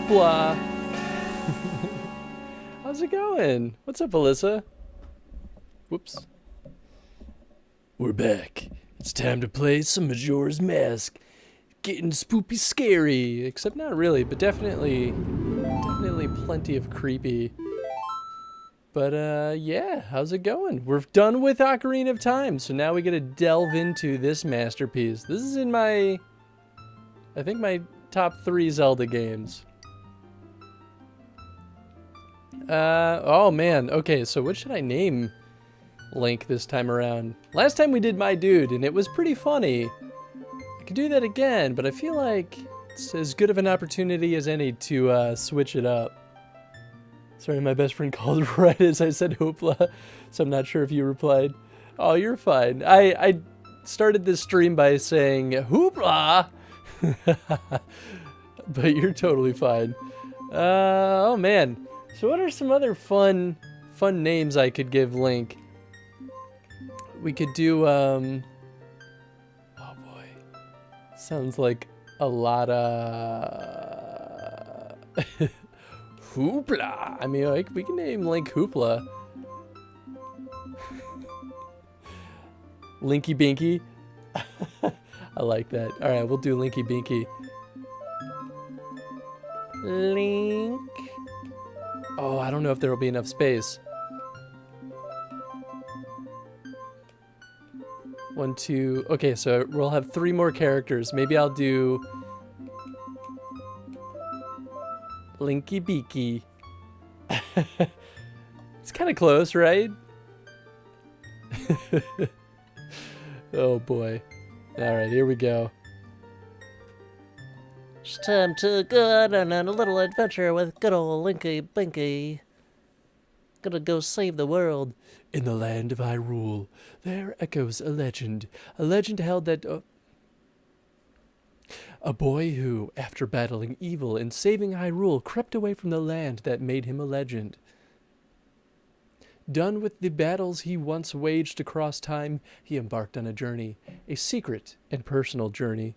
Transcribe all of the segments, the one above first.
Hoopla! How's it going? What's up, Alyssa? Whoops. We're back. It's time to play some Majora's Mask. Getting spoopy scary. Except not really, but definitely plenty of creepy. But, yeah, how's it going? We're done with Ocarina of Time, so now we get to delve into this masterpiece. This is in I think my top 3 Zelda games. Oh man, okay, so what should I name Link this time around? Last time we did My Dude, and it was pretty funny. I could do that again, but I feel like it's as good of an opportunity as any to switch it up. Sorry, my best friend called right as I said hoopla, so I'm not sure if you replied. Oh, you're fine. I started this stream by saying hoopla, but you're totally fine. Oh man. So what are some other fun names I could give Link? We could do, oh boy. Sounds like a lot of... Hoopla! I mean, like, we can name Link Hoopla. Linky Binky. I like that. Alright, we'll do Linky Binky. Link. Oh, I don't know if there will be enough space. 1, 2. Okay, so we'll have 3 more characters. Maybe I'll do Linky Beaky. It's kind of close, right? Oh boy. Alright, here we go. It's time to go out on a little adventure with good old Linky Binky. Gonna go save the world. In the land of Hyrule, there echoes a legend. A legend held that a boy who, after battling evil and saving Hyrule, crept away from the land that made him a legend. Done with the battles he once waged across time, he embarked on a journey, a secret and personal journey.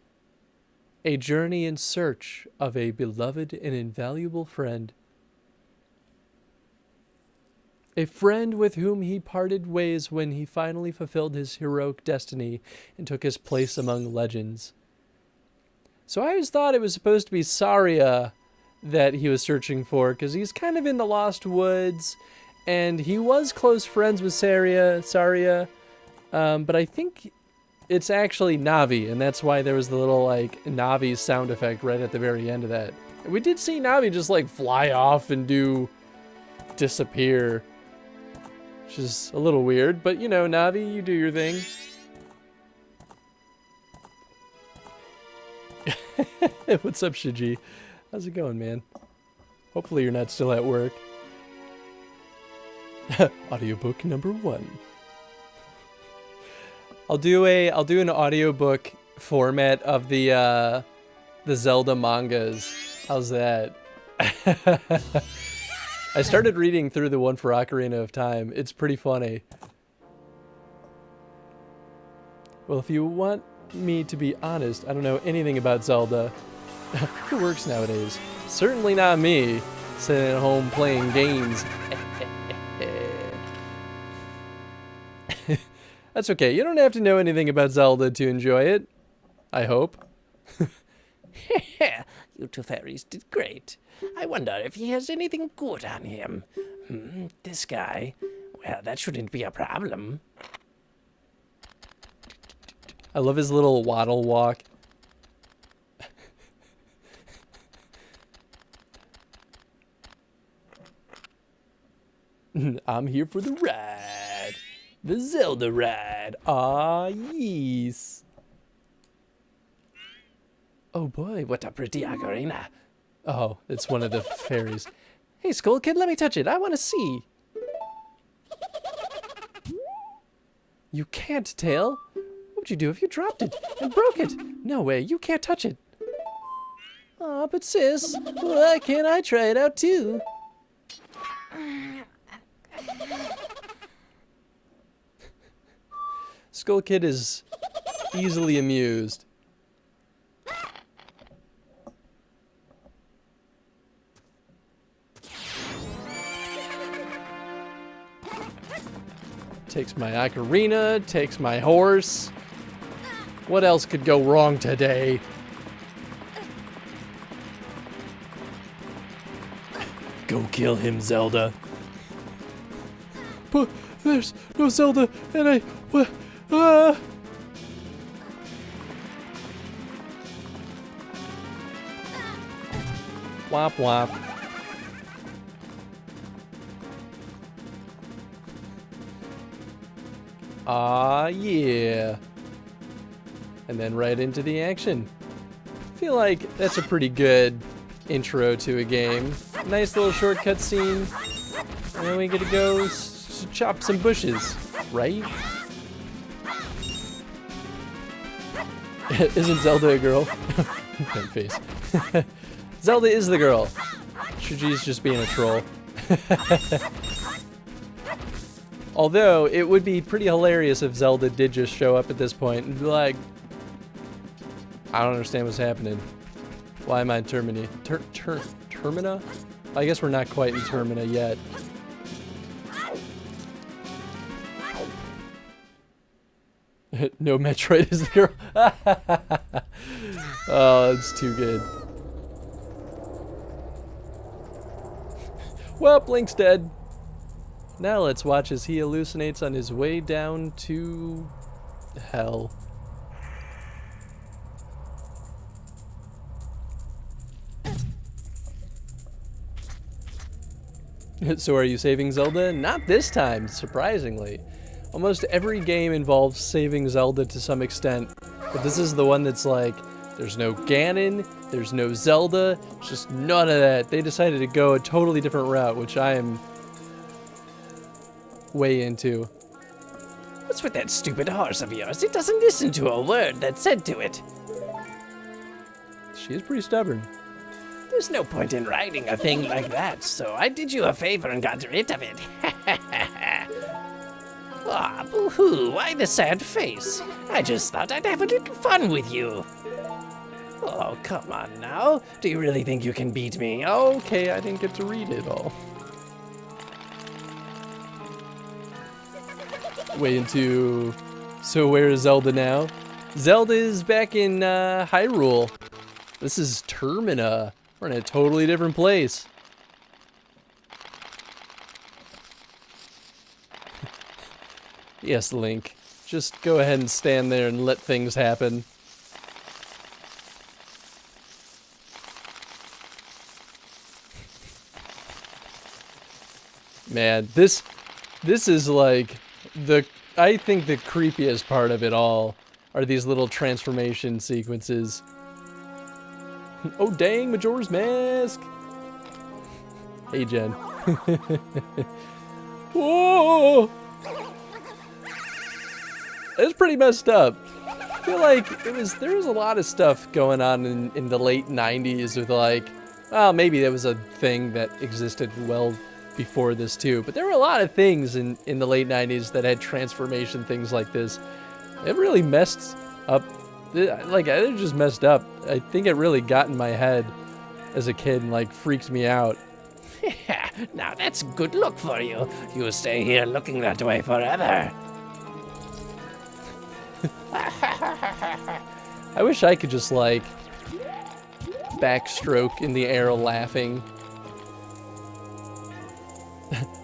A journey in search of a beloved and invaluable friend. A friend with whom he parted ways when he finally fulfilled his heroic destiny and took his place among legends. So I always thought it was supposed to be Saria that he was searching for, because he's kind of in the Lost Woods, and he was close friends with Saria, but I think it's actually Navi, and that's why there was the little, like, Navi sound effect right at the very end of that. We did see Navi just, like, fly off and disappear, which is a little weird, but, you know, Navi, you do your thing. What's up, Shiji? How's it going, man? Hopefully you're not still at work. Audiobook number 1. I'll do an audiobook format of the Zelda mangas. How's that? I started reading through the one for Ocarina of Time. It's pretty funny. Well, if you want me to be honest, I don't know anything about Zelda. Who works nowadays? Certainly not me, sitting at home playing games. That's okay. You don't have to know anything about Zelda to enjoy it. I hope. You two fairies did great. I wonder if he has anything good on him. This guy. Well, that shouldn't be a problem. I love his little waddle walk. I'm here for the ride. The Zelda ride. Ah, yes. Oh boy, What a pretty ocarina. oh, it's one of the fairies. Hey, Skull Kid, let me touch it. I want to see. You can't, Tail. What would you do if you dropped it and broke it? No way, you can't touch it. Aw, but sis, why can't I try it out too? Skull Kid is easily amused. Takes my ocarina, takes my horse. What else could go wrong today? Go kill him, Zelda. But there's no Zelda, and I... Womp womp. Yeah. And then right into the action. I feel like that's a pretty good intro to a game. Nice little shortcut scene. And then we get to go chop some bushes, right? Isn't Zelda a girl? That face. Zelda is the girl. Shuji's just being a troll. Although, it would be pretty hilarious if Zelda did just show up at this point and be like, I don't understand what's happening. Why am I in Termina? Termina? I guess we're not quite in Termina yet. No, Metroid is the girl. Oh, it's too good. Well, Link's dead. Now let's watch as he hallucinates on his way down to hell. So are you saving Zelda? Not this time, surprisingly. Almost every game involves saving Zelda to some extent, but this is the one that's like, there's no Ganon, there's no Zelda, just none of that. They decided to go a totally different route, which I am way into. What's with that stupid horse of yours? It doesn't listen to a word that's said to it. She is pretty stubborn. There's no point in riding a thing like that, so I did you a favor and got rid of it. Ah, boo-hoo, why the sad face? I just thought I'd have a little fun with you. Oh, come on now. Do you really think you can beat me? Okay, I didn't get to read it all. Way into... So where is Zelda now? Zelda is back in Hyrule. This is Termina. We're in a totally different place. Yes, Link. Just go ahead and stand there and let things happen. Man, this is like I think the creepiest part of it all are these little transformation sequences. Oh dang, Majora's Mask! Hey Jen. Whoa! It's pretty messed up. I feel like there was a lot of stuff going on in the late 90s with like, well, maybe there was a thing that existed well before this too, but there were a lot of things in the late 90s that had transformation things like this. It really messed up, like it just messed up. I think it really got in my head as a kid and like freaked me out. Yeah, now that's good luck for you. You stay here looking that way forever. I wish I could just like backstroke in the air laughing.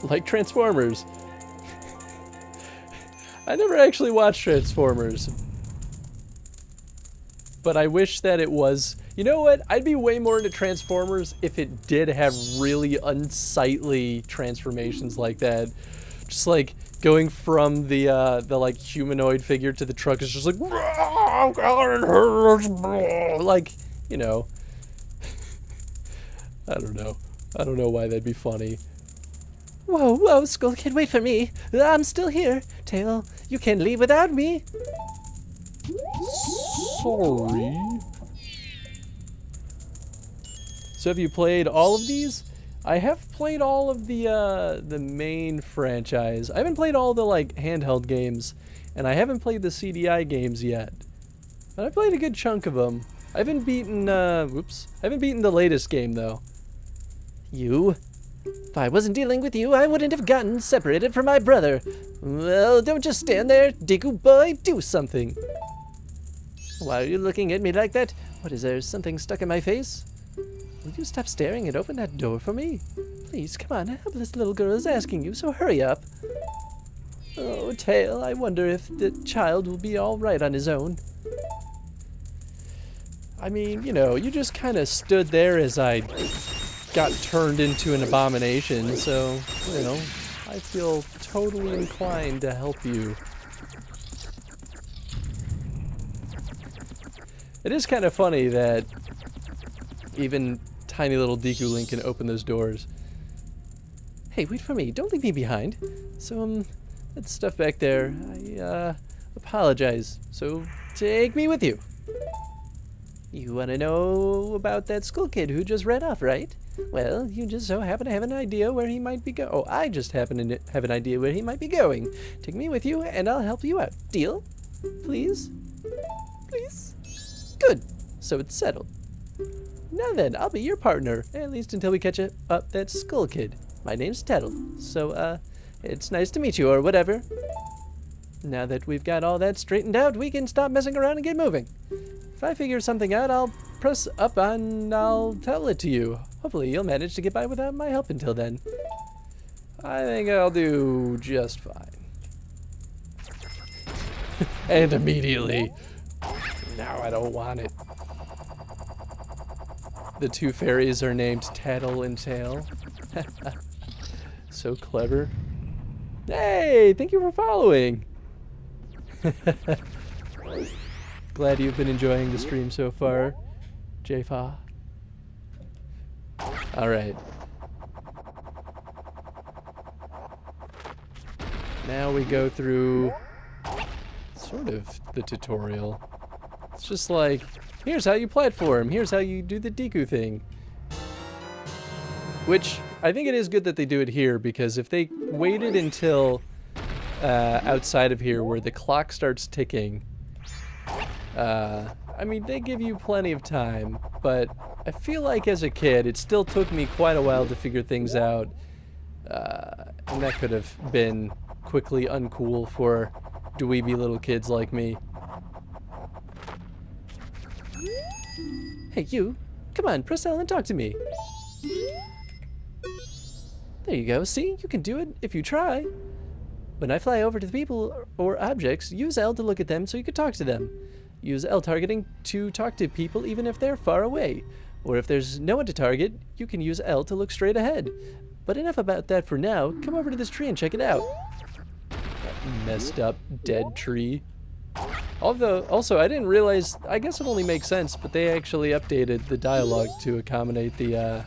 Like Transformers. I never actually watched Transformers. But I wish that it was... You know what? I'd be way more into Transformers if it did have really unsightly transformations like that. Just like going from the like humanoid figure to the truck is just like... Like, you know. I don't know. I don't know why that'd be funny. Whoa, whoa, Skull Kid, wait for me. I'm still here. Tail, you can't leave without me. Sorry. So have you played all of these? I have played all of the main franchise. I haven't played all the like handheld games, and I haven't played the CDI games yet. But I played a good chunk of them. I haven't beaten I haven't beaten the latest game though. You If I wasn't dealing with you, I wouldn't have gotten separated from my brother. Well, don't just stand there, Deku boy, do something. Why are you looking at me like that? What, is there something stuck in my face? Will you stop staring and open that door for me? Please, come on, this little girl is asking you, so hurry up. Oh, Tail, I wonder if the child will be all right on his own. I mean, you know, you just kind of stood there as I got turned into an abomination, so, you know, I feel totally inclined to help you. It is kind of funny that even tiny little Deku Link can open those doors. Hey, wait for me. Don't leave me behind. So, that stuff back there, I, apologize. So, take me with you. You want to know about that school kid who just ran off, right? Well, you just so happen to have an idea where he might be going. Oh, I just happen to have an idea where he might be going. Take me with you, and I'll help you out. Deal? Please? Please? Good. So it's settled. Now then, I'll be your partner, at least until we catch up that skull kid. My name's Tettle, so, it's nice to meet you, or whatever. Now that we've got all that straightened out, we can stop messing around and get moving. If I figure something out, I'll press up and I'll tell it to you. Hopefully you'll manage to get by without my help until then. I think I'll do just fine. And immediately, now I don't want it. The two fairies are named Tattle and Tail. So clever. Hey, thank you for following. Glad you've been enjoying the stream so far, J-Fa. Alright. Now we go through sort of the tutorial. It's just like, here's how you platform, here's how you do the Deku thing. Which, I think it is good that they do it here, because if they waited until outside of here where the clock starts ticking, I mean, they give you plenty of time, but I feel like as a kid, it still took me quite a while to figure things out, and that could have been quickly uncool for dweeby little kids like me. Hey, you! Come on, press L and talk to me! There you go, see? You can do it if you try. When I fly over to the people or objects, use L to look at them so you can talk to them. Use L targeting to talk to people even if they're far away. Or if there's no one to target, you can use L to look straight ahead. But enough about that for now. Come over to this tree and check it out. That messed up dead tree. Although, also, I didn't realize, I guess it only makes sense, but they actually updated the dialogue to accommodate the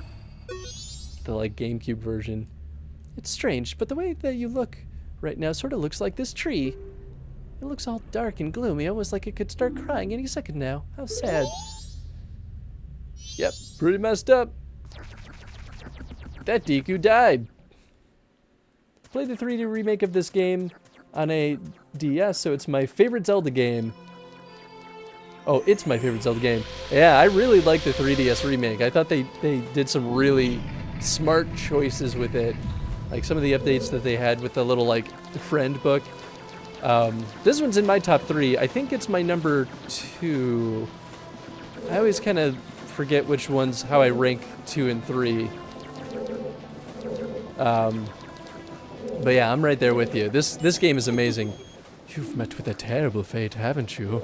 like GameCube version. It's strange, but the way that you look right now sort of looks like this tree. It looks all dark and gloomy, almost like it could start crying any second now. How sad. Yep, pretty messed up. That Deku died. Played the 3D remake of this game on a DS, so it's my favorite Zelda game. Oh, it's my favorite Zelda game. Yeah, I really like the 3DS remake. I thought they did some really smart choices with it. Like some of the updates that they had with the little, like, friend book. This one's in my top 3. I think it's my number 2. I always kind of forget which ones, how I rank 2 and 3. But yeah, I'm right there with you. This game is amazing. You've met with a terrible fate, haven't you?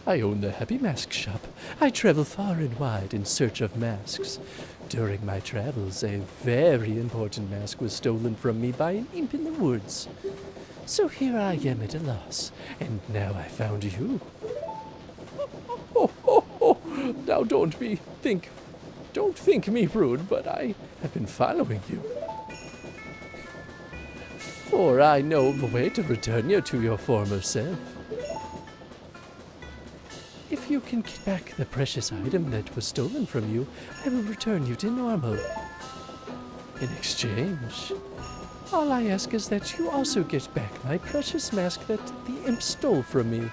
I own the Happy Mask Shop. I travel far and wide in search of masks. During my travels, a very important mask was stolen from me by an imp in the woods. So here I am at a loss, and now I found you. Now don't think me rude, but I have been following you. For I know the way to return you to your former self. If you can get back the precious item that was stolen from you, I will return you to normal. In exchange, All I ask is that you also get back my precious mask that the imp stole from me.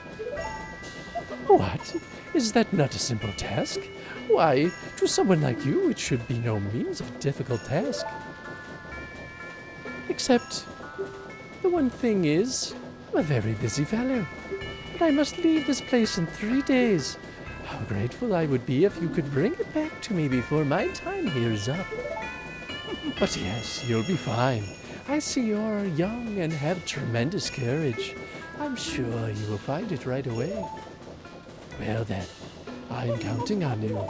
What? Is that not a simple task? Why, to someone like you, it should be no means of difficult task. Except, the one thing is, I'm a very busy fellow, and I must leave this place in 3 days. How grateful I would be if you could bring it back to me before my time here is up. But yes, you'll be fine. I see you're young and have tremendous courage. I'm sure you will find it right away. Well then, I'm counting on you.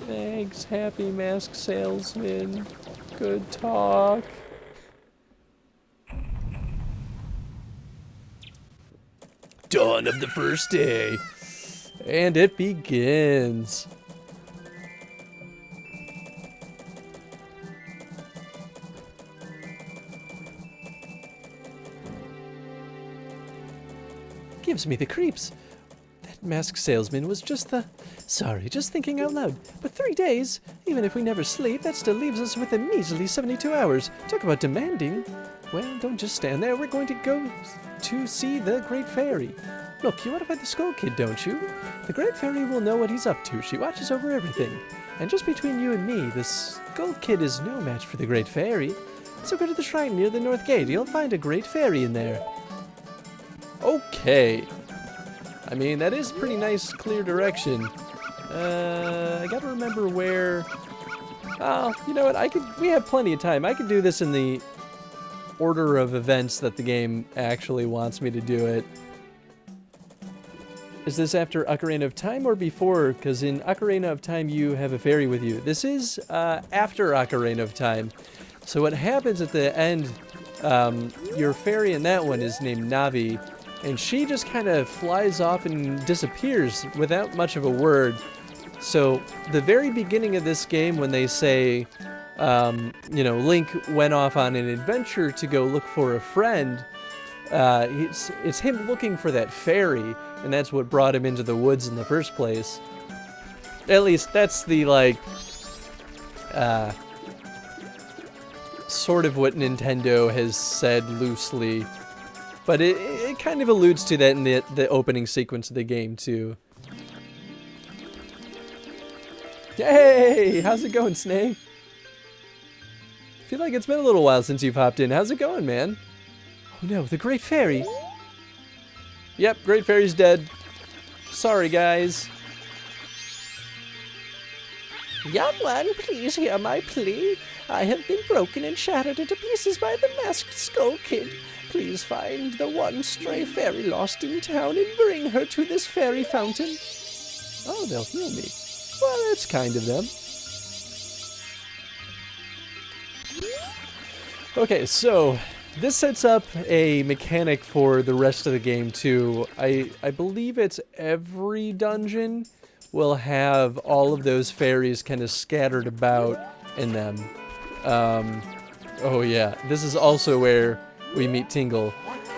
Thanks, happy mask salesman. Good talk. Dawn of the first day. And it begins. Gives me the creeps. That masked salesman was just thinking out loud. But 3 days, even if we never sleep, that still leaves us with a measly 72 hours. Talk about demanding. Well, don't just stand there. We're going to go to see the Great Fairy. Look, you want to find the Skull Kid, don't you? The Great Fairy will know what he's up to. She watches over everything. And just between you and me, the Skull Kid is no match for the Great Fairy. So go to the shrine near the North Gate. You'll find a Great Fairy in there. Okay. I mean, that is pretty nice, clear direction. I gotta remember where... Oh, you know what? We have plenty of time. I could do this in the order of events that the game actually wants me to do it. Is this after Ocarina of Time or before? Because in Ocarina of Time, you have a fairy with you. This is after Ocarina of Time. So what happens at the end, your fairy in that one is named Navi, and she just kind of flies off and disappears without much of a word. So the very beginning of this game, when they say, you know, Link went off on an adventure to go look for a friend, it's him looking for that fairy, and that's what brought him into the woods in the first place. At least that's the, like, sort of what Nintendo has said loosely. But it kind of alludes to that in the opening sequence of the game, too. Hey! How's it going, Snake? I feel like it's been a little while since you've hopped in. How's it going, man? Oh no, the Great Fairy! Yep, Great Fairy's dead. Sorry, guys. Young one, please hear my plea. I have been broken and shattered into pieces by the masked Skull Kid. Please find the one stray fairy lost in town and bring her to this fairy fountain. Oh, they'll heal me. Well, that's kind of them. Okay, so this sets up a mechanic for the rest of the game, too. I believe it's every dungeon will have all of those fairies kind of scattered about in them. Oh yeah, this is also where we meet Tingle.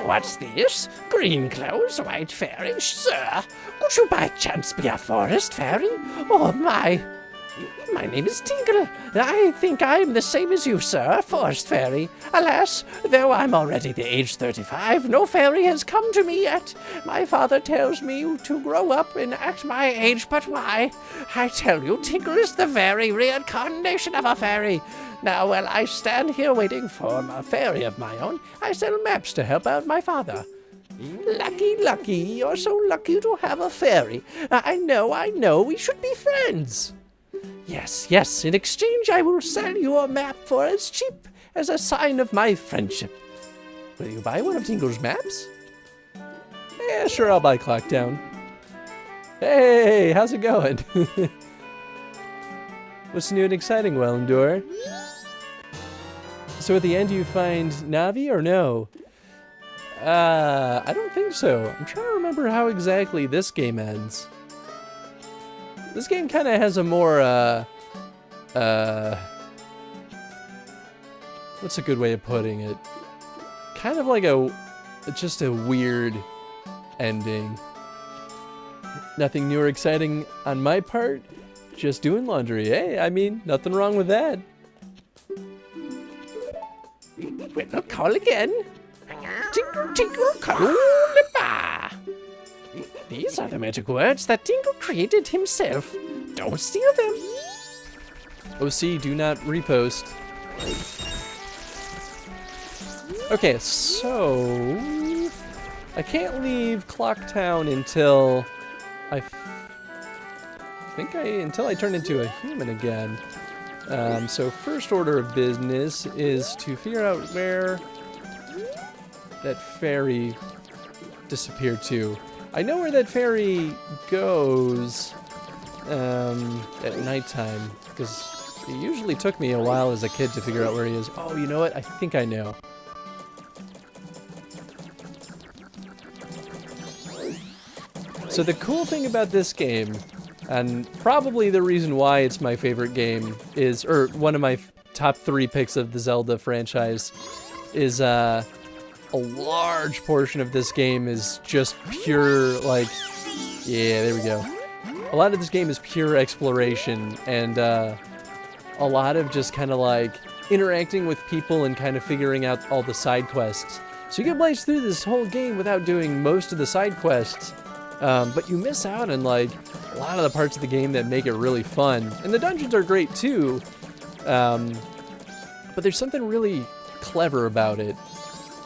What's this? Green clothes, white fairy, sir? Could you by chance be a forest fairy? Oh my name is Tingle. I think I'm the same as you, sir, a forest fairy. Alas, though I'm already the age 35, no fairy has come to me yet. My father tells me to grow up and act my age, but why? I tell you, Tingle is the very reincarnation of a fairy. Now, while I stand here waiting for a fairy of my own, I sell maps to help out my father. Lucky, lucky, you're so lucky to have a fairy. I know, we should be friends. Yes, in exchange I will sell you a map for as cheap as a sign of my friendship. Will you buy one of Tingle's maps? Yeah, sure, I'll buy Clock Town. Hey, how's it going? What's new and exciting, Wellendor? So at the end you find Navi or no? I don't think so. I'm trying to remember how exactly this game ends. This game kind of has a more, what's a good way of putting it? Kind of like just a weird ending. Nothing new or exciting on my part, just doing laundry. Hey, I mean, nothing wrong with that. Well, call again. Tinkle, tinkle, kaloola. These are the magic words that Tinkle created himself. Don't steal them. OC, do not repost. Okay, so I can't leave Clocktown until until I turn into a human again. So first order of business is to figure out where that fairy disappeared to. I know where that fairy goes at nighttime, because it usually took me a while as a kid to figure out where he is. Oh, you know what? I think I know. So the cool thing about this game, and probably the reason why it's my favorite game, is, or one of my top 3 picks of the Zelda franchise, is a large portion of this game is just pure, like, yeah, there we go. A lot of this game is pure exploration, and a lot of just kind of like interacting with people and kind of figuring out all the side quests. So you can blaze through this whole game without doing most of the side quests, but you miss out on like a lot of the parts of the game that make it really fun. And the dungeons are great too, but there's something really clever about it.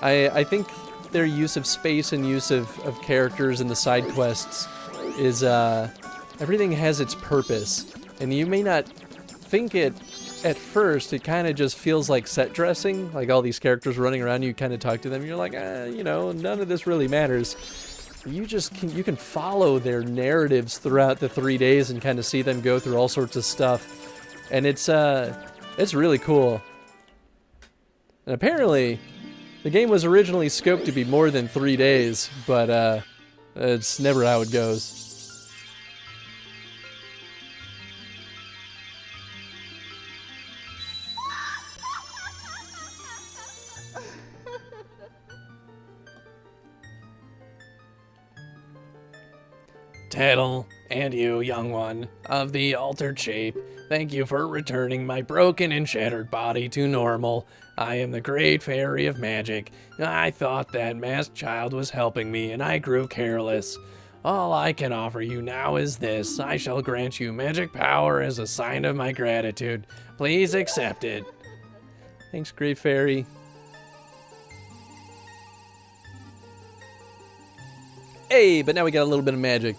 I think their use of space and use of characters and the side quests is, everything has its purpose. And you may not think it at first, it kind of just feels like set dressing, like all these characters running around, you kind of talk to them, and you're like, you know, none of this really matters. You can follow their narratives throughout the 3 days and kind of see them go through all sorts of stuff. And it's really cool. And apparently, the game was originally scoped to be more than 3 days, but it's never how it goes. Tattle, and you, young one, of the altered shape, thank you for returning my broken and shattered body to normal. I am the great fairy of magic. I thought that masked child was helping me, and I grew careless. All I can offer you now is this. I shall grant you magic power as a sign of my gratitude. Please accept it. Thanks, great fairy. Hey, but now we got a little bit of magic.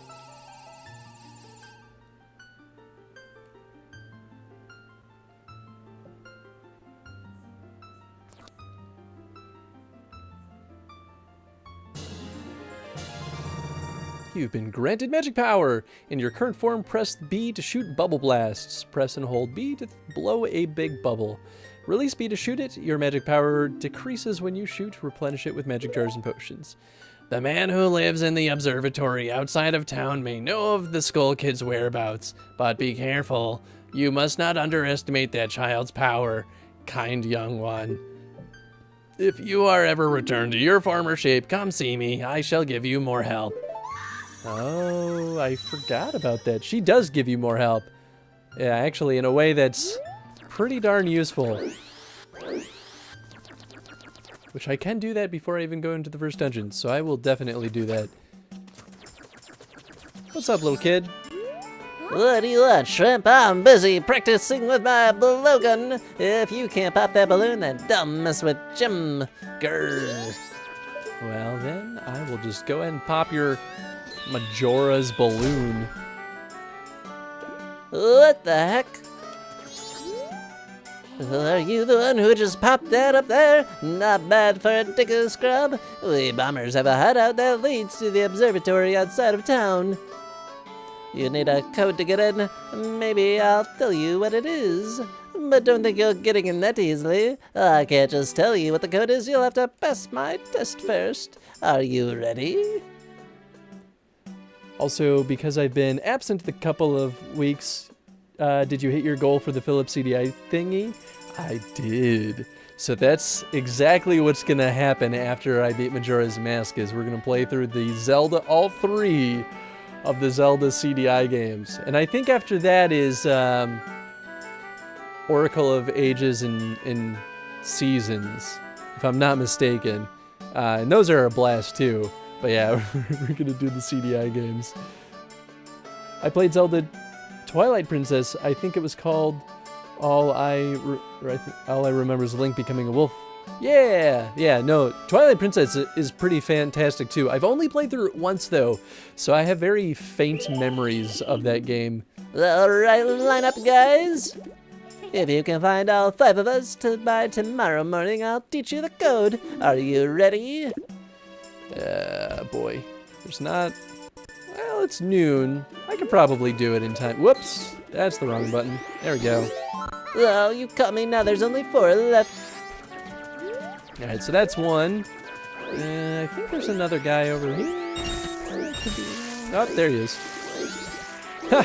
You've been granted magic power. In your current form, press B to shoot bubble blasts. Press and hold B to blow a big bubble. Release B to shoot it. Your magic power decreases when you shoot. Replenish it with magic jars and potions. The man who lives in the observatory outside of town may know of the Skull Kid's whereabouts, but be careful. You must not underestimate that child's power, kind young one. If you are ever returned to your former shape, come see me. I shall give you more help. Oh, I forgot about that. She does give you more help. Yeah, actually, in a way that's pretty darn useful. Which I can do that before I even go into the first dungeon, so I will definitely do that. What's up, little kid? What do you want, shrimp? I'm busy practicing with my blowgun. If you can't pop that balloon, then don't mess with Jim. Grr. Well, then, I will just go ahead and pop your Majora's balloon. What the heck? Are you the one who just popped that up there? Not bad for a Deku scrub. We bombers have a hideout that leads to the observatory outside of town. You need a code to get in. Maybe I'll tell you what it is. But don't think you're getting in that easily. I can't just tell you what the code is. You'll have to pass my test first. Are you ready? Also, because I've been absent the couple of weeks, did you hit your goal for the Philips CDI thingy? I did. So that's exactly what's going to happen after I beat Majora's Mask, is we're going to play through the Zelda, all 3 of the Zelda CDI games. And I think after that is Oracle of Ages and Seasons. if I'm not mistaken. And those are a blast too. But yeah, we're gonna do the CDI games. I played Zelda Twilight Princess. I think it was called All I Remember is Link Becoming a Wolf. Yeah, no, Twilight Princess is pretty fantastic too. I've only played through it once though, so I have very faint memories of that game. Alright, line up, guys. If you can find all 5 of us by tomorrow morning, I'll teach you the code. Are you ready? Boy. There's not... Well, it's noon. I could probably do it in time. Whoops! That's the wrong button. There we go. Oh, you caught me. Now there's only 4 left. Alright, so that's 1. I think there's another guy over here. Oh, there he is. Ha!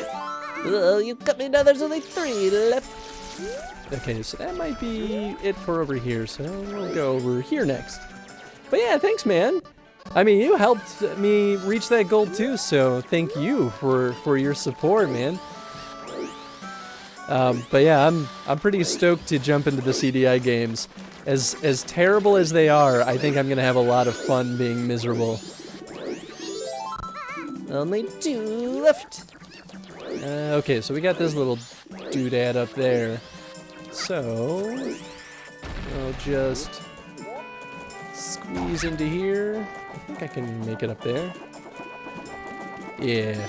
Oh, you caught me. Now there's only 3 left. Okay, so that might be it for over here, so we'll go over here next. But yeah, thanks, man. I mean, you helped me reach that goal too, so thank you for your support, man. But yeah, I'm pretty stoked to jump into the CDI games. As terrible as they are, I think I'm gonna have a lot of fun being miserable. Only 2 left. Okay, so we got this little doodad up there. So I'll just squeeze into here. I think I can make it up there. Yeah.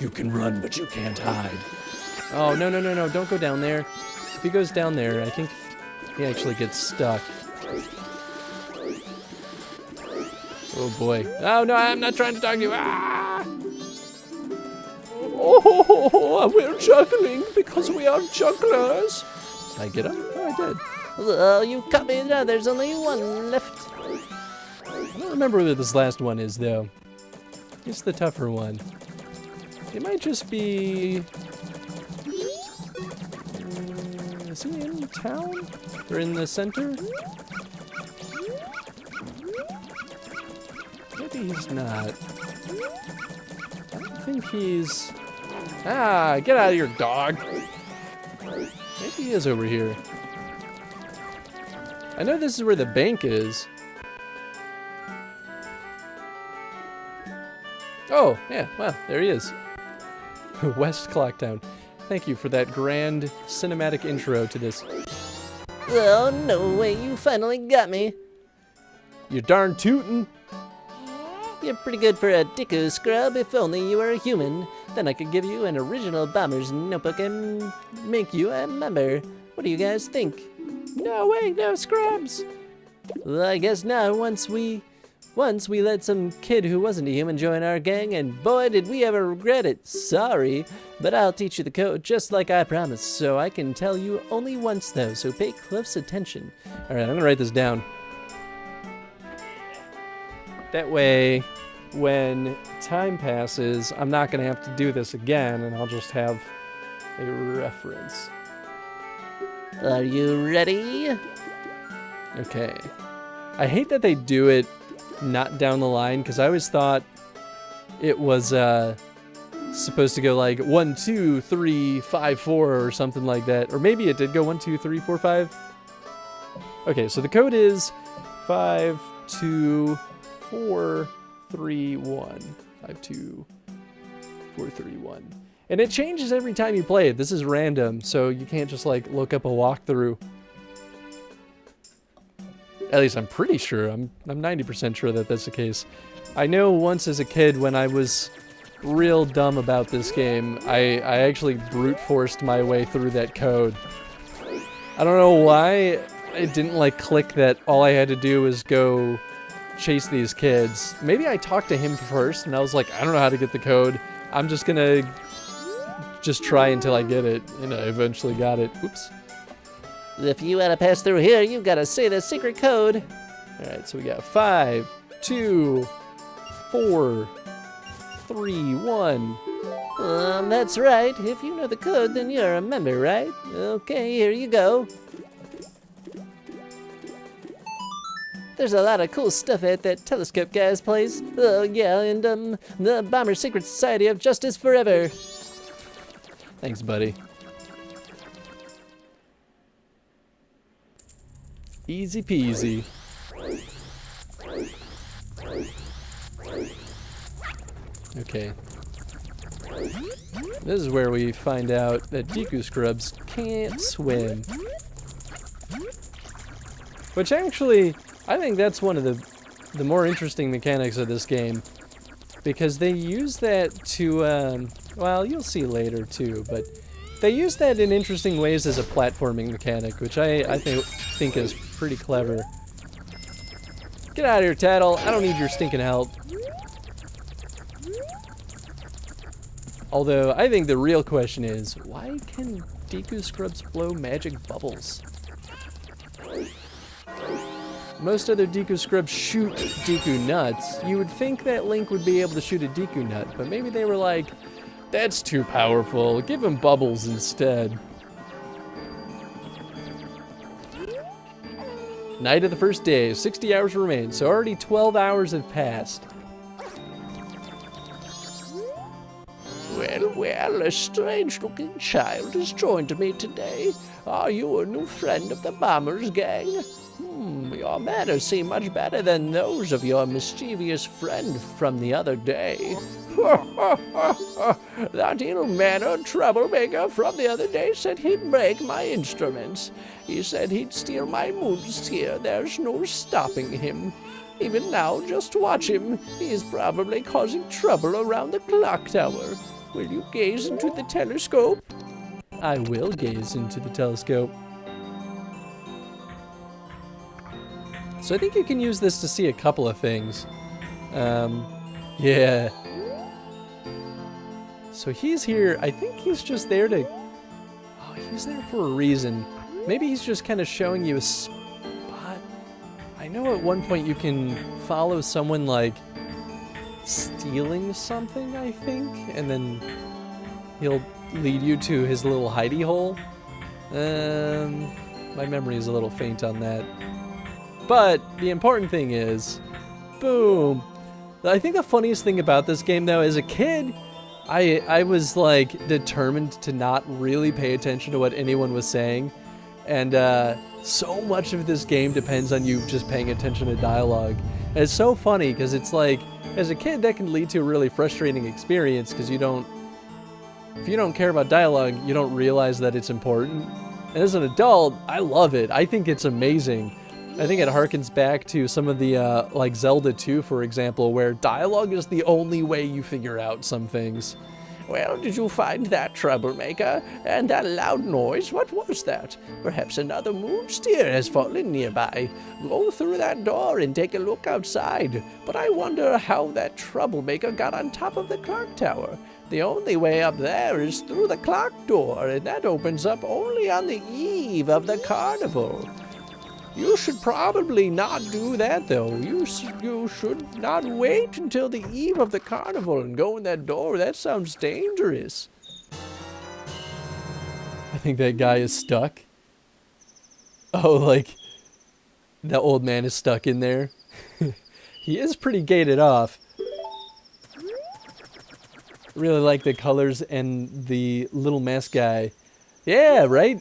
You can run, but you can't hide. Oh, no, don't go down there. If he goes down there, I think he actually gets stuck. Oh boy. Oh no, I'm not trying to talk to you. Ah! Oh, we're juggling because we are jugglers. Did I get up? Oh, I did. Oh, you caught me. Now there's only 1 left. I don't remember what this last one is, though. It's the tougher one. It might just be... is he in town? Or in the center? Maybe he's not. I don't think he's... Ah, get out of here, dog. Maybe he is over here. I know this is where the bank is. Oh, yeah, wow, there he is. West Clocktown. Thank you for that grand cinematic intro to this. Oh, no way, you finally got me. You darn tootin'. You're pretty good for a Deku scrub. If only you were a human. Then I could give you an original Bomber's notebook and make you a member. What do you guys think? No way, no scrubs. Well, I guess now once we let some kid who wasn't a human join our gang, and boy did we ever regret it. Sorry, but I'll teach you the code just like I promised, so I can tell you only once though, so pay close attention. Alright, I'm gonna write this down. That way, when time passes, I'm not gonna have to do this again, and I'll just have a reference. Are you ready? Okay. I hate that they do it not down the line, because I always thought it was supposed to go like 1, 2, 3, 5, 4 or something like that. Or maybe it did go 1, 2, 3, 4, 5. Okay, so the code is 5, 2, 4, 3, 1. 5, 2, 4, 3, 1. And it changes every time you play it. This is random, so you can't just like look up a walkthrough. At least I'm pretty sure. I'm 90% sure that that's the case. I know once as a kid when I was real dumb about this game, I actually brute forced my way through that code. I don't know why it didn't like click that all I had to do was go chase these kids. Maybe I talked to him first and I was like, I don't know how to get the code. I'm just gonna just try until I get it, and I eventually got it. Oops. If you want to pass through here, you gotta say the secret code. Alright, so we got 5, 2, 4, 3, 1. That's right. If you know the code, then you're a member, right? Okay, here you go. There's a lot of cool stuff at that telescope guy's place. Oh, yeah, and, the Bomber Secret Society of Justice Forever. Thanks, buddy. Easy peasy. Okay. This is where we find out that Deku Scrubs can't swim. Which actually, I think that's one of the more interesting mechanics of this game. Because they use that to, well, you'll see later too, but they use that in interesting ways as a platforming mechanic, which I think is pretty clever. Get out of here, Tattle. I don't need your stinking help. Although, I think the real question is, why can Deku Scrubs blow magic bubbles? Most other Deku Scrubs shoot Deku nuts. You would think that Link would be able to shoot a Deku nut, but maybe they were like, that's too powerful, give him bubbles instead. Night of the first day, 60 hours remain, so already 12 hours have passed. Well, a strange-looking child has joined me today. Are you a new friend of the Bombers gang? Your manners seem much better than those of your mischievous friend from the other day. That ill-mannered troublemaker from the other day said he'd break my instruments. He said he'd steal my moonsphere. There's no stopping him. Even now, just watch him. He's probably causing trouble around the clock tower. Will you gaze into the telescope? I will gaze into the telescope. So I think you can use this to see a couple of things. Yeah. So he's here. I think he's just there to... Oh, he's there for a reason. Maybe he's just kind of showing you a spot. I know at one point you can follow someone, like, stealing something, I think, and then he'll lead you to his little hidey hole. My memory is a little faint on that. But the important thing is, boom. I think the funniest thing about this game, though, as a kid, I was, like, determined to not really pay attention to what anyone was saying. And so much of this game depends on you just paying attention to dialogue. And it's so funny, because it's like, as a kid, that can lead to a really frustrating experience, because if you don't care about dialogue, you don't realize that it's important. And as an adult, I love it. I think it's amazing. I think it harkens back to some of the, like Zelda 2, for example, where dialogue is the only way you figure out some things. Well, did you find that troublemaker? And that loud noise? What was that? Perhaps another moon steer has fallen nearby. Go through that door and take a look outside. But I wonder how that troublemaker got on top of the clock tower. The only way up there is through the clock door, and that opens up only on the eve of the carnival. You should probably not do that, though. You should not wait until the eve of the carnival and go in that door. That sounds dangerous. I think that guy is stuck. Oh, like, the old man is stuck in there. He is pretty gated off. Really like the colors and the little mask guy. Yeah, right?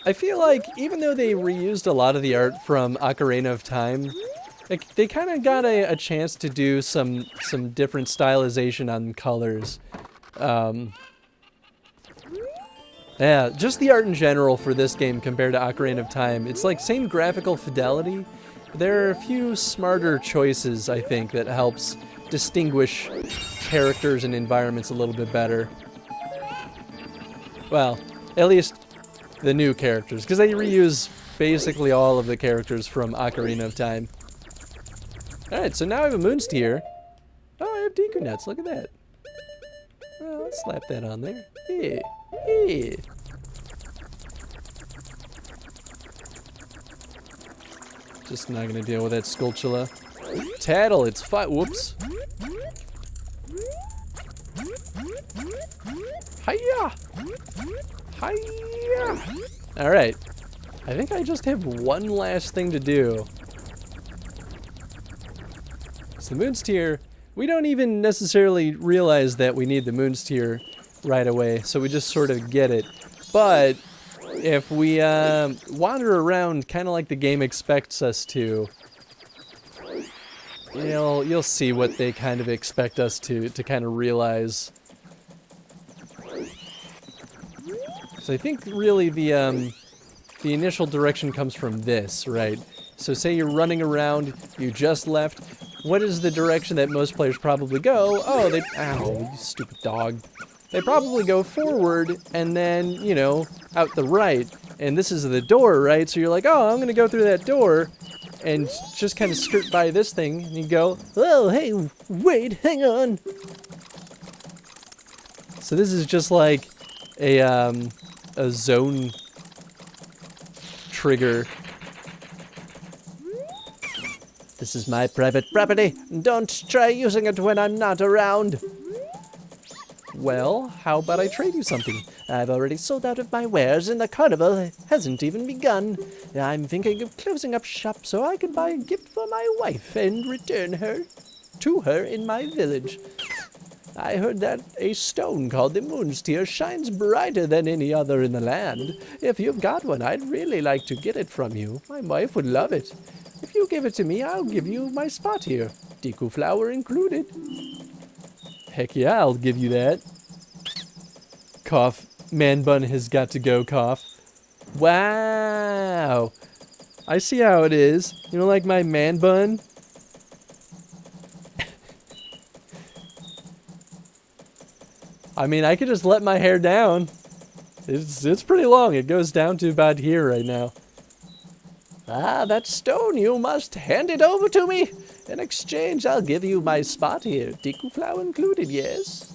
I feel like, even though they reused a lot of the art from Ocarina of Time, they kind of got a chance to do some different stylization on colors. Yeah, just the art in general for this game compared to Ocarina of Time. It's like same graphical fidelity, but there are a few smarter choices, I think, that helps distinguish characters and environments a little bit better. Well, at least the new characters, because they reuse basically all of the characters from Ocarina of Time. Alright, so now I have a Moonsteer. Oh, I have Deku Nuts, look at that. Oh, let's slap that on there. Yeah, yeah. Just not gonna deal with that Skulltula. Tattle, it's whoops. Hiya! Hiya! Alright. I think I just have one last thing to do. It's the Moonsteer. We don't even necessarily realize that we need the Moonsteer right away, so we just sort of get it. But if we wander around kind of like the game expects us to, you'll see what they kind of expect us to kind of realize. So I think really the initial direction comes from this, right? So say you're running around, you just left. What is the direction that most players probably go? Oh, ow, you stupid dog. They probably go forward and then, out the right. And this is the door, right? So you're like, oh, I'm gonna go through that door and just kind of skirt by this thing. And you go, oh, hey, wait, hang on. So this is just like a zone trigger. This is my private property. Don't try using it when I'm not around. Well, how about I trade you something? I've already sold out of my wares and the carnival hasn't even begun. I'm thinking of closing up shop so I can buy a gift for my wife and return her to her in my village. I heard that a stone called the Moonsteer shines brighter than any other in the land. If you've got one, I'd really like to get it from you. My wife would love it. If you give it to me, I'll give you my spot here. Deku flower included. Heck yeah, I'll give you that. Cough. Man bun has got to go, cough. Wow. I see how it is. You don't like my man bun? I mean, I could just let my hair down. It's pretty long. It goes down to about here right now. Ah, that stone, you must hand it over to me. In exchange, I'll give you my spot here. Deku flower included, yes?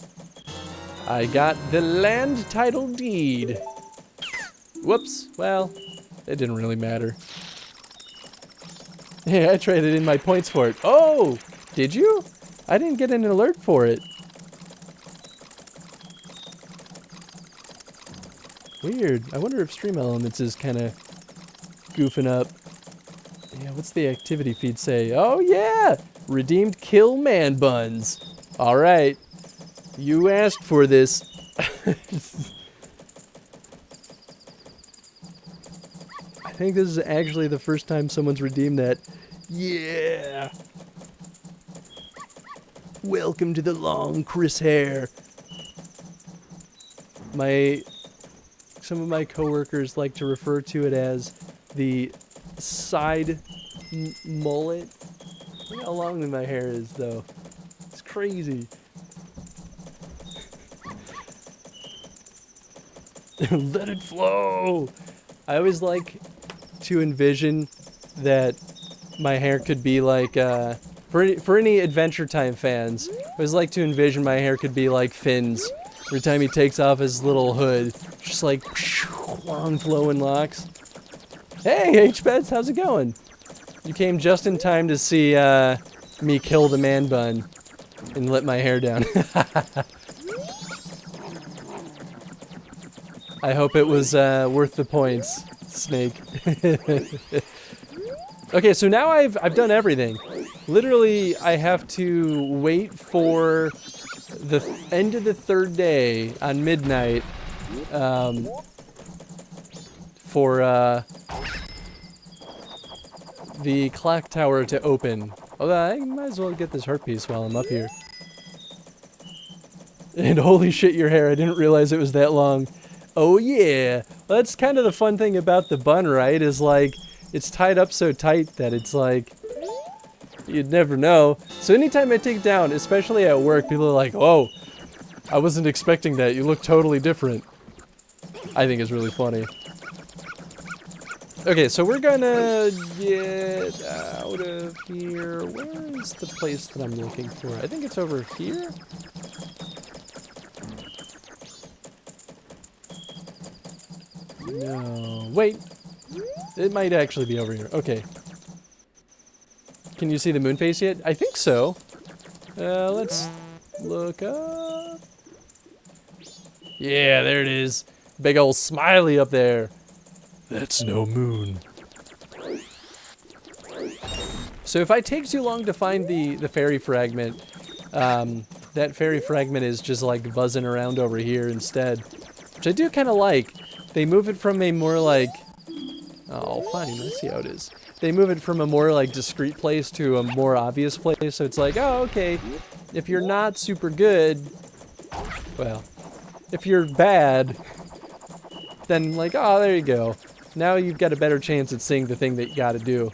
I got the land title deed. Whoops. Well, it didn't really matter. Hey, I traded in my points for it. Oh, did you? I didn't get an alert for it. Weird. I wonder if Stream Elements is kind of goofing up. Yeah, what's the activity feed say? Oh, yeah! Redeemed kill man buns. All right. You asked for this. I think this is actually the first time someone's redeemed that. Yeah! Welcome to the long Chris hair. Some of my coworkers like to refer to it as the side mullet. Look how long my hair is, though. It's crazy. Let it flow. I always like to envision that my hair could be like, for any Adventure Time fans, I always like to envision my hair could be like Finn's. Every time he takes off his little hood, just like long flowing locks. Hey, H-Beds, how's it going? You came just in time to see me kill the man bun and let my hair down. I hope it was worth the points, Snake. Okay, so now I've done everything. Literally, I have to wait for the end of the third day on midnight for the clock tower to open. Although I might as well get this heart piece while I'm up here. And holy shit, your hair, I didn't realize it was that long. Oh yeah, well, that's kind of the fun thing about the bun, right? Is like, it's tied up so tight that it's like, you'd never know. So anytime I take it down, especially at work, people are like, oh, I wasn't expecting that. You look totally different. I think it's really funny. Okay, so we're gonna get out of here. Where is the place that I'm looking for? I think it's over here. No, wait. It might actually be over here. Okay. Can you see the moon face yet? I think so. Let's look up. Yeah, there it is. Big old smiley up there. That's no moon. So if I take too long to find the fairy fragment, that fairy fragment is just like buzzing around over here instead. Which I do kind of like. they move it from a more like, oh, fine, let's see how it is. They move it from a more like discreet place to a more obvious place. So it's like, oh, okay, if you're not super good, well, if you're bad, then like, oh, there you go. Now you've got a better chance at seeing the thing that you gotta do.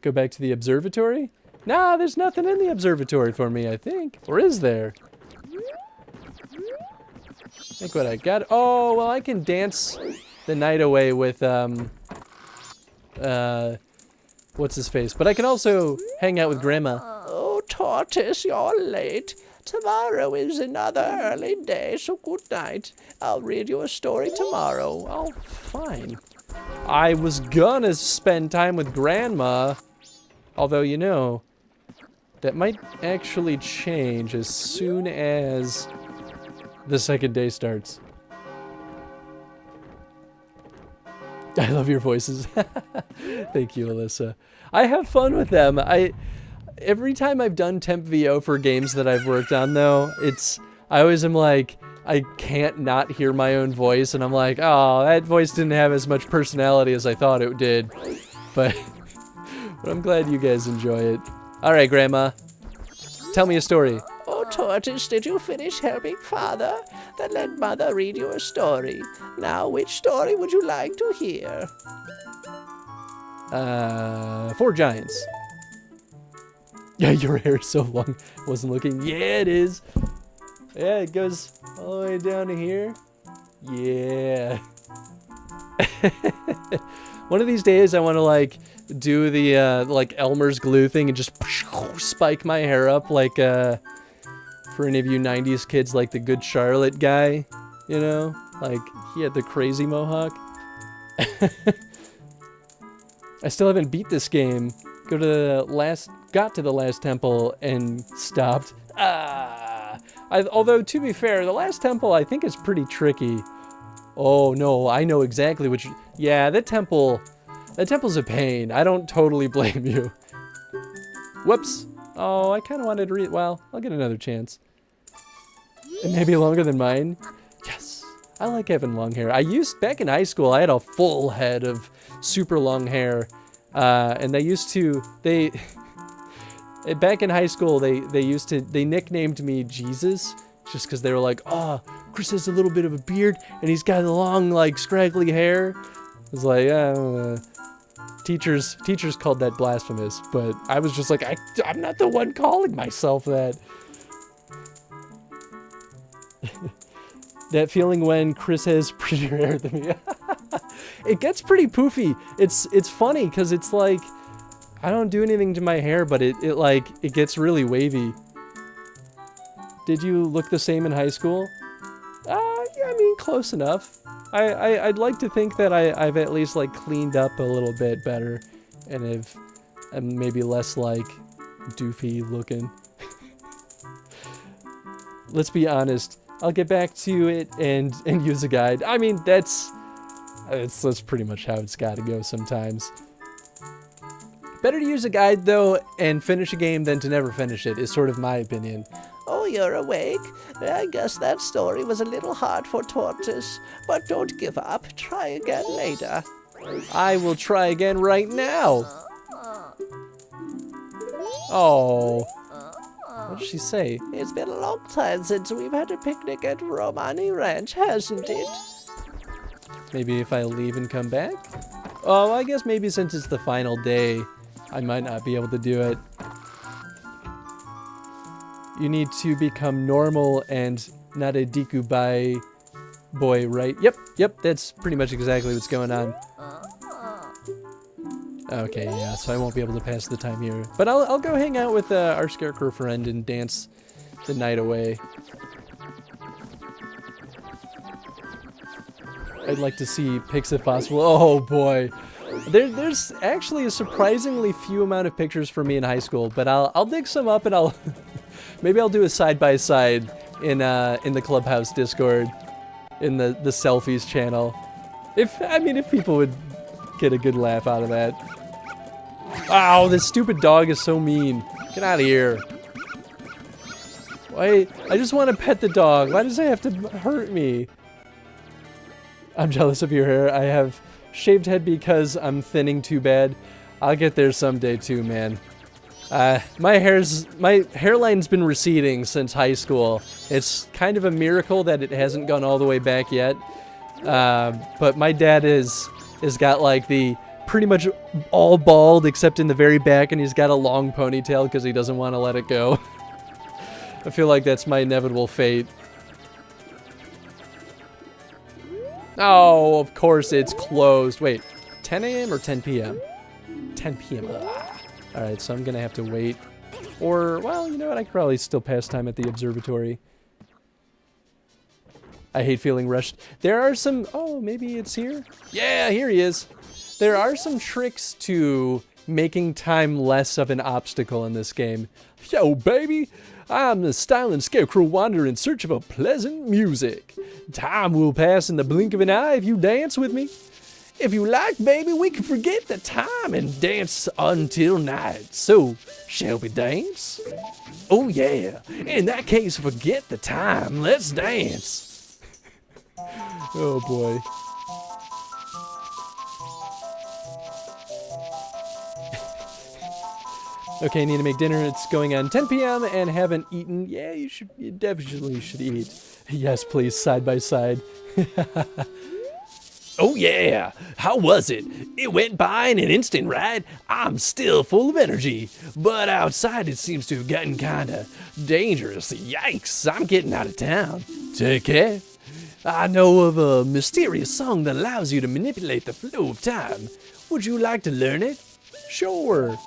Go back to the observatory? Nah, there's nothing in the observatory for me, I think. Or is there? I think what I got... Oh, well, I can dance the night away with, what's his face? But I can also hang out with Grandma. Oh, Tortoise, you're late. Tomorrow is another early day, so good night. I'll read you a story tomorrow. Oh, fine. I was gonna spend time with Grandma. Although, you know, that might actually change as soon as the second day starts. I love your voices. Thank you, Alyssa. I have fun with them. Every time I've done temp VO for games that I've worked on, though, I always am like, I can't not hear my own voice, and I'm like, oh, that voice didn't have as much personality as I thought it did. But I'm glad you guys enjoy it. All right, Grandma. Tell me a story. Oh, Tortoise, did you finish helping Father? Then let Mother read you a story. Now, which story would you like to hear? 4 Giants. Yeah, your hair is so long. Wasn't looking. Yeah, it is. Yeah, it goes all the way down to here. Yeah. One of these days, I want to, like, do the, like, Elmer's glue thing and just spike my hair up like, for any of you 90s kids, like the Good Charlotte guy, you know? Like, he had the crazy mohawk. I still haven't beat this game. Got to the last temple and stopped. Although, to be fair, the last temple I think is pretty tricky. Oh, no, I know exactly which... Yeah, that temple's a pain. I don't totally blame you. Whoops. Oh, I kind of wanted to read... Well, I'll get another chance. It may be longer than mine. Yes. I like having long hair. Back in high school, I had a full head of super long hair. And back in high school, they nicknamed me Jesus. Just because they were like, oh, Chris has a little bit of a beard, and he's got long, like, scraggly hair. I was like, teachers called that blasphemous, but I was just like, I'm not the one calling myself that. That feeling when Chris has prettier hair than me. It gets pretty poofy. It's funny, because it's like, I don't do anything to my hair, but it gets really wavy. Did you look the same in high school? Yeah, I mean, close enough. I'd like to think that I've at least, like, cleaned up a little bit better, and I'm maybe less, like, doofy looking. Let's be honest. I'll get back to it and use a guide. I mean, that's pretty much how it's got to go sometimes. Better to use a guide, though, and finish a game than to never finish it, is sort of my opinion. Oh, you're awake? I guess that story was a little hard for Tortoise. But don't give up. Try again later. I will try again right now. Oh. What did she say? It's been a long time since we've had a picnic at Romani Ranch, hasn't it? Maybe if I leave and come back? Oh, I guess maybe since it's the final day, I might not be able to do it. You need to become normal and not a Dikubai boy, right? Yep, that's pretty much exactly what's going on. Okay, yeah, so I won't be able to pass the time here. But I'll go hang out with our scarecrow friend and dance the night away. I'd like to see pics if possible. Oh boy. There's actually a surprisingly few amount of pictures for me in high school, but I'll dig some up and maybe I'll do a side-by-side in the Clubhouse Discord, in the selfies channel. If people would get a good laugh out of that. Ow, this stupid dog is so mean. Get out of here. Why? I just want to pet the dog. Why does it have to hurt me? I'm jealous of your hair. I have shaved head because I'm thinning too bad. I'll get there someday too, man. My hairline's been receding since high school. It's kind of a miracle that it hasn't gone all the way back yet. But my dad is got like the pretty much all bald except in the very back, and he's got a long ponytail because he doesn't want to let it go. I feel like that's my inevitable fate. Oh, of course it's closed. Wait, 10 a.m. or 10 p.m.? 10 p.m. Alright, so I'm gonna have to wait. Or, well, you know what? I could probably still pass time at the observatory. I hate feeling rushed. There are some... Oh, maybe it's here? Yeah, here he is. There are some tricks to making time less of an obstacle in this game. Yo, baby! I'm the styling scarecrow wanderer in search of a pleasant music. Time will pass in the blink of an eye if you dance with me. If you like, baby, we can forget the time and dance until night. So, shall we dance? Oh yeah, in that case, forget the time. Let's dance. Oh boy. Okay, need to make dinner. It's going on 10 p.m. and haven't eaten. Yeah, you definitely should eat. Yes, please, side by side. Oh yeah, how was it? It went by in an instant, right? I'm still full of energy, but outside it seems to have gotten kinda dangerous. Yikes, I'm getting out of town. Take care. I know of a mysterious song that allows you to manipulate the flow of time. Would you like to learn it? Sure.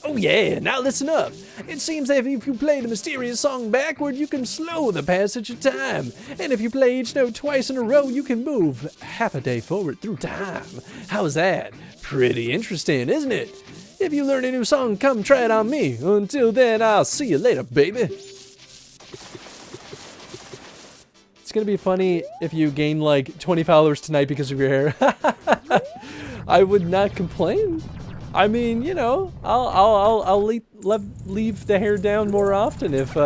Oh yeah, now listen up. It seems that if you play the mysterious song backward, you can slow the passage of time. And if you play each note twice in a row, you can move half a day forward through time. How's that? Pretty interesting, isn't it? If you learn a new song, come try it on me. Until then, I'll see you later, baby. It's gonna be funny if you gain like 20 followers tonight because of your hair. I would not complain. I mean, you know, I'll leave the hair down more often if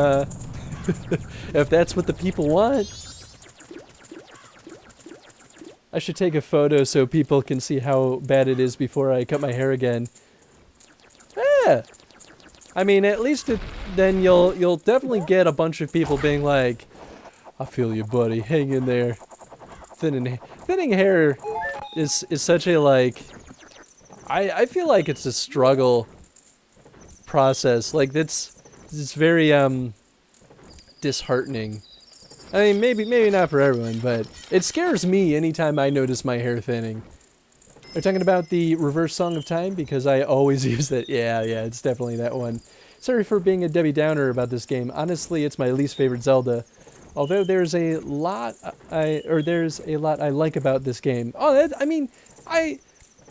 if that's what the people want. I should take a photo so people can see how bad it is before I cut my hair again. Yeah. I mean, at least then you'll definitely get a bunch of people being like, "I feel you, buddy. Hang in there." Thinning hair is such a like. I feel like it's a struggle process. Like it's very disheartening. I mean, maybe not for everyone, but it scares me anytime I notice my hair thinning. We're talking about the reverse song of time because I always use that. Yeah, it's definitely that one. Sorry for being a Debbie Downer about this game. Honestly, it's my least favorite Zelda. Although there's a lot I like about this game. Oh,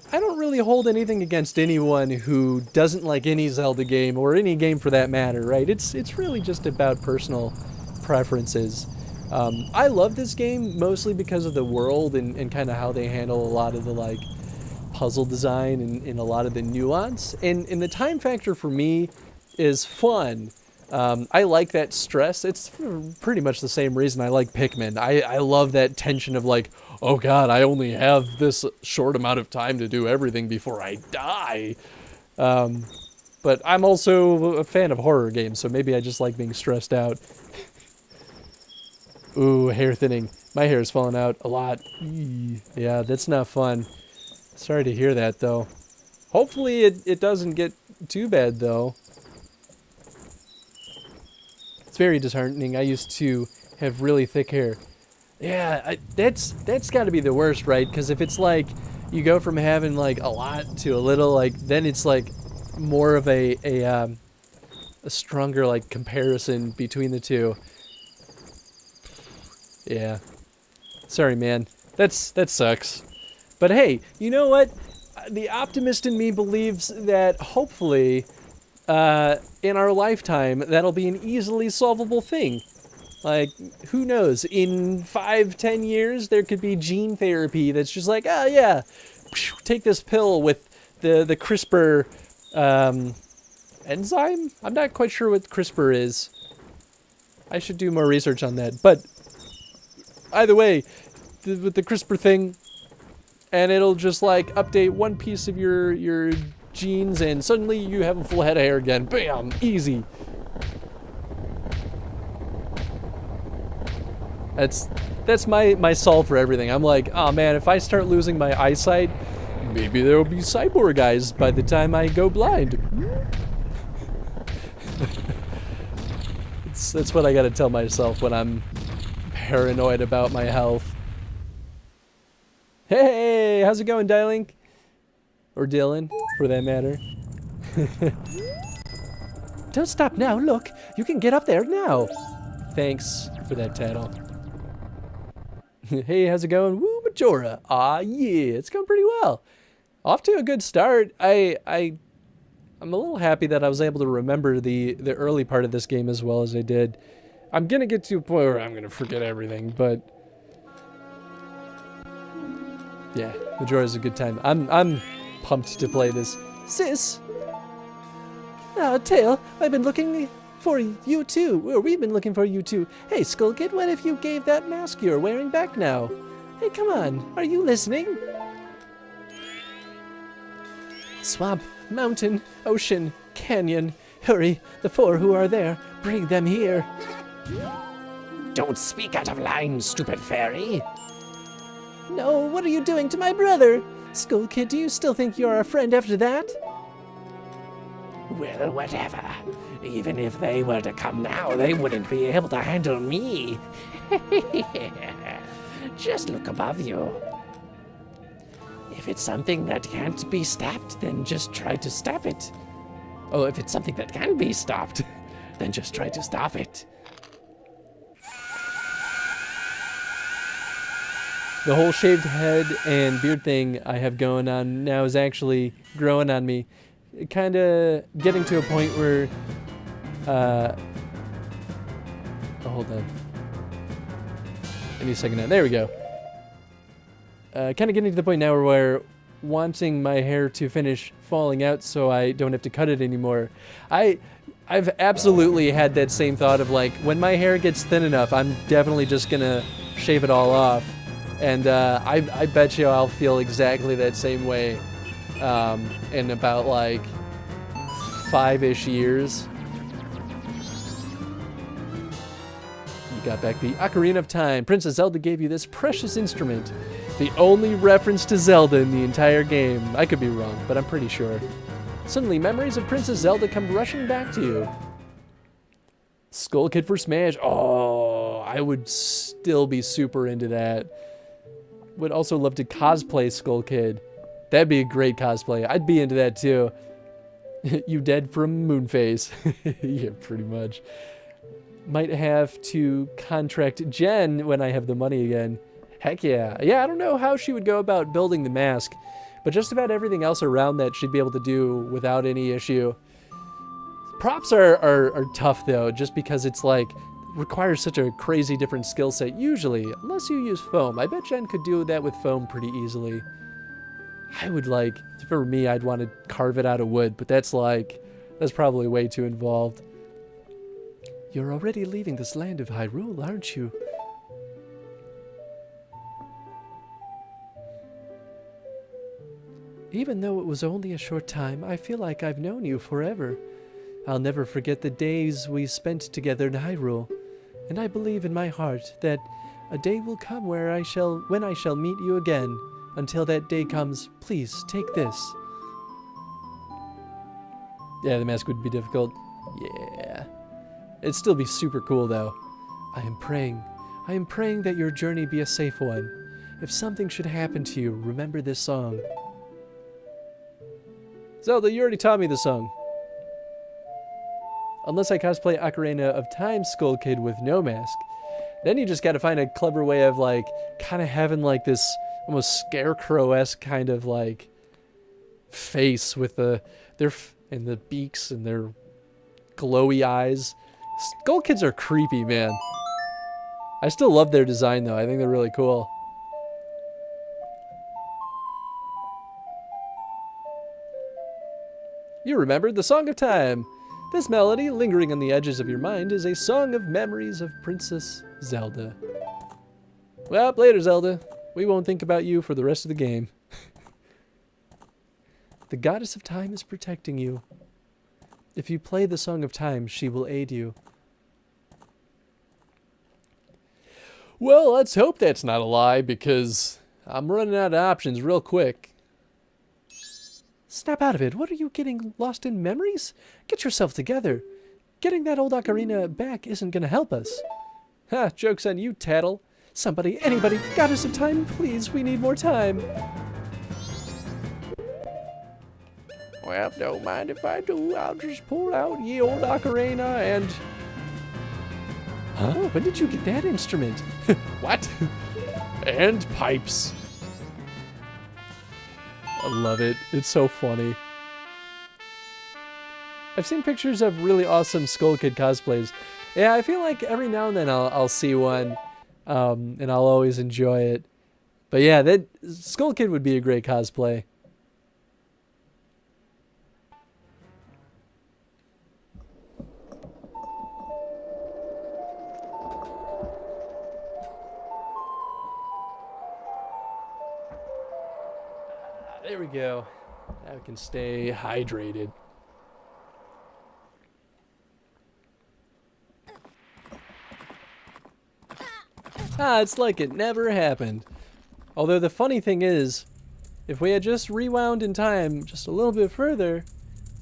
I don't really hold anything against anyone who doesn't like any Zelda game or any game for that matter, right? It's really just about personal preferences. I love this game mostly because of the world and kind of how they handle a lot of the like puzzle design and a lot of the nuance. And the time factor for me is fun. I like that stress. It's pretty much the same reason I like Pikmin. I love that tension of like, oh god, I only have this short amount of time to do everything before I die. But I'm also a fan of horror games, so maybe I just like being stressed out. Ooh, hair thinning. My hair's falling out a lot. Yeah, that's not fun. Sorry to hear that, though. Hopefully it doesn't get too bad, though. It's very disheartening. I used to have really thick hair. Yeah, that's got to be the worst, right? Because if it's like you go from having like a lot to a little, like then it's like more of a stronger like comparison between the two. Yeah, sorry, man. That sucks. But hey, you know what? The optimist in me believes that hopefully, in our lifetime, that'll be an easily solvable thing. Like, who knows? In 5-10 years, there could be gene therapy that's just like, oh yeah, take this pill with the CRISPR enzyme? I'm not quite sure what CRISPR is. I should do more research on that. But either way, with the CRISPR thing, and it'll just like update one piece of your genes, and suddenly you have a full head of hair again. Bam, easy. That's my solve for everything. I'm like, oh man, if I start losing my eyesight, maybe there will be cyborg eyes by the time I go blind. That's what I gotta tell myself when I'm paranoid about my health. Hey, how's it going, Dylink? Or Dylan, for that matter. Don't stop now, look. You can get up there now. Thanks for that tattle. Hey, how's it going? Woo, Majora. Ah, yeah, it's going pretty well. Off to a good start. I'm a little happy that I was able to remember the early part of this game as well as I did. I'm gonna get to a point where I'm gonna forget everything, but yeah, Majora's a good time. I'm pumped to play this. Sis! Ah, Tail, I've been looking for you too. Or we've been looking for you too. Hey, Skull Kid, what if you gave that mask you're wearing back now? Hey, come on, are you listening? Swamp, mountain, ocean, canyon. Hurry, the four who are there, bring them here. Don't speak out of line, stupid fairy. No, what are you doing to my brother? Skull Kid, do you still think you're our friend after that? Well, whatever. Even if they were to come now, they wouldn't be able to handle me. Just look above you. If it's something that can't be stopped, then just try to stop it. Oh, if it's something that can be stopped, then just try to stop it. The whole shaved head and beard thing I have going on now is actually growing on me. Kind of getting to a point where, oh, hold on. Give me a second now. There we go. Kind of getting to the point now where wanting my hair to finish falling out so I don't have to cut it anymore. I've absolutely had that same thought of like, when my hair gets thin enough, I'm definitely just gonna shave it all off. And I bet you I'll feel exactly that same way in about like 5-ish years. You got back the Ocarina of Time. Princess Zelda gave you this precious instrument. The only reference to Zelda in the entire game. I could be wrong, but I'm pretty sure. Suddenly, memories of Princess Zelda come rushing back to you. Skull Kid for Smash. Oh, I would still be super into that. Would also love to cosplay Skull Kid. That'd be a great cosplay. I'd be into that too. You dead from Moonface. Yeah, pretty much. Might have to contract Jen when I have the money again. Heck yeah. Yeah, I don't know how she would go about building the mask, but just about everything else around that she'd be able to do without any issue. Props are tough though, just because it's like, requires such a crazy different skill set usually, unless you use foam. I bet Jen could do that with foam pretty easily. I would like, if it were me, I'd want to carve it out of wood, but that's probably way too involved. You're already leaving this land of Hyrule, aren't you? Even though it was only a short time, I feel like I've known you forever. I'll never forget the days we spent together in Hyrule, and I believe in my heart that a day will come when I shall meet you again. Until that day comes, please take this. Yeah, the mask would be difficult. Yeah. It'd still be super cool though. I am praying that your journey be a safe one. If something should happen to you, remember this song. Zelda, you already taught me the song. Unless I cosplay Ocarina of Time Skull Kid with no mask. Then you just gotta find a clever way of like, kind of having like this almost scarecrow-esque kind of like face with the beaks and their glowy eyes. Skull Kids are creepy, man. I still love their design though. I think they're really cool. You remembered the Song of Time. This melody, lingering on the edges of your mind, is a song of memories of Princess Zelda. Well, later, Zelda. We won't think about you for the rest of the game. The goddess of time is protecting you. If you play the Song of Time, she will aid you. Well, let's hope that's not a lie, because I'm running out of options real quick. Snap out of it. What are you getting lost in memories? Get yourself together. Getting that old ocarina back isn't going to help us. Ha, joke's on you, tattle. Somebody, anybody, goddess of time, please, we need more time. Well, don't mind if I do. I'll just pull out ye old ocarina and... Huh? When did you get that instrument? What? And pipes. I love it. It's so funny. I've seen pictures of really awesome Skull Kid cosplays. Yeah, I feel like every now and then I'll see one, and I'll always enjoy it. But yeah, that Skull Kid would be a great cosplay. There we go. Now we can stay hydrated. Ah, it's like it never happened. Although the funny thing is, if we had just rewound in time just a little bit further,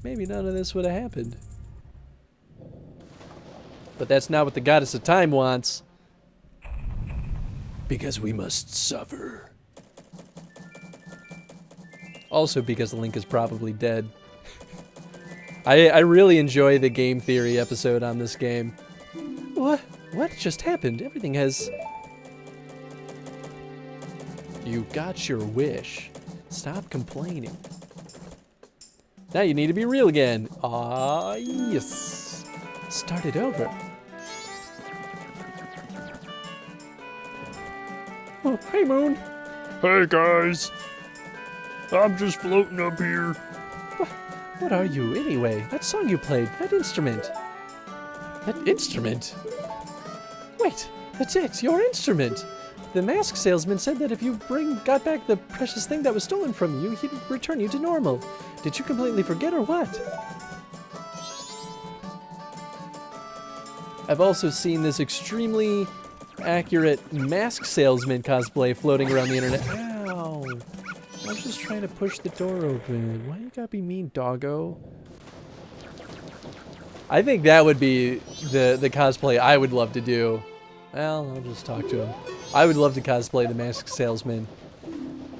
maybe none of this would have happened. But that's not what the goddess of time wants. Because we must suffer. Also because Link is probably dead. I really enjoy the game theory episode on this game. What just happened? Everything has... You got your wish. Stop complaining. Now you need to be real again. Ah, yes. Start it over. Oh, hey, Moon. Hey guys, I'm just floating up here. What are you, anyway? That song you played, that instrument. That instrument? Wait, that's it, your instrument. The mask salesman said that if you got back the precious thing that was stolen from you, he'd return you to normal. Did you completely forget or what? I've also seen this extremely accurate mask salesman cosplay floating around the internet. Ow! I was just trying to push the door open. Why you gotta be mean, doggo? I think that would be the cosplay I would love to do. Well, I'll just talk to him. I would love to cosplay the masked salesman.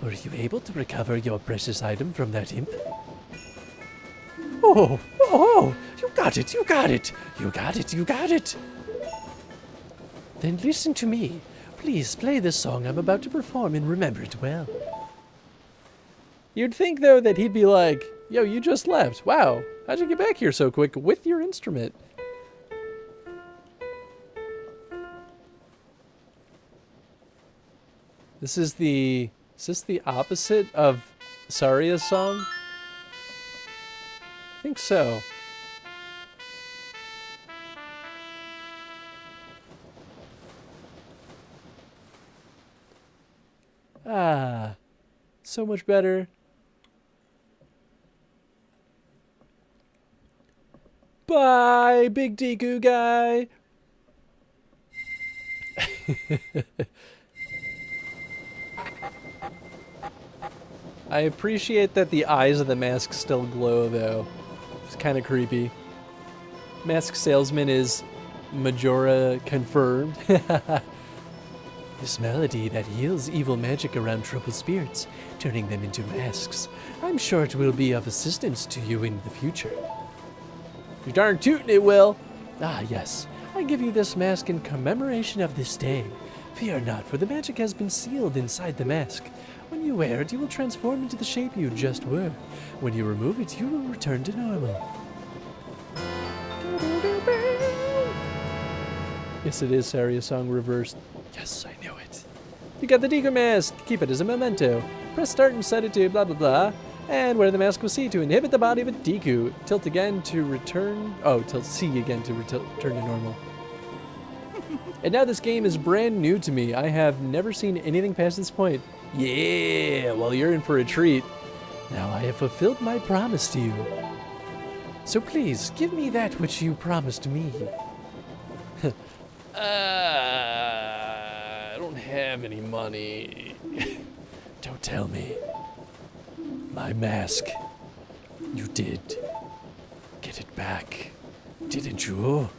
Were you able to recover your precious item from that imp? Oh, you got it, you got it. You got it, you got it. Then listen to me. Please play the song I'm about to perform and remember it well. You'd think, though, that he'd be like, yo, you just left. Wow, how'd you get back here so quick with your instrument? Is this the opposite of Saria's song? I think so. Ah, so much better. Bye, big Deku guy. I appreciate that the eyes of the mask still glow, though. It's kind of creepy. Mask salesman is Majora confirmed. This melody that heals evil magic around troubled spirits, turning them into masks. I'm sure it will be of assistance to you in the future. You're darn tootin' it will. Ah, yes. I give you this mask in commemoration of this day. Fear not, for the magic has been sealed inside the mask. When you wear it, you will transform into the shape you just were. When you remove it, you will return to normal. Yes, it is Saria's song reversed. Yes, I knew it. You got the Deku mask. Keep it as a memento. Press start and set it to blah blah blah. And wear the mask with C to inhibit the body of a Deku. Tilt again to return... Oh, tilt C again to return to normal. And now this game is brand new to me. I have never seen anything past this point. Yeah, well, you're in for a treat. Now I have fulfilled my promise to you. So please, give me that which you promised me. I don't have any money. Don't tell me. My mask. You did. Get it back, didn't you?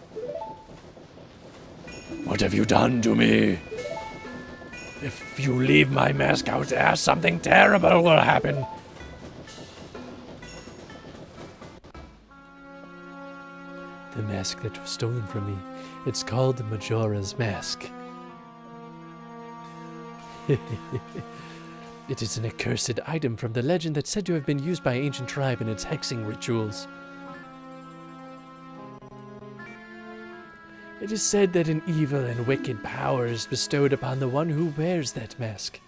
What have you done to me? If you leave my mask out there, something terrible will happen. The mask that was stolen from me. It's called Majora's Mask. It is an accursed item from the legend that's said to have been used by an ancient tribe in its hexing rituals. It is said that an evil and wicked power is bestowed upon the one who wears that mask.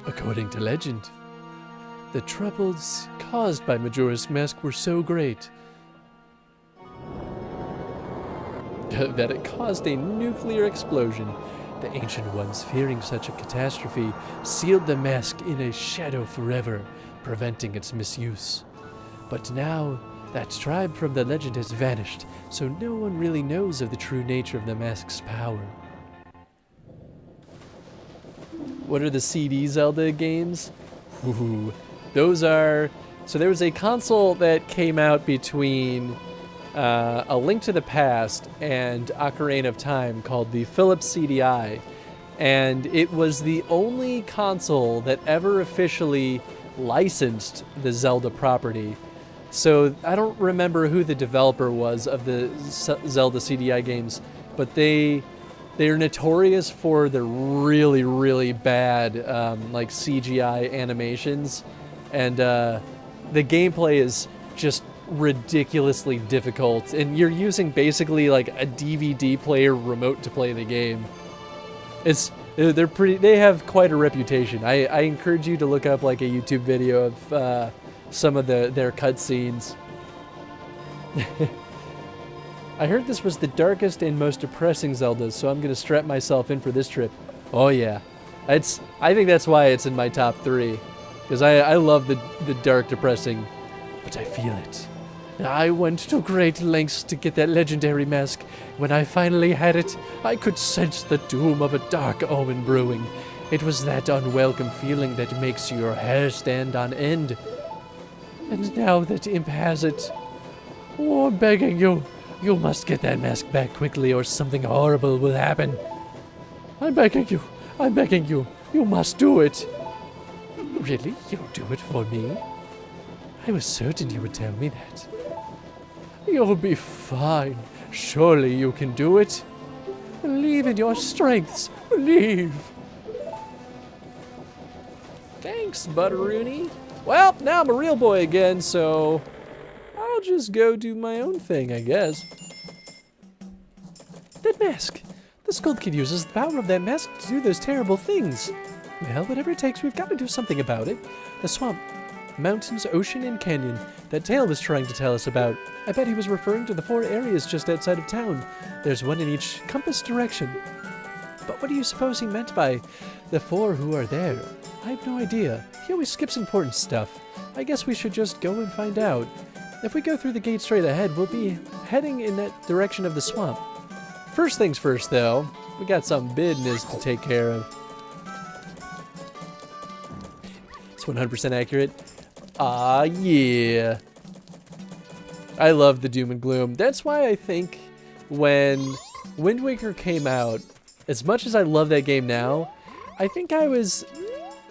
According to legend, the troubles caused by Majora's Mask were so great that it caused a nuclear explosion. The Ancient Ones, fearing such a catastrophe, sealed the mask in a shadow forever, preventing its misuse. But now, that tribe from the legend has vanished, so no one really knows of the true nature of the mask's power. What are the CD Zelda games? Ooh, those are... So there was a console that came out between A Link to the Past and Ocarina of Time called the Philips CDI. And it was the only console that ever officially licensed the Zelda property. So I don't remember who the developer was of the Zelda CDI games, but they're notorious for the really, really bad like CGI animations, and the gameplay is just ridiculously difficult, and you're using basically like a DVD player remote to play the game. They have quite a reputation. I encourage you to look up like a YouTube video of some of their cutscenes. I heard this was the darkest and most depressing Zelda, so I'm gonna strap myself in for this trip. Oh yeah, I think that's why it's in my top 3, because I love the dark, depressing, but I feel it. I went to great lengths to get that legendary mask. When I finally had it, I could sense the doom of a dark omen brewing. It was that unwelcome feeling that makes your hair stand on end. And now that Imp has it, oh, I'm begging you, you must get that mask back quickly or something horrible will happen. I'm begging you, you must do it. Really? You'll do it for me? I was certain you would tell me that. You'll be fine. Surely you can do it. Believe in your strengths. Believe. Thanks, Butteroony. Well, now I'm a real boy again, so I'll just go do my own thing, I guess. That mask. The Scold Kid uses the power of that mask to do those terrible things. Well, whatever it takes, we've got to do something about it. The swamp, mountains, ocean, and canyon that Tail was trying to tell us about. I bet he was referring to the 4 areas just outside of town. There's one in each compass direction. But what do you suppose he meant by the 4 who are there? I have no idea. He always skips important stuff. I guess we should just go and find out. If we go through the gate straight ahead, we'll be heading in that direction of the swamp. First things first, though, we got some business to take care of. It's 100% accurate. Ah, yeah. I love the doom and gloom. That's why I think when Wind Waker came out, as much as I love that game now, I think I was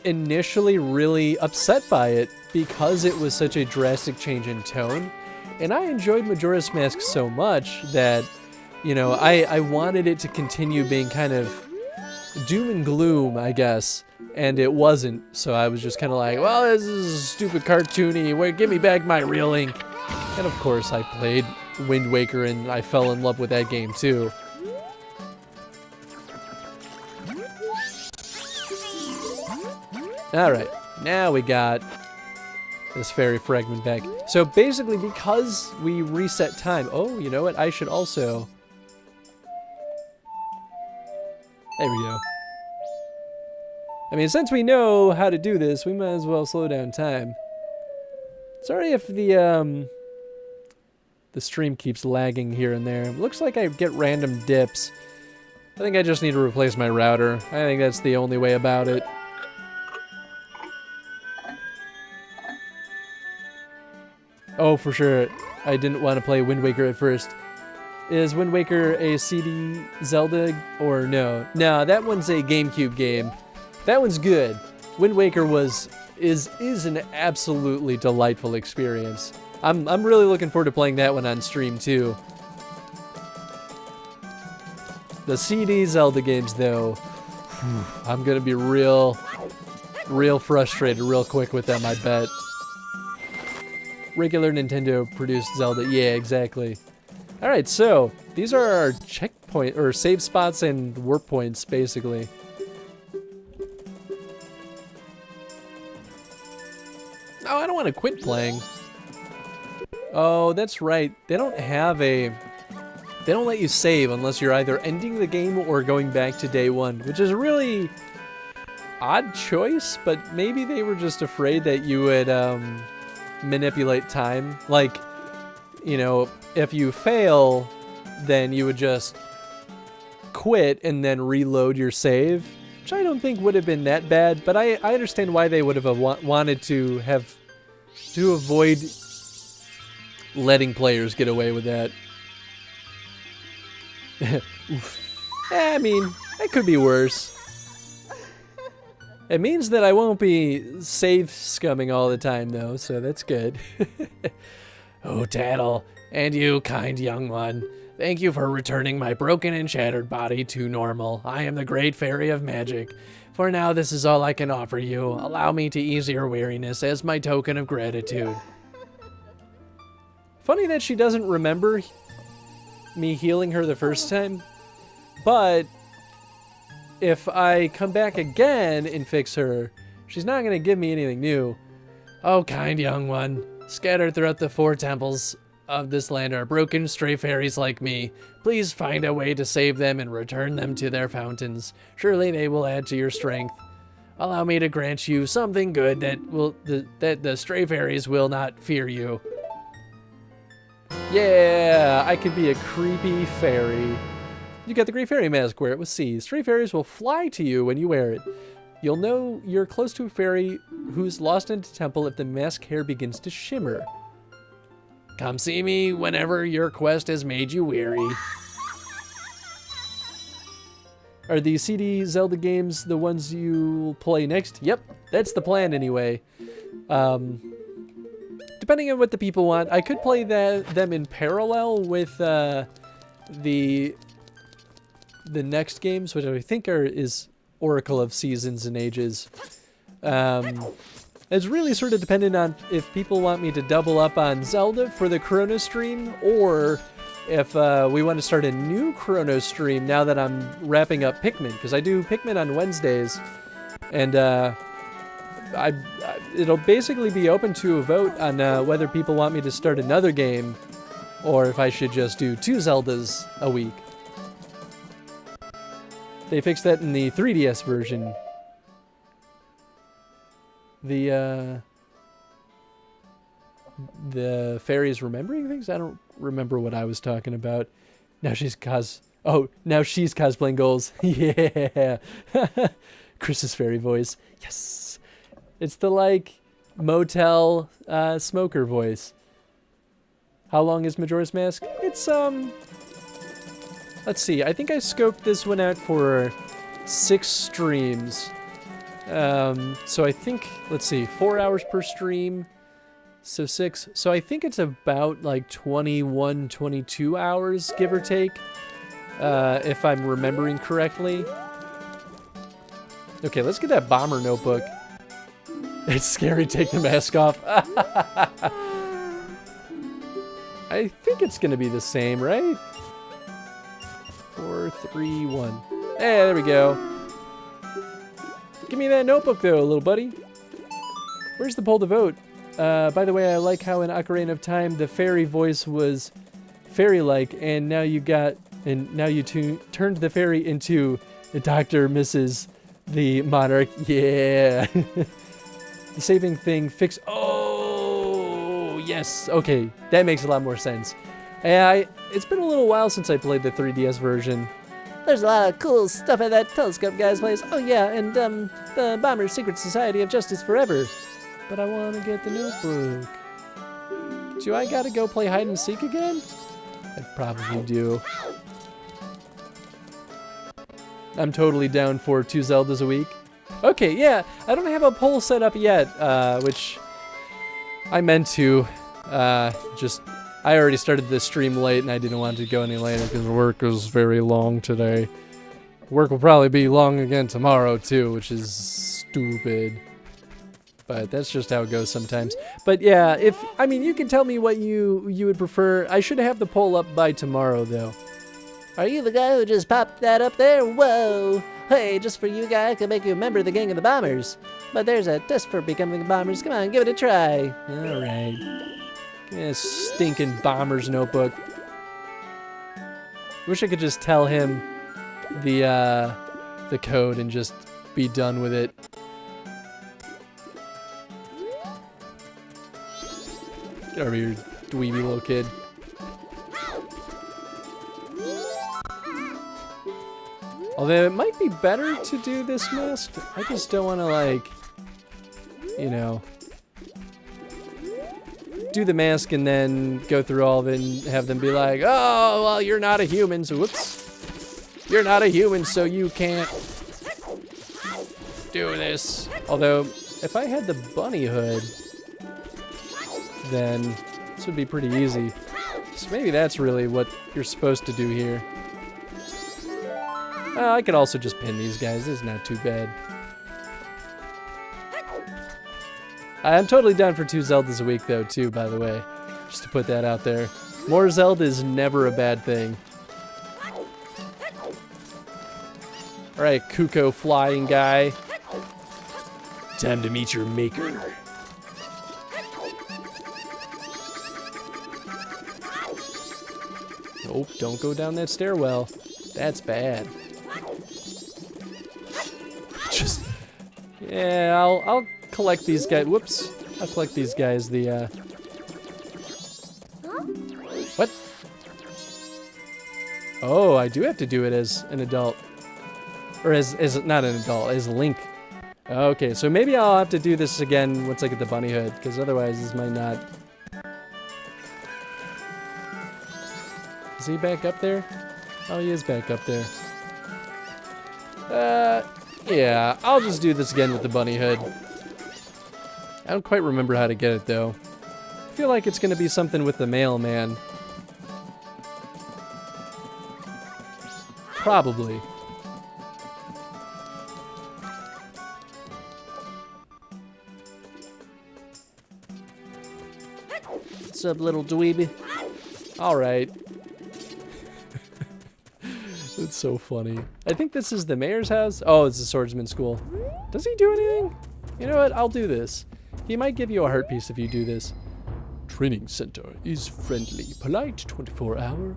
initially really upset by it because it was such a drastic change in tone. And I enjoyed Majora's Mask so much that, you know, I wanted it to continue being kind of doom and gloom, I guess. And it wasn't, so I was just kind of like, well, this is stupid cartoony, wait, give me back my real Link. And of course I played Wind Waker and I fell in love with that game too. All right, now we got this fairy fragment back. So basically, because we reset time. Oh, you know what? I should also. There we go. I mean, since we know how to do this, we might as well slow down time. Sorry if the stream keeps lagging here and there. Looks like I get random dips. I think I just need to replace my router. I think that's the only way about it. Oh, for sure. I didn't want to play Wind Waker at first. Is Wind Waker a CD Zelda or no? No, that one's a GameCube game. That one's good. Wind Waker is an absolutely delightful experience. I'm really looking forward to playing that one on stream too. The CD Zelda games though, I'm gonna be real frustrated real quick with them, I bet. Regular Nintendo produced Zelda, yeah, exactly. Alright, so these are our checkpoint or save spots and warp points basically. Oh, I don't want to quit playing. Oh, that's right. They don't let you save unless you're either ending the game or going back to day one, which is a really odd choice, but maybe they were just afraid that you would manipulate time. Like, you know, if you fail, then you would just quit and then reload your save, which I don't think would have been that bad, but I understand why they would have wanted to avoid letting players get away with that. I mean, it could be worse. It means that I won't be save scumming all the time, though, so that's good. Oh, Tattle, and you, kind young one. Thank you for returning my broken and shattered body to normal. I am the Great Fairy of Magic. For now, this is all I can offer you. Allow me to ease your weariness as my token of gratitude. Funny that she doesn't remember me healing her the first time, but if I come back again and fix her, she's not going to give me anything new. Oh, kind young one. Scattered throughout the 4 temples of this land are broken stray fairies like me. Please find a way to save them and return them to their fountains. Surely they will add to your strength. Allow me to grant you something good that the stray fairies will not fear you. Yeah, I could be a creepy fairy. You get the Great Fairy Mask, wear it with C. Stray fairies will fly to you when you wear it. You'll know you're close to a fairy who's lost in a temple if the mask hair begins to shimmer. Come see me whenever your quest has made you weary. Are the CD Zelda games the ones you'll play next? Yep, that's the plan anyway. Depending on what the people want, I could play them in parallel with the next games, which I think is Oracle of Seasons and Ages. It's really sort of dependent on if people want me to double up on Zelda for the Chrono stream, or if we want to start a new Chrono stream now that I'm wrapping up Pikmin, because I do Pikmin on Wednesdays, and it'll basically be open to a vote on whether people want me to start another game, or if I should just do 2 Zeldas a week. They fixed that in the 3DS version. The fairies remembering things? I don't remember what I was talking about. Now she's cosplaying goals. Yeah. Chris's fairy voice. Yes. It's the motel smoker voice. How long is Majora's Mask? It's let's see. I think I scoped this one out for 6 streams. So I think, let's see, 4 hours per stream, so 6. So I think it's about 21, 22 hours, give or take, if I'm remembering correctly. Okay, let's get that bomber notebook. It's scary, take the mask off. I think it's gonna be the same, right? 4, 3, 1. Hey, there we go. Give me that notebook, though, little buddy. Where's the poll to vote? By the way, I like how in Ocarina of Time the fairy voice was fairy-like, and now you turned the fairy into the Dr. Mrs. the Monarch. Yeah. The saving thing fix. Oh, yes. Okay, that makes a lot more sense. It's been a little while since I played the 3DS version. There's a lot of cool stuff at that telescope guy's place. Oh yeah, and the Bomber's Secret Society of Justice Forever. But I want to get the notebook. Do I gotta go play hide and seek again? I probably do. I'm totally down for 2 Zeldas a week. Okay, yeah, I don't have a poll set up yet, which I meant to. I already started this stream late and I didn't want to go any later because work is very long today. Work will probably be long again tomorrow too, which is stupid. But that's just how it goes sometimes. But yeah, you can tell me what you would prefer. I should have the poll up by tomorrow though. Are you the guy who just popped that up there? Whoa! Hey, just for you guy, I can make you a member of the Gang of the Bombers. But there's a test for becoming bombers. Come on, give it a try. Alright. Yeah, stinking bomber's notebook. Wish I could just tell him the code and just be done with it. Get over here, dweeby little kid. Although it might be better to do this mask. I just don't want to, like, you know, do the mask and then go through all of it and have them be like, oh, well, you're not a human, so whoops. You're not a human, so you can't do this. Although, if I had the bunny hood, then this would be pretty easy. So maybe that's really what you're supposed to do here. I could also just pin these guys. This is not too bad. I'm totally down for 2 Zeldas a week, though, too, by the way. Just to put that out there. More Zelda is never a bad thing. Alright, Kuko flying guy. Time to meet your maker. Nope, don't go down that stairwell. That's bad. Yeah, I'll collect these guys. Whoops. I'll collect these guys. What? Oh, I do have to do it as an adult. Or as not an adult, as Link. Okay, so maybe I'll have to do this again once I get the bunny hood, because otherwise this might not. Is he back up there? Oh, he is back up there. Yeah, I'll just do this again with the bunny hood. I don't quite remember how to get it, though. I feel like it's going to be something with the mailman. Probably. What's up, little dweeby? Alright. It's so funny. I think this is the mayor's house. Oh, it's the swordsman school. Does he do anything? You know what? I'll do this. He might give you a heart piece if you do this. Training center is friendly, polite, 24-hour,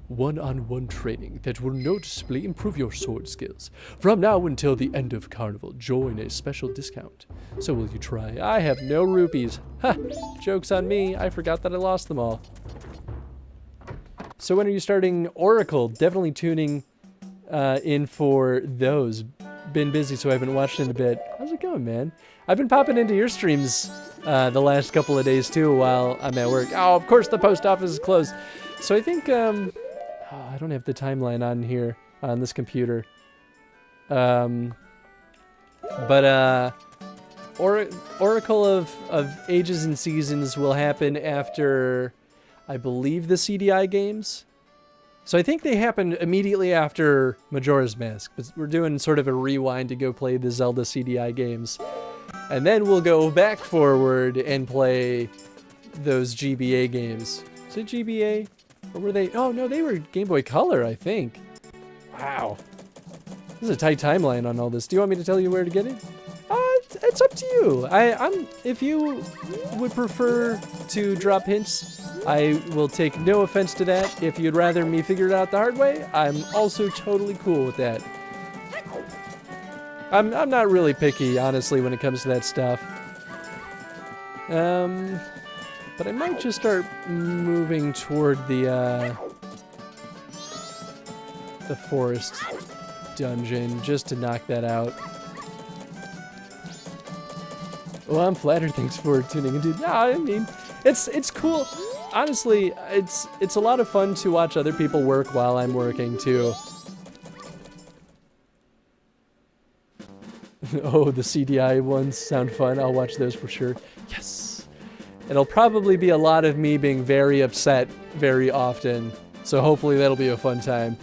one-on-one training that will noticeably improve your sword skills. From now until the end of carnival, join a special discount. So will you try? I have no rupees. Ha! Joke's on me. I forgot that I lost them all. So when are you starting Oracle? Definitely tuning in for those. Been busy, so I haven't watched in a bit. How's it going, man? I've been popping into your streams the last couple of days, too, while I'm at work. Oh, of course the post office is closed. So I think, oh, I don't have the timeline on here, on this computer. Oracle of Ages and Seasons will happen after, I believe, the CDI games. So I think they happen immediately after Majora's Mask, but we're doing sort of a rewind to go play the Zelda CDI games. And then we'll go back forward and play those GBA games. Is it GBA? Or were they? Oh, no, they were Game Boy Color, I think. Wow. This is a tight timeline on all this. Do you want me to tell you where to get it? it's up to you. I'm if you would prefer to drop hints, I will take no offense to that. If you'd rather me figure it out the hard way, I'm also totally cool with that. I'm not really picky, honestly, when it comes to that stuff. But I might just start moving toward the forest dungeon just to knock that out. Well, I'm flattered. Thanks for tuning into. No, I mean, it's cool. Honestly, it's a lot of fun to watch other people work while I'm working too. Oh, the CDI ones sound fun. I'll watch those for sure. Yes. It'll probably be a lot of me being very upset very often. So hopefully that'll be a fun time.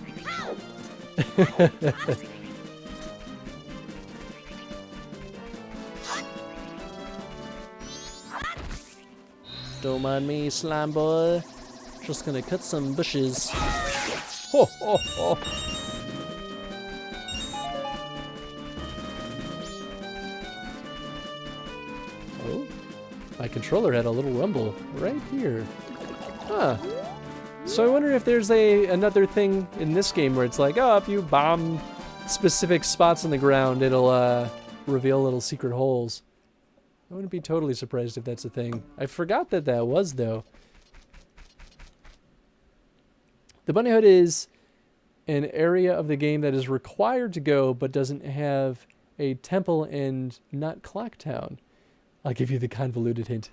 Don't mind me, slime boy. Just gonna cut some bushes. Ho, ho, ho. Oh, my controller had a little rumble right here. Huh. So I wonder if there's another thing in this game where it's like, oh, if you bomb specific spots on the ground, it'll reveal little secret holes. I wouldn't be totally surprised if that's a thing. I forgot that that was, though. The Bunny Hood is an area of the game that is required to go, but doesn't have a temple and not Clock Town. I'll give you the convoluted hint.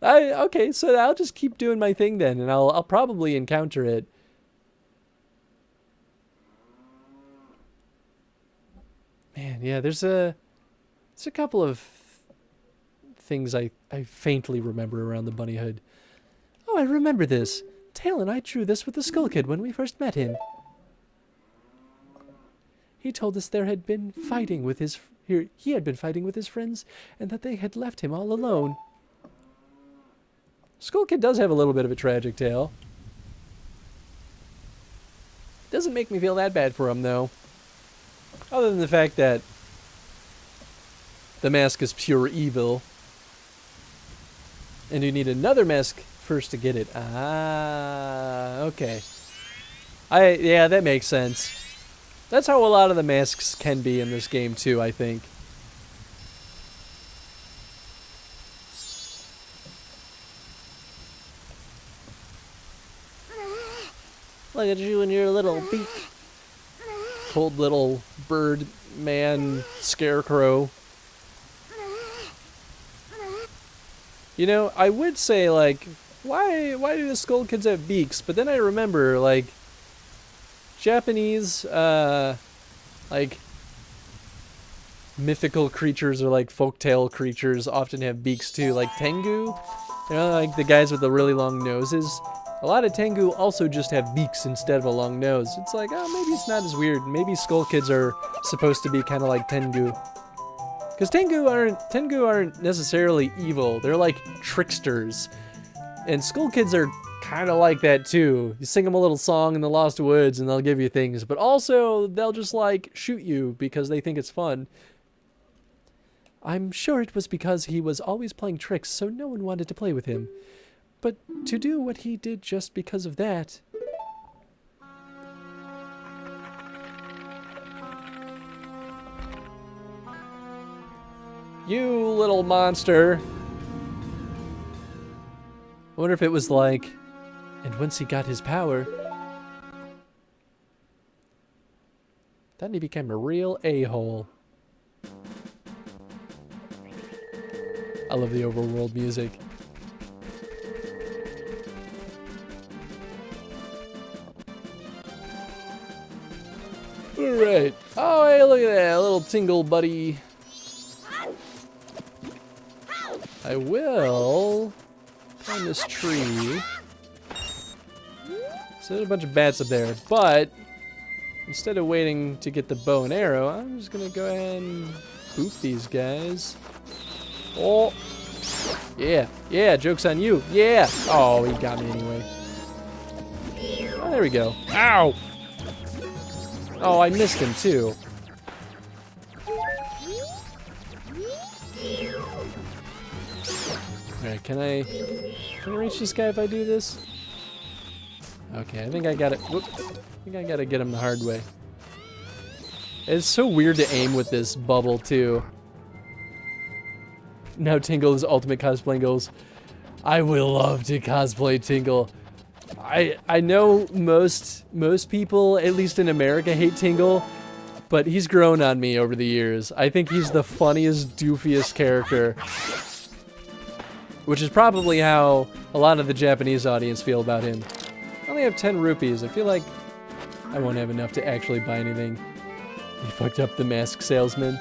Okay, so I'll just keep doing my thing then, and I'll probably encounter it. Man, yeah, there's a couple of things I faintly remember around the Bunny Hood. Oh, I remember this. Tail and I drew this with the Skull Kid when we first met him. He told us there had been fighting with his he had been fighting with his friends, and that they had left him all alone. Skull Kid does have a little bit of a tragic tale. Doesn't make me feel that bad for him, though. Other than the fact that the mask is pure evil. And you need another mask first to get it. Ah, okay. Yeah, that makes sense. That's how a lot of the masks can be in this game, too, I think. Look at you and your little beak. Cold little bird man scarecrow. You know, I would say, like, why do the Skull Kids have beaks? But then I remember, like, Japanese, like, mythical creatures or, like, folktale creatures often have beaks, too. Like Tengu, you know, like the guys with the really long noses. A lot of Tengu also just have beaks instead of a long nose. It's like, oh, maybe it's not as weird. Maybe Skull Kids are supposed to be kind of like Tengu. Because Tengu aren't necessarily evil. They're like tricksters. And Skull Kids are kind of like that too. You sing them a little song in the Lost Woods and they'll give you things. But also, they'll just like shoot you because they think it's fun. I'm sure it was because he was always playing tricks, so no one wanted to play with him. But to do what he did just because of that... You little monster. I wonder if it was like, and once he got his power, then he became a real a-hole. I love the overworld music. Alright. Oh, hey, look at that little tingle buddy. I will climb this tree. So there's a bunch of bats up there, but instead of waiting to get the bow and arrow, I'm just gonna go ahead and boop these guys. Oh, yeah, joke's on you. Yeah. Oh, he got me anyway. Oh, there we go. Ow. Oh, I missed him too. Alright, can I reach this guy if I do this? Okay, I think I got it. Whoop. I think I gotta get him the hard way. It's so weird to aim with this bubble, too. Now Tingle is ultimate cosplaying goals. I will love to cosplay Tingle. I know most people, at least in America, hate Tingle, but he's grown on me over the years. I think he's the funniest, doofiest character. Which is probably how a lot of the Japanese audience feel about him. I only have 10 rupees. I feel like I won't have enough to actually buy anything. You fucked up the mask salesman.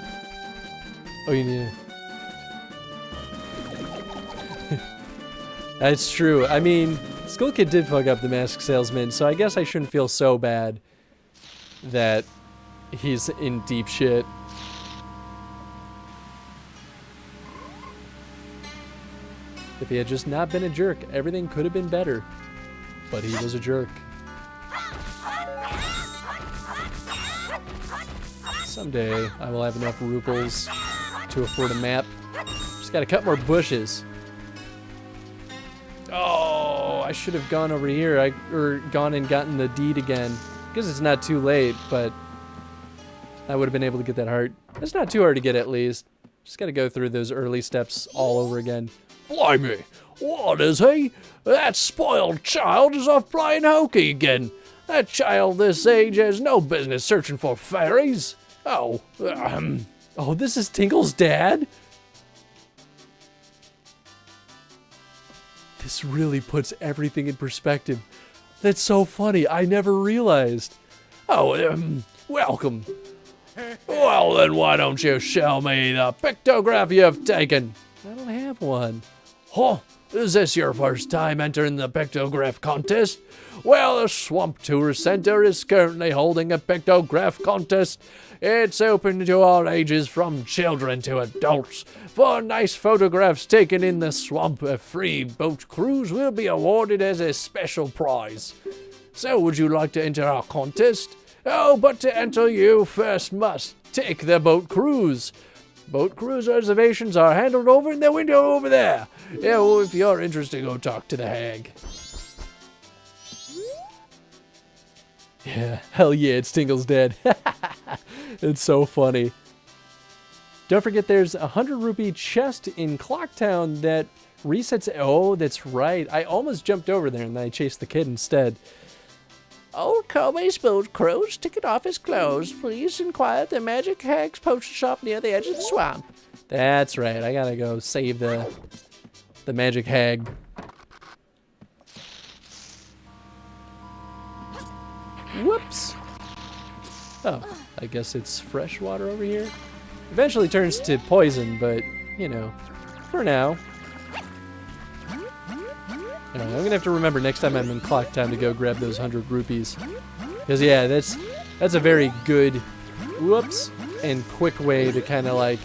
Oh, you need it. That's true. I mean, Skull Kid did fuck up the mask salesman, so I guess I shouldn't feel so bad that he's in deep shit. If he had just not been a jerk, everything could have been better. But he was a jerk. Someday, I will have enough ruples to afford a map. Just gotta cut more bushes. Oh, I should have gone over here. Or gone and gotten the deed again. Because it's not too late, but I would have been able to get that heart. It's not too hard to get, at least. Just gotta go through those early steps all over again. Blimey, what is he? That spoiled child is off playing hokey again. That child this age has no business searching for fairies. Oh, Oh, this is Tingle's dad? This really puts everything in perspective. That's so funny. I never realized. oh, welcome. Well, then why don't you show me the pictograph you've taken? I don't have one. Huh? Is this your first time entering the pictograph contest? Well, the Swamp Tourist Center is currently holding a pictograph contest. It's open to all ages from children to adults. For nice photographs taken in the swamp, a free boat cruise will be awarded as a special prize. So, would you like to enter our contest? Oh, but to enter you first must take the boat cruise. Boat cruise reservations are handled over in the window over there. Yeah, well, if you're interested, go talk to the hag. Yeah, hell yeah, it's Tingle's dad. It's so funny. Don't forget there's a 100 rupee chest in Clocktown that resets. Oh, that's right. I almost jumped over there and then I chased the kid instead. Old Kobe's boat crew's ticket off his clothes. Please inquire at the Magic Hag's potion shop near the edge of the swamp. That's right. I gotta go save the magic hag. Whoops. Oh, I guess it's fresh water over here. Eventually turns to poison, but, you know, for now. I'm gonna have to remember next time I'm in Clock Town to go grab those 100 rupees. Because, yeah, that's a very good, whoops, and quick way to kind of, like,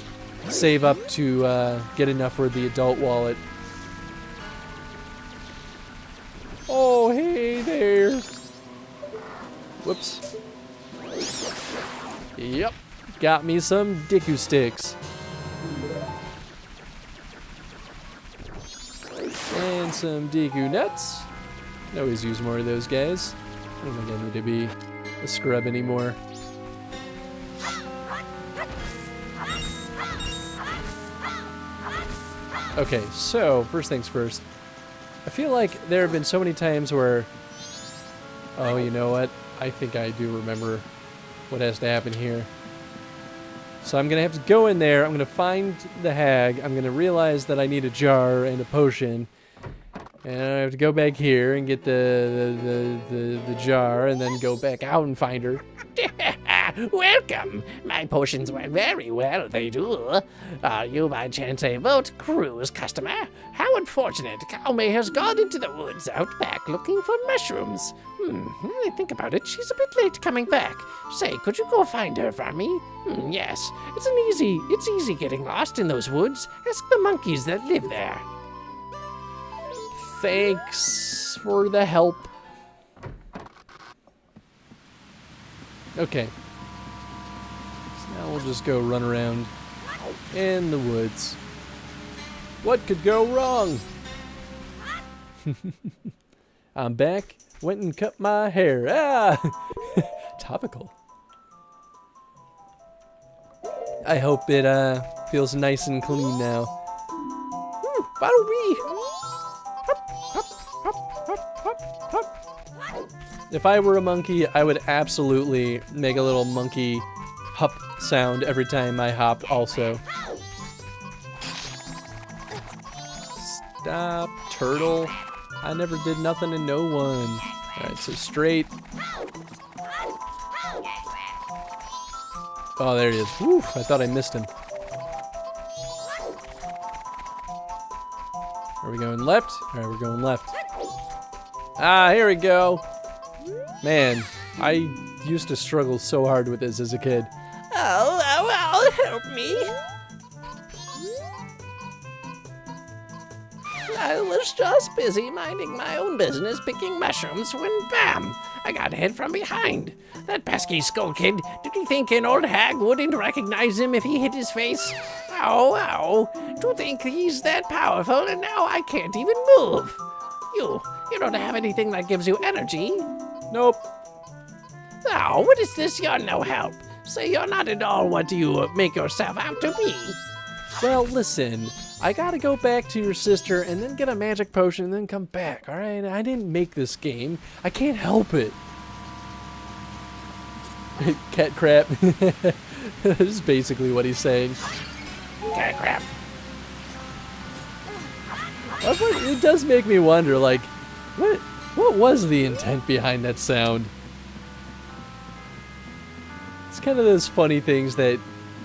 save up to get enough for the adult wallet. Oh, hey there. Whoops. Yep. Got me some Diku sticks. And some Diku nuts. Can always use more of those guys. I don't think I need to be a scrub anymore. Okay, so first things first. I feel like there have been so many times where, oh, you know what? I think I do remember what has to happen here. So I'm going to have to go in there. I'm going to find the hag. I'm going to realize that I need a jar and a potion. And I have to go back here and get the jar and then go back out and find her. Welcome. My potions work very well, they do. Are you by chance a boat cruise customer? How unfortunate. Kaume has gone into the woods out back looking for mushrooms. I think about it, she's a bit late coming back. Say, could you go find her for me? Yes, it's easy getting lost in those woods. Ask the monkeys that live there. Thanks for the help. Okay. So now we'll just go run around in the woods. What could go wrong? I'm back. Went and cut my hair. Ah! Topical. I hope it feels nice and clean now. Follow me. If I were a monkey, I would absolutely make a little monkey hop sound every time I hopped also. Stop, turtle. I never did nothing to no one. Alright, so straight. Oh, there he is. Whew, I thought I missed him. Are we going left? Alright, we're going left. Ah, here we go. Man, I used to struggle so hard with this as a kid. Oh, help me. I was just busy minding my own business picking mushrooms when bam, I got hit from behind. That pesky skull kid, did he think an old hag wouldn't recognize him if he hit his face? Ow. To think he's that powerful and now I can't even move. You don't have anything that gives you energy. Nope. Oh, what is this? You're no help. Say you're not at all what you make yourself out to be. Well, listen. I gotta go back to your sister and then get a magic potion and then come back, alright? I didn't make this game. I can't help it. Cat crap. This is basically what he's saying. Cat crap. It does make me wonder, like, what was the intent behind that sound? It's kind of those funny things that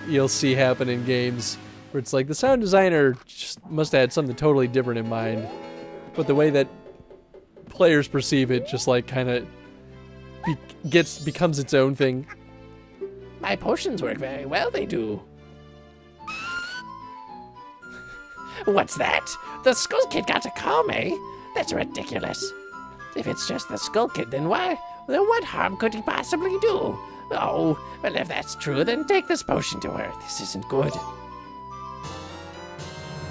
you'll see happen in games where it's like the sound designer just must have had something totally different in mind, but the way that players perceive it just like kind of becomes its own thing. My potions work very well, they do. What's that? The Skull Kid got to call me? That's ridiculous. If it's just the Skull Kid, then what harm could he possibly do? Oh, well, if that's true, then take this potion to her. This isn't good.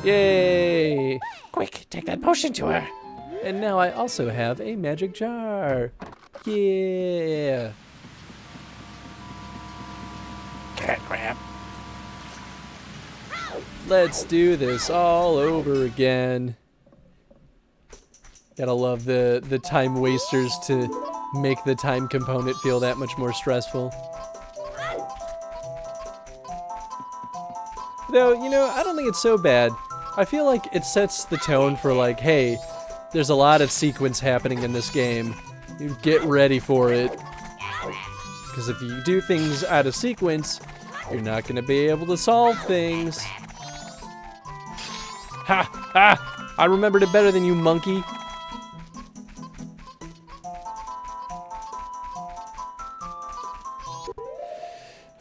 Yay! Quick, take that potion to her. And now I also have a magic jar. Yeah! Cat crap. Let's do this all over again. Gotta love the time wasters to make the time component feel that much more stressful. Though, you know, I don't think it's so bad. I feel like it sets the tone for like, hey, there's a lot of sequence happening in this game. You get ready for it. Because if you do things out of sequence, you're not going to be able to solve things. Ha! Ha! I remembered it better than you, monkey.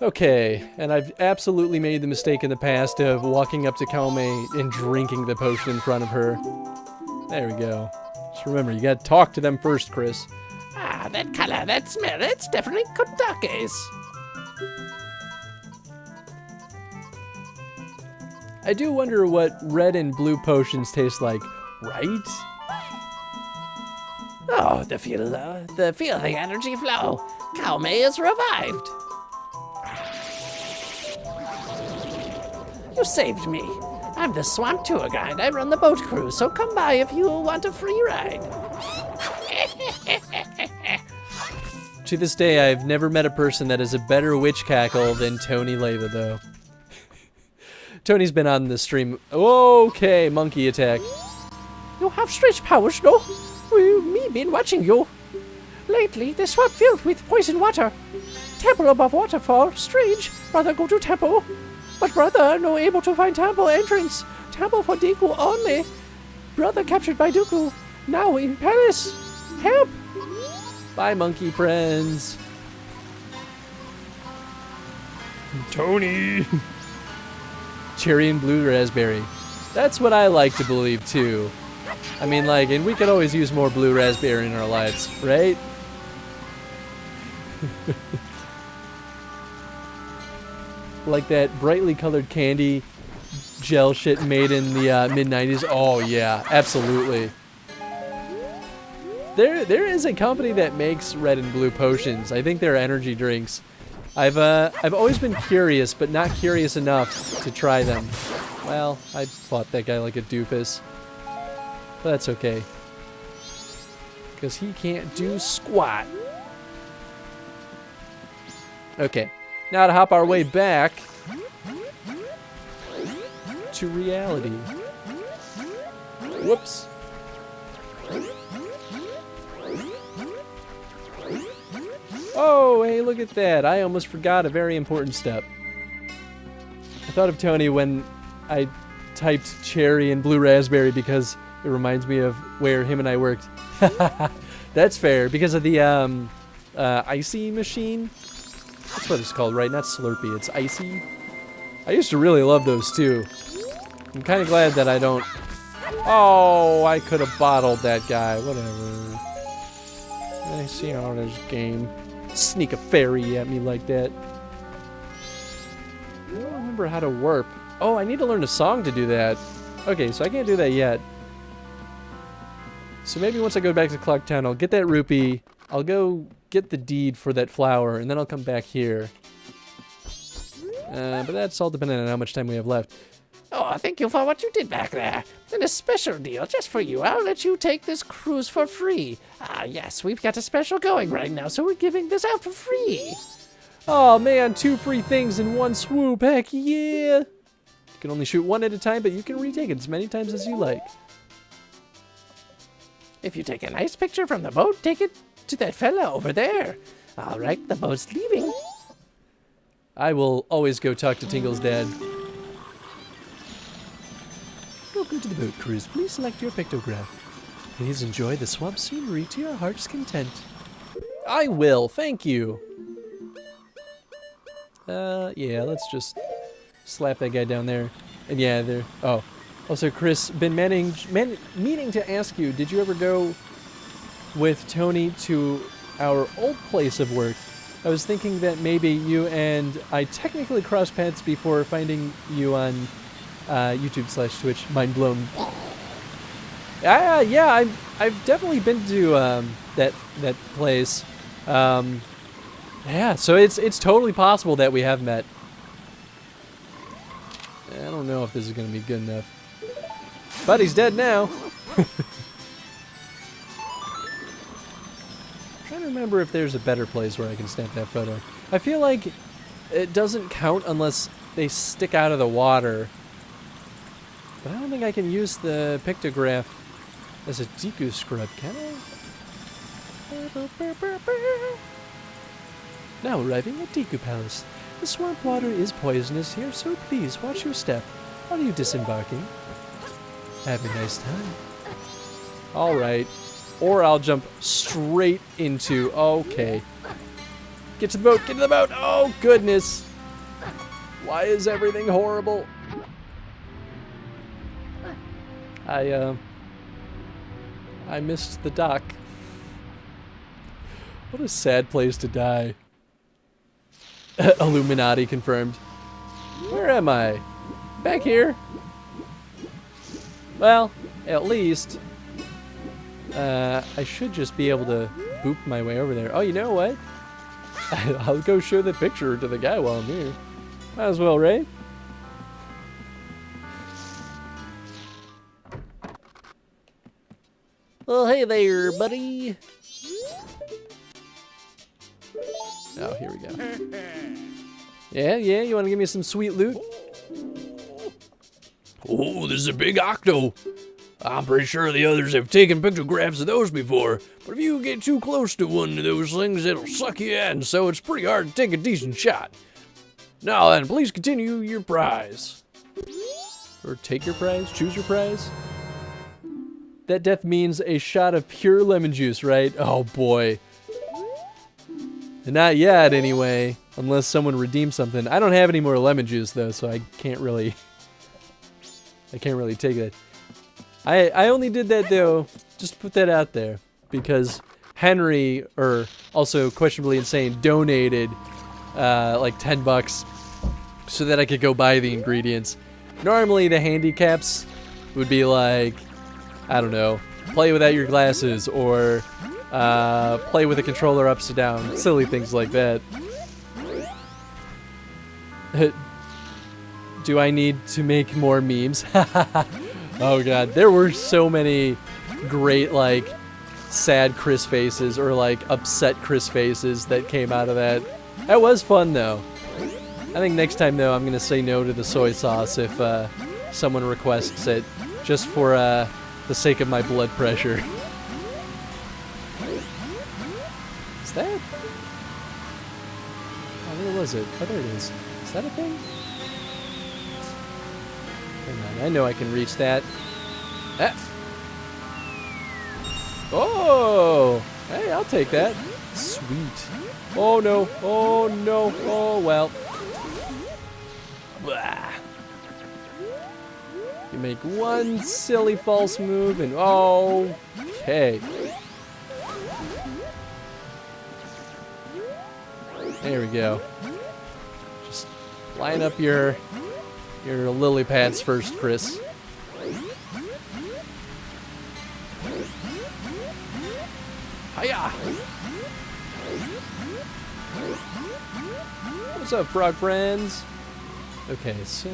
Okay, and I've absolutely made the mistake in the past of walking up to Kaume and drinking the potion in front of her. There we go. Just remember, you gotta talk to them first, Chris. Ah, that color, that smell, it's definitely Kotake's. I do wonder what red and blue potions taste like, right? Oh, feel the energy flow. Kaume is revived. You saved me. I'm the swamp tour guide. I run the boat cruise, so come by if you want a free ride. To this day, I've never met a person that has a better witch cackle than Tony Leva, though. Tony's been on the stream. Okay, monkey attack. You have strange powers, no? Me been watching you. Lately, the swamp filled with poison water. Temple above waterfall. Strange. Brother go to temple. But brother no able to find temple entrance. Temple for Deku only. Brother captured by Dooku. Now in palace. Help! Bye, monkey friends. Tony! Cherry and blue raspberry. That's what I like to believe, too. I mean, like, and we could always use more blue raspberry in our lives, right? Like that brightly colored candy gel shit made in the mid-90s. Oh yeah, absolutely. There is a company that makes red and blue potions. I think they're energy drinks. I've always been curious, but not curious enough to try them. Well, I fought that guy like a doofus. But that's okay. Because he can't do squat. Okay. Now to hop our way back to reality. Whoops. Oh, hey, look at that. I almost forgot a very important step. I thought of Tony when I typed cherry and blue raspberry because it reminds me of where him and I worked. That's fair, because of the icy machine. That's what it's called, right? Not Slurpee, it's icy. I used to really love those too. I'm kind of glad that I don't... Oh, I could have bottled that guy. Whatever. I see how this game. Sneak a fairy at me like that. I don't remember how to warp. Oh, I need to learn a song to do that. Okay, so I can't do that yet. So maybe once I go back to Clocktown, I'll get that rupee. I'll go get the deed for that flower, and then I'll come back here. But that's all dependent on how much time we have left. Oh, thank you for what you did back there. And a special deal just for you. I'll let you take this cruise for free. Ah, yes, we've got a special going right now, so we're giving this out for free. Oh man, 2 free things in one swoop. Heck yeah! You can only shoot one at a time, but you can retake it as many times as you like. If you take a nice picture from the boat, take it to that fella over there. All right, the boat's leaving. I will always go talk to Tingle's dad. Welcome to the boat cruise. Please select your pictograph. Please enjoy the swamp scenery to your heart's content. I will, thank you. Yeah, let's just slap that guy down there. And yeah, there. Oh, also, Chris, been meaning to ask you, did you ever go with Tony to our old place of work? I was thinking that maybe you and I technically crossed paths before finding you on YouTube/Twitch. Mind blown. Yeah, I've definitely been to that place. Yeah, so it's totally possible that we have met. I don't know if this is gonna be good enough. But he's dead now. Trying to remember if there's a better place where I can snap that photo. I feel like it doesn't count unless they stick out of the water. But I don't think I can use the pictograph as a Deku scrub, can I? Now arriving at Deku Palace. The swamp water is poisonous here, so please watch your step. Are you disembarking? Have a nice time. Alright. Or I'll jump straight into... Okay. Get to the boat! Get to the boat! Oh, goodness! Why is everything horrible? I missed the dock. What a sad place to die. Illuminati confirmed. Where am I? Back here? Well, at least I should just be able to boop my way over there. Oh, you know what? I'll go show the picture to the guy while I'm here. Might as well, right? Well, hey there, buddy. Oh, here we go. Yeah, you want to give me some sweet loot? Oh, this is a big octo. I'm pretty sure the others have taken pictographs of those before, but if you get too close to one of those things, it'll suck you in, so it's pretty hard to take a decent shot. Now then, please continue your prize. Or take your prize? Choose your prize? That death means a shot of pure lemon juice, right? Oh boy. Not yet, anyway. Unless someone redeems something. I don't have any more lemon juice, though, so I can't really... take it. I only did that, though, just to put that out there. Because Henry, or also Questionably Insane, donated like $10 so that I could go buy the ingredients. Normally the handicaps would be like, I don't know, play without your glasses, or play with the controller upside down. Silly things like that. Do I need to make more memes? Oh god, there were so many great, like, sad Chris faces or like upset Chris faces that came out of that. That was fun though. I think next time though I'm gonna say no to the soy sauce if someone requests it, just for the sake of my blood pressure. Is that? Oh, where was it? Oh, there it is. Is that a thing? Hang on, I know I can reach that. Ah. Oh! Hey, I'll take that. Sweet. Oh no, oh no, oh well. Blah. You make one silly false move and okay. There we go. Just line up your lily pads first, Chris. Hiya! What's up, frog friends? Okay, so...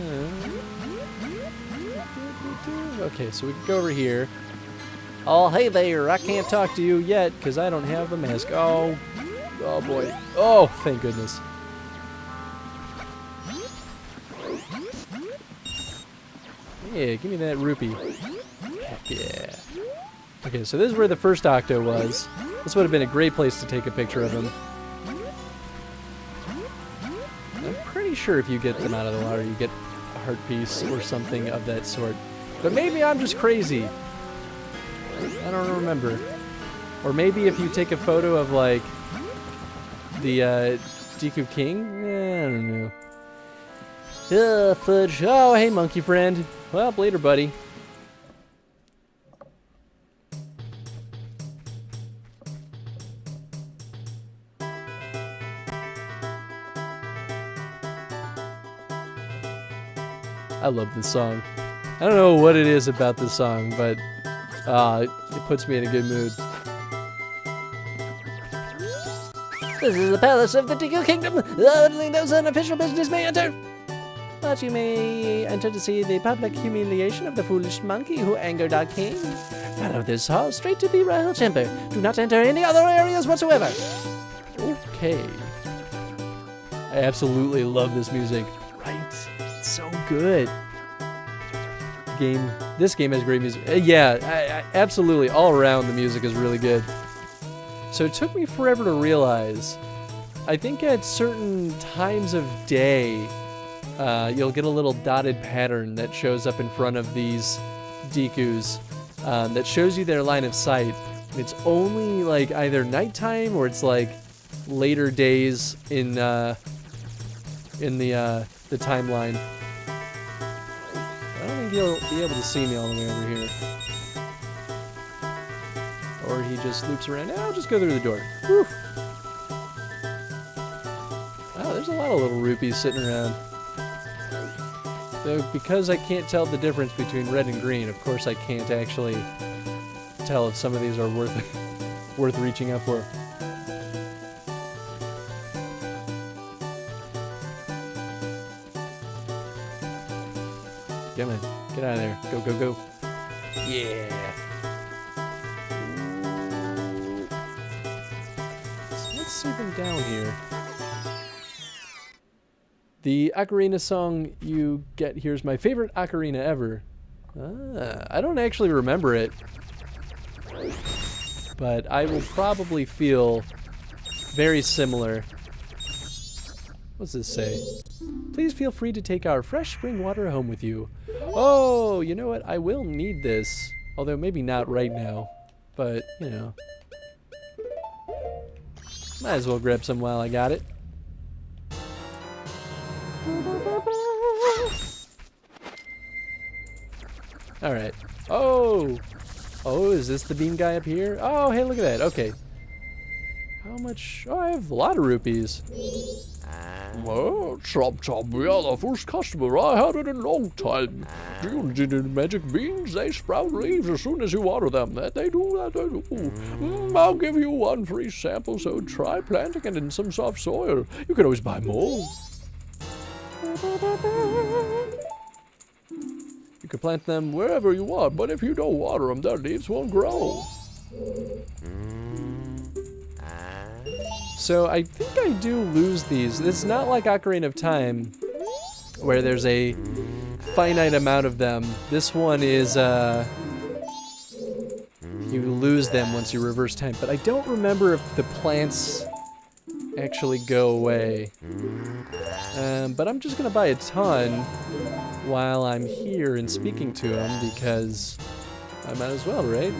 Okay, so we can go over here. Oh, hey there, I can't talk to you yet, because I don't have a mask. Oh boy. Oh, thank goodness. Yeah, give me that rupee. Heck yeah. Okay, so this is where the first Octo was. This would have been a great place to take a picture of him. I'm pretty sure if you get them out of the water, you get a heart piece or something of that sort. But maybe I'm just crazy. I don't remember. Or maybe if you take a photo of, like, the Deku King? I don't know. Fudge. Oh, hey, monkey friend. Well, later, buddy. I love this song. I don't know what it is about this song, but it puts me in a good mood. This is the palace of the Deku Kingdom. Only those unofficial business may enter. But you may enter to see the public humiliation of the foolish monkey who angered our king. Follow this hall straight to the royal chamber. Do not enter any other areas whatsoever. Okay. I absolutely love this music. Right? It's so good. This game has great music. Yeah, absolutely. All around the music is really good. So it took me forever to realize, I think at certain times of day, you'll get a little dotted pattern that shows up in front of these Dekus that shows you their line of sight. And it's only like either nighttime or it's like later days in the timeline. I don't think he'll be able to see me all the way over here. Or he just loops around. I'll just go through the door. Whew. Wow, there's a lot of little rupees sitting around. So because I can't tell the difference between red and green, of course I can't actually tell if some of these are worth reaching up for. Come on, get out of there. Go, go, go. Yeah. So let's see them down here. The ocarina song you get here is my favorite ocarina ever. I don't actually remember it, but I will probably feel very similar. What's this say? Please feel free to take our fresh spring water home with you. Oh, you know what? I will need this. Although maybe not right now. But, you know. Might as well grab some while I got it. Alright. Oh! Oh, is this the bean guy up here? Oh, hey, look at that. Okay. How much? Oh, I have a lot of rupees. Well, chomp chomp, we are the first customer I had in a long time. Magic beans, they sprout leaves as soon as you water them. That they do, that they do. I'll give you one free sample, so try planting it in some soft soil. You can always buy more. You can plant them wherever you want, but if you don't water them, their leaves won't grow. So I think I do lose these. It's not like Ocarina of Time, where there's a finite amount of them. This one is, you lose them once you reverse time. But I don't remember if the plants actually go away. But I'm just gonna buy a ton while I'm here and speaking to him, because I might as well, right?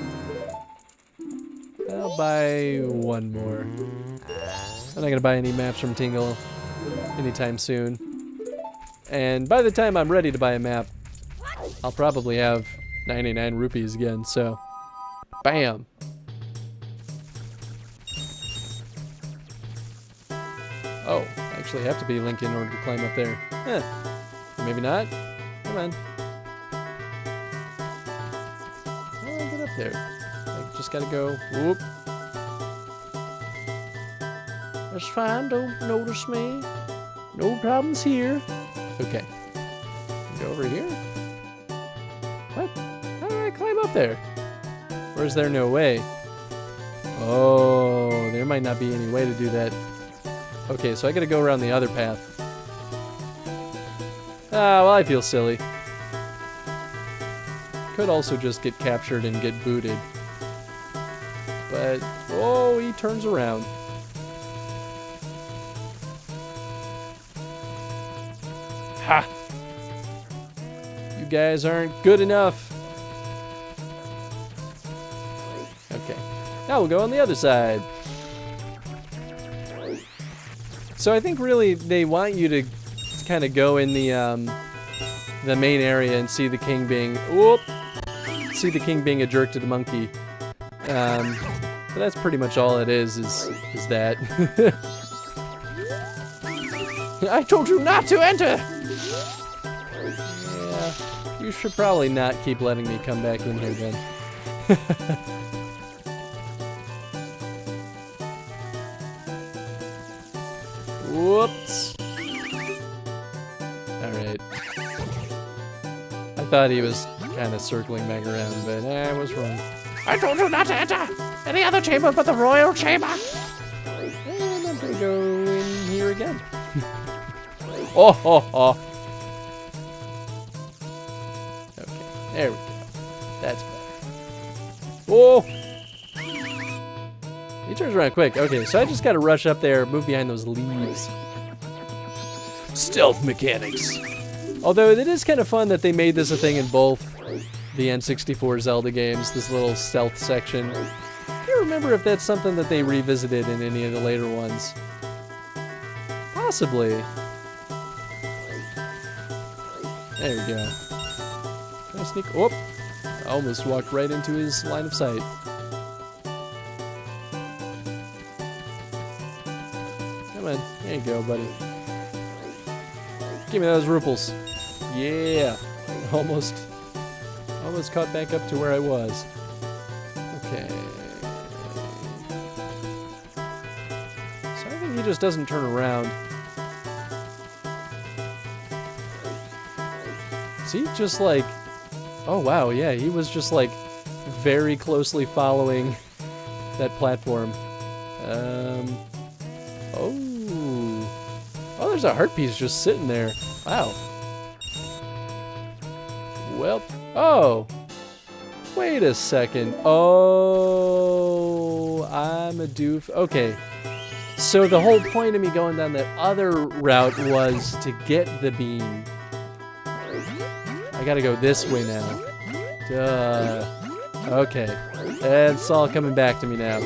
I'll buy one more. I'm not gonna buy any maps from Tingle anytime soon. And by the time I'm ready to buy a map, I'll probably have 99 rupees again, so bam. Oh, I actually have to be Link in order to climb up there. Maybe not. Come on. How do I get up there? I just gotta go. Whoop. That's fine, don't notice me. No problems here. Okay. Go over here. What? How do I climb up there? Or is there no way? Oh, there might not be any way to do that. Okay, so I gotta go around the other path. Ah, well, I feel silly. Could also just get captured and get booted. But, oh, he turns around. Ha! You guys aren't good enough. Okay. Now we'll go on the other side. So I think really they want you to kind of go in the main area and see the king being a jerk to the monkey. But that's pretty much all it is that. I told you not to enter! Yeah, you should probably not keep letting me come back in here then. Whoops. Alright. I thought he was kind of circling back around, but I was wrong. I told you not to enter any other chamber but the royal chamber. And I'm gonna go in here again. Oh, ho, ho. Okay, there we go. That's better. Oh! He turns around quick. Okay, so I just gotta rush up there, move behind those leaves. Stealth mechanics. Although it is kind of fun that they made this a thing in both the N64 Zelda games, this little stealth section. I can't remember if that's something that they revisited in any of the later ones. Possibly. There we go. Can I sneak? Oh! I almost walked right into his line of sight. Come on. There you go, buddy. Give me those ruples. Yeah. Almost caught back up to where I was. Okay. So I think he just doesn't turn around. See, just like, oh wow, yeah, he was just like very closely following that platform. Oh, there's a heart piece just sitting there. Wow. Well, oh, wait a second. Oh, I'm a doof. Okay, so the whole point of me going down that other route was to get the bean. I gotta go this way now. Duh. Okay. It's all coming back to me now.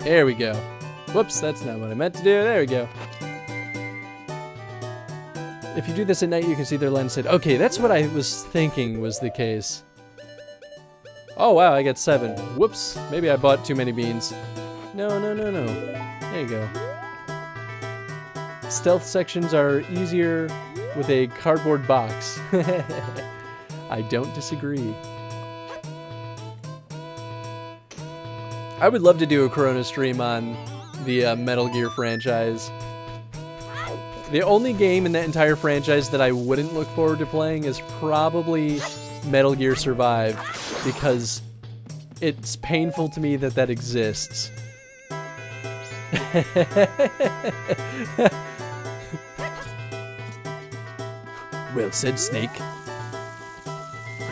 There we go. Whoops, that's not what I meant to do. There we go. If you do this at night, you can see their lens said, okay, that's what I was thinking was the case. Oh, wow, I got 7. Whoops. Maybe I bought too many beans. No, no, no, no. There you go. Stealth sections are easier with a cardboard box. I don't disagree. I would love to do a Corona stream on the Metal Gear franchise. The only game in that entire franchise that I wouldn't look forward to playing is probably Metal Gear Survive, because it's painful to me that that exists. Well said, Snake.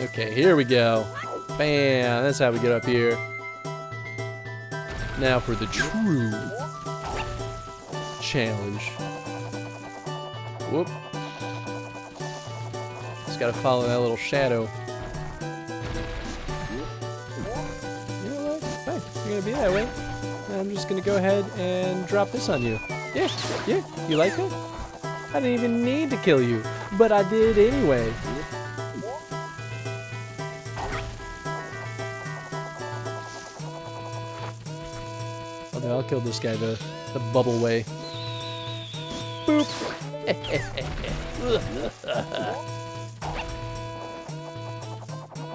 Okay, here we go. Bam, that's how we get up here. Now for the true challenge. Whoop. Just gotta follow that little shadow. You know what? Fine, you're gonna be that way. I'm just gonna go ahead and drop this on you. Yeah, yeah, you like that? I didn't even need to kill you, but I did anyway. Although I'll kill this guy the bubble way. Boop.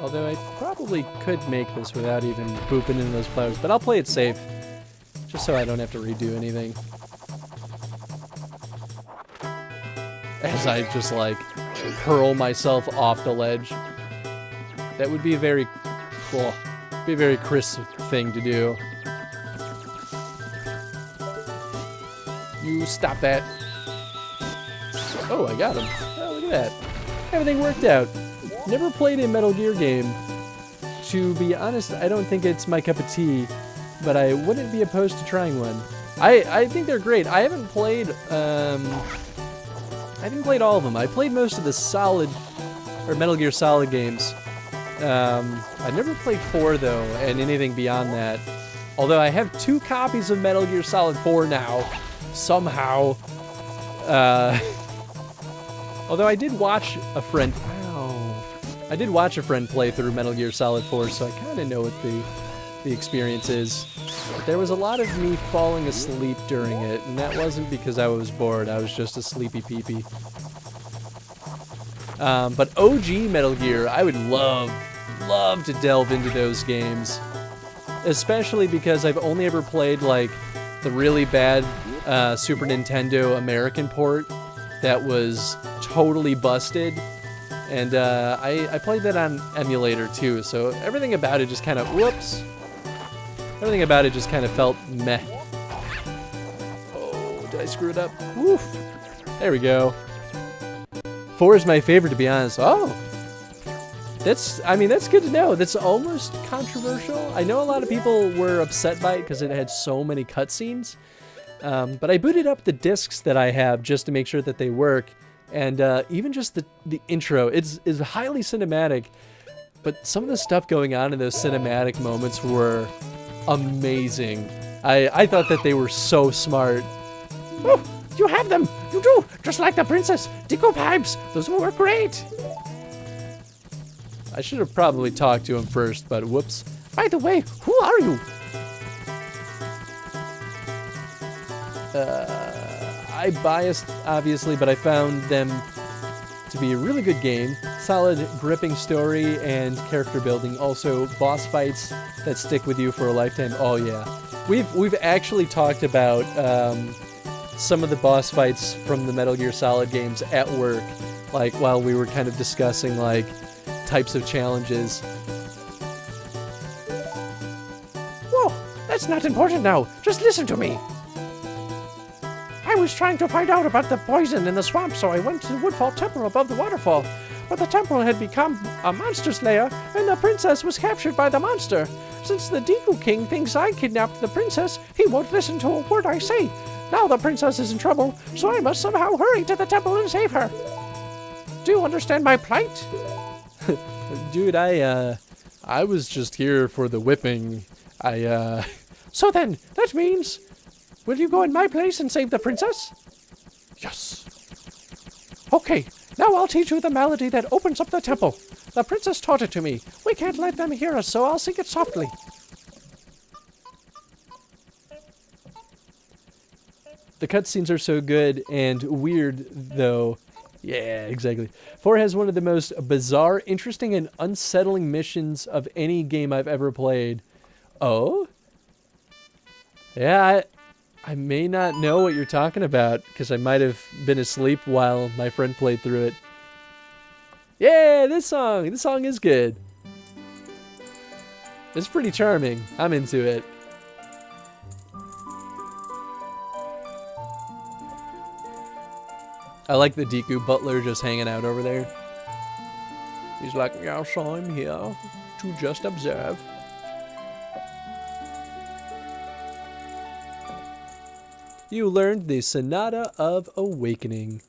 Although I probably could make this without even booping into those flowers, but I'll play it safe, just so I don't have to redo anything. As I just like hurl myself off the ledge. That would be a very cool, be a very crisp thing to do. You stop that. Oh, I got him. Oh, look at that. Everything worked out. Never played a Metal Gear game. To be honest, I don't think it's my cup of tea, but I wouldn't be opposed to trying one. I think they're great. I haven't played all of them. I played most of the Metal Gear Solid games. I never played 4 though, and anything beyond that. Although I have 2 copies of Metal Gear Solid 4 now, somehow. Although I did watch a friend. I did watch a friend play through Metal Gear Solid 4, so I kind of know what the experience is. But there was a lot of me falling asleep during it, and that wasn't because I was bored. I was just a sleepy peepee. But OG Metal Gear, I would love to delve into those games. Especially because I've only ever played, like, the really bad Super Nintendo American port that was totally busted. And I played that on emulator too, so everything about it just kind of, whoops. Everything about it just kind of felt meh. Oh, did I screw it up? Woof. There we go. 4 is my favorite, to be honest. Oh, that's good to know. That's almost controversial. I know a lot of people were upset by it because it had so many cutscenes. But I booted up the discs that I have just to make sure that they work. And even just the intro is highly cinematic, but some of the stuff going on in those cinematic moments were amazing. I thought that they were so smart. Oh, you have them! You do! Just like the princess! Deco pipes! Those were great! I should have probably talked to him first, but whoops. By the way, who are you? I biased, obviously, but I found them to be a really good game. Solid, gripping story and character building. Also, boss fights that stick with you for a lifetime. Oh yeah, we've actually talked about some of the boss fights from the Metal Gear Solid games at work, like while we were kind of discussing like types of challenges. Whoa, that's not important now. Just listen to me. I was trying to find out about the poison in the swamp, so I went to the Woodfall Temple above the waterfall. But the temple had become a monster slayer, and the princess was captured by the monster. Since the Deku King thinks I kidnapped the princess, he won't listen to a word I say. Now the princess is in trouble, so I must somehow hurry to the temple and save her. Do you understand my plight? Dude, I was just here for the whipping. So then, that means... will you go in my place and save the princess? Yes. Okay, now I'll teach you the malady that opens up the temple. The princess taught it to me. We can't let them hear us, so I'll sing it softly. The cutscenes are so good and weird, though. Yeah, exactly. 4 has one of the most bizarre, interesting, and unsettling missions of any game I've ever played. Oh? Yeah, I may not know what you're talking about, because I might have been asleep while my friend played through it. Yeah, this song is good. It's pretty charming. I'm into it. I like the Deku butler just hanging out over there. He's like, yeah, so I'm here to just observe. You learned the Sonata of Awakening.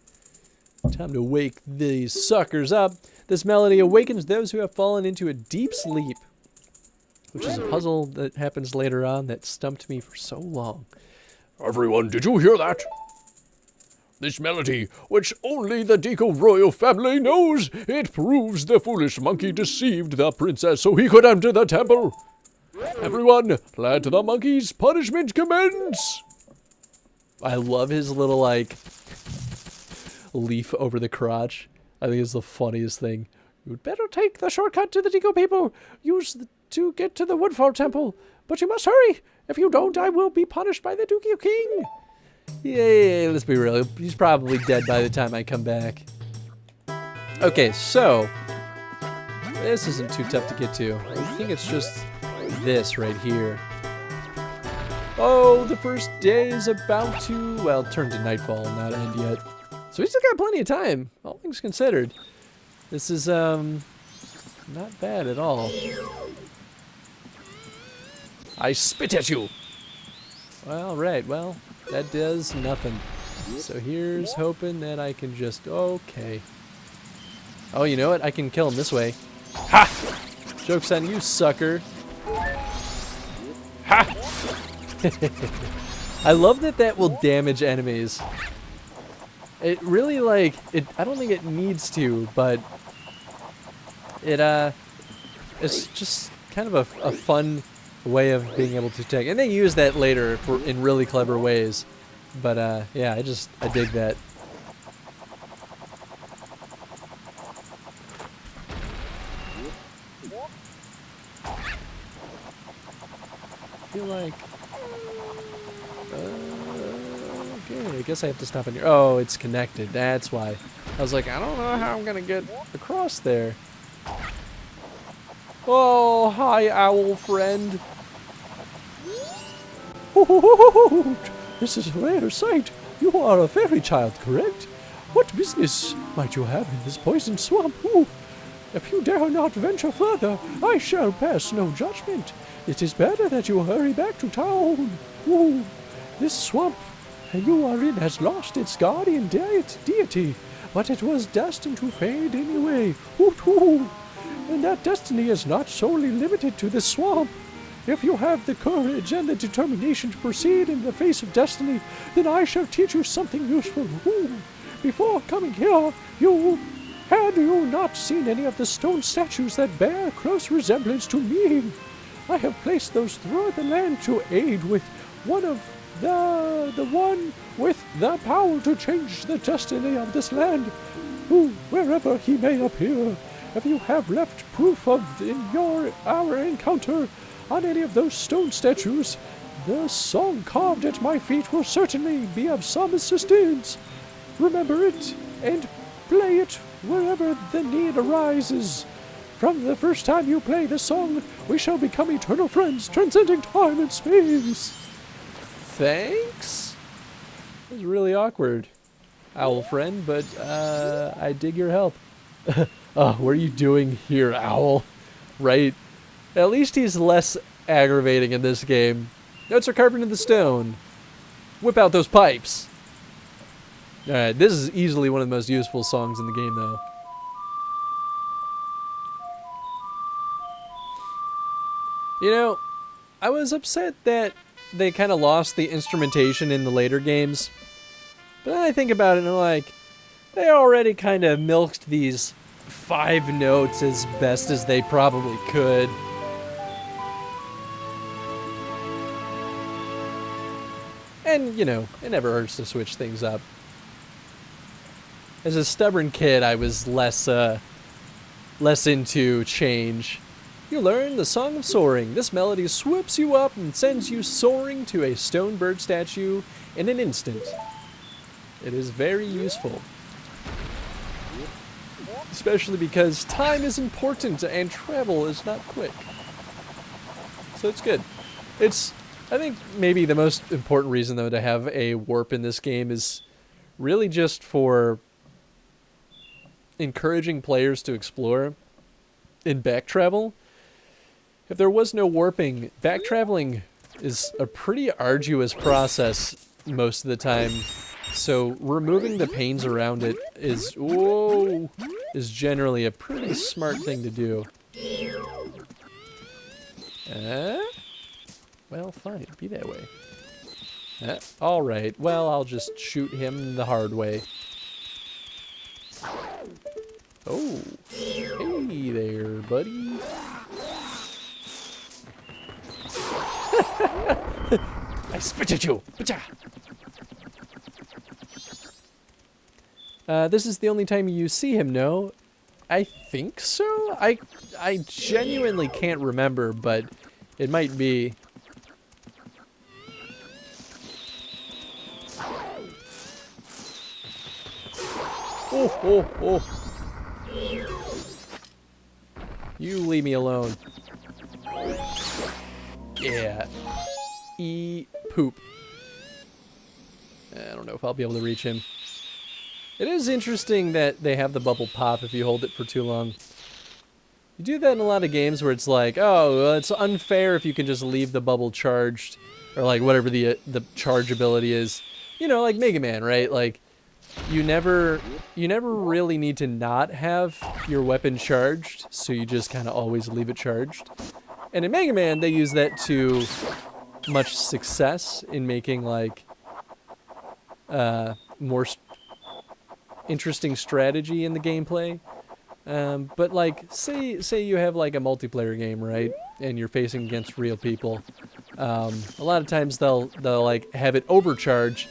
Time to wake these suckers up. This melody awakens those who have fallen into a deep sleep, which is a puzzle that happens later on that stumped me for so long. Everyone, did you hear that? This melody, which only the Deku royal family knows, it proves the foolish monkey deceived the princess so he could enter the temple. Everyone, let the monkey's punishment commence. I love his little, like, leaf over the crotch. I think it's the funniest thing. You'd better take the shortcut to the Deku people. To get to the Woodfall Temple. But you must hurry. If you don't, I will be punished by the Deku King. Yeah, let's be real. He's probably dead by the time I come back. Okay, so this isn't too tough to get to. I think it's just this right here. Oh, the first day is about to, well, turn to nightfall, not end yet. So we still got plenty of time, all things considered. This is, not bad at all. I spit at you. Well, right, well, that does nothing. So here's hoping that I can just, okay. Oh, you know what? I can kill him this way. Ha! Joke's on you, sucker. Ha! I love that that will damage enemies. It really, like, I don't think it needs to, but it's just kind of a fun way of being able to take. And they use that later in really clever ways. But, yeah, I dig that. I feel like... okay, I guess I have to stop in here. Oh, it's connected. That's why. I was like, I don't know how I'm going to get across there. Oh, hi, owl friend. This is a rare sight. You are a fairy child, correct? What business might you have in this poisoned swamp? Ooh. If you dare not venture further, I shall pass no judgment. It is better that you hurry back to town. Ooh. This swamp you are in has lost its guardian deity, but it was destined to fade anyway. Ooh. And that destiny is not solely limited to this swamp. If you have the courage and the determination to proceed in the face of destiny, then I shall teach you something useful. Ooh. Before coming here, had you not seen any of the stone statues that bear close resemblance to me? I have placed those throughout the land to aid with the one with the power to change the destiny of this land, wherever he may appear. If you have left proof of our encounter on any of those stone statues, the song carved at my feet will certainly be of some assistance. Remember it and play it wherever the need arises. From the first time you play the song, we shall become eternal friends, transcending time and space. Thanks? It was really awkward, owl friend, but I dig your help. Oh, what are you doing here, owl? Right? At least he's less aggravating in this game. Notes are carved into the stone. Whip out those pipes. Alright, this is easily one of the most useful songs in the game, though. You know, I was upset that they kind of lost the instrumentation in the later games. But then I think about it and I'm like, they already kind of milked these 5 notes as best as they probably could. And, you know, it never hurts to switch things up. As a stubborn kid, I was less into change. You learn the Song of Soaring. This melody swoops you up and sends you soaring to a stone bird statue in an instant. It is very useful. Especially because time is important and travel is not quick. So it's good. I think maybe the most important reason, though, to have a warp in this game is really just for encouraging players to explore and back travel. If there was no warping, back traveling is a pretty arduous process most of the time. So removing the pains around it is generally a pretty smart thing to do. Well, fine, be that way. All right, well, I'll just shoot him the hard way. Oh, hey there, buddy. I spit at you. This is the only time you see him, no? I think so? I genuinely can't remember, but it might be. Oh. You leave me alone. Yeah. Poop. I don't know if I'll be able to reach him. It is interesting that they have the bubble pop if you hold it for too long. You do that in a lot of games where it's like, oh, well, it's unfair if you can just leave the bubble charged, or like whatever the charge ability is. You know, like Mega Man, right? Like, you never really need to not have your weapon charged, so you just kind of always leave it charged. And in Mega Man, they use that to much success in making like more interesting strategy in the gameplay. But like, say you have like a multiplayer game, right? And you're facing against real people. A lot of times they'll like have it overcharge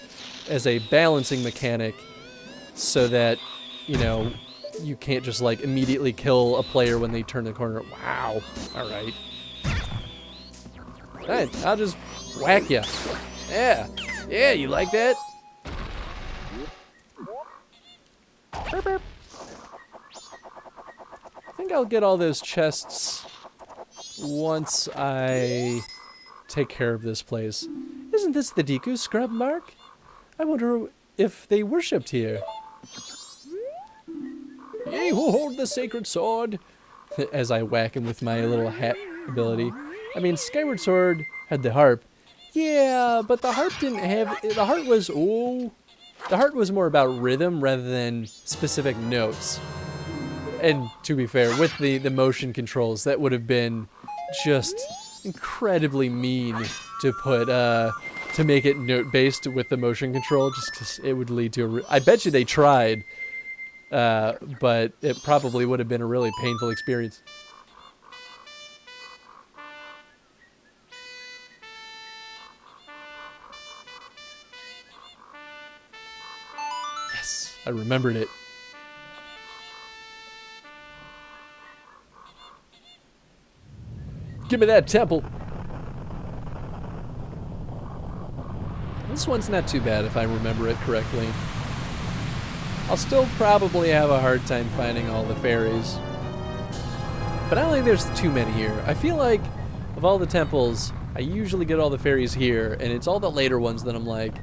as a balancing mechanic, so that, you know, you can't just like immediately kill a player when they turn the corner. Wow. All right. Alright, I'll just whack you. Yeah. Yeah, you like that? Burp, burp. I think I'll get all those chests once I take care of this place. Isn't this the Deku scrub mark? I wonder if they worshipped here. Ye who hold the sacred sword. As I whack him with my little hat ability. I mean, Skyward Sword had the harp. Yeah, but the harp didn't have... The harp was more about rhythm rather than specific notes. And to be fair, with the motion controls, that would have been just incredibly mean to put... to make it note-based with the motion control, just because it would lead to I bet you they tried, but it probably would have been a really painful experience. Yes, I remembered it. Give me that temple. This one's not too bad if I remember it correctly. I'll still probably have a hard time finding all the fairies. But I don't think there's too many here. I feel like of all the temples, I usually get all the fairies here, and it's all the later ones that I'm like,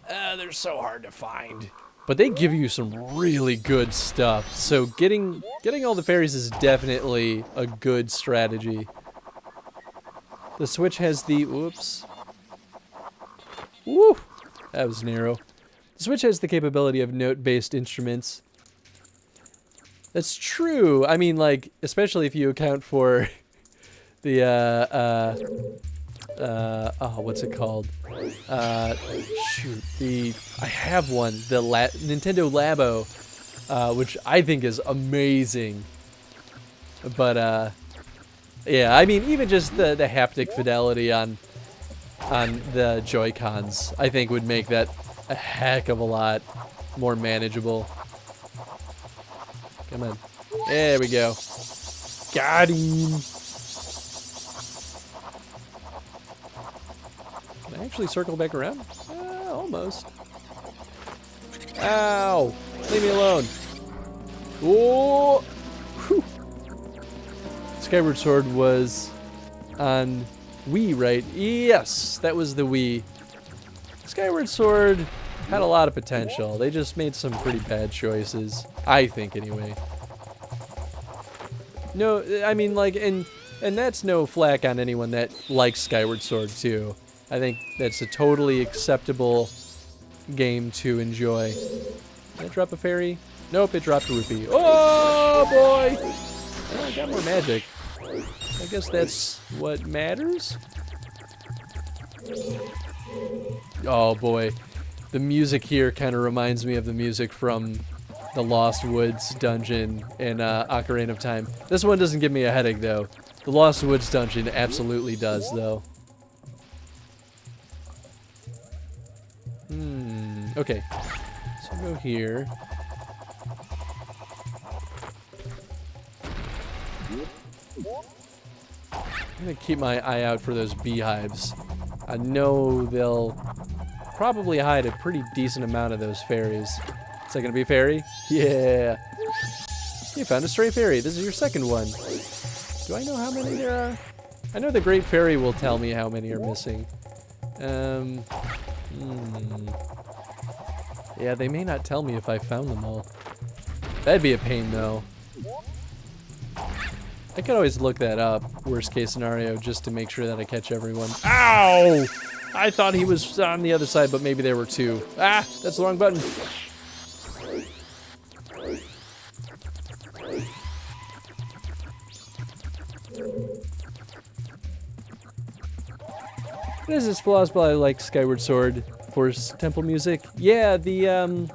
they're so hard to find. But they give you some really good stuff, so getting all the fairies is definitely a good strategy. The Switch has the... Whoops. Woo! That was narrow. The Switch has the capability of note-based instruments. That's true. I mean, like, especially if you account for the, what's it called? Shoot, I have one. The Nintendo Labo. which I think is amazing. But yeah, I mean, even just the haptic fidelity on the Joy-Cons, I think would make that a heck of a lot more manageable. Come on. There we go. Got him. Can I actually circle back around? Almost. Ow! Leave me alone. Whoa! Whew. Skyward Sword was on Wii, right? Yes, that was the Wii. Skyward Sword had a lot of potential. They just made some pretty bad choices, I think, anyway. No, I mean, like, and that's no flack on anyone that likes Skyward Sword too. I think that's a totally acceptable game to enjoy. Did it drop a fairy? Nope, it dropped a rupee. Oh boy! Oh, I got more magic. I guess that's what matters. Oh boy, the music here kind of reminds me of the music from the Lost Woods dungeon in Ocarina of Time. This one doesn't give me a headache though. The Lost Woods dungeon absolutely does though. Okay, so go here. I'm gonna keep my eye out for those beehives. I know they'll probably hide a pretty decent amount of those fairies. Is that gonna be a fairy? Yeah. You found a stray fairy. This is your second one. Do I know how many there are? I know the Great Fairy will tell me how many are missing. Yeah, they may not tell me if I found them all. That'd be a pain, though. I could always look that up, worst case scenario, just to make sure that I catch everyone. Ow! I thought he was on the other side, but maybe there were two. Ah! That's the wrong button. What is this philosophy I like Skyward Sword for temple music? Yeah, the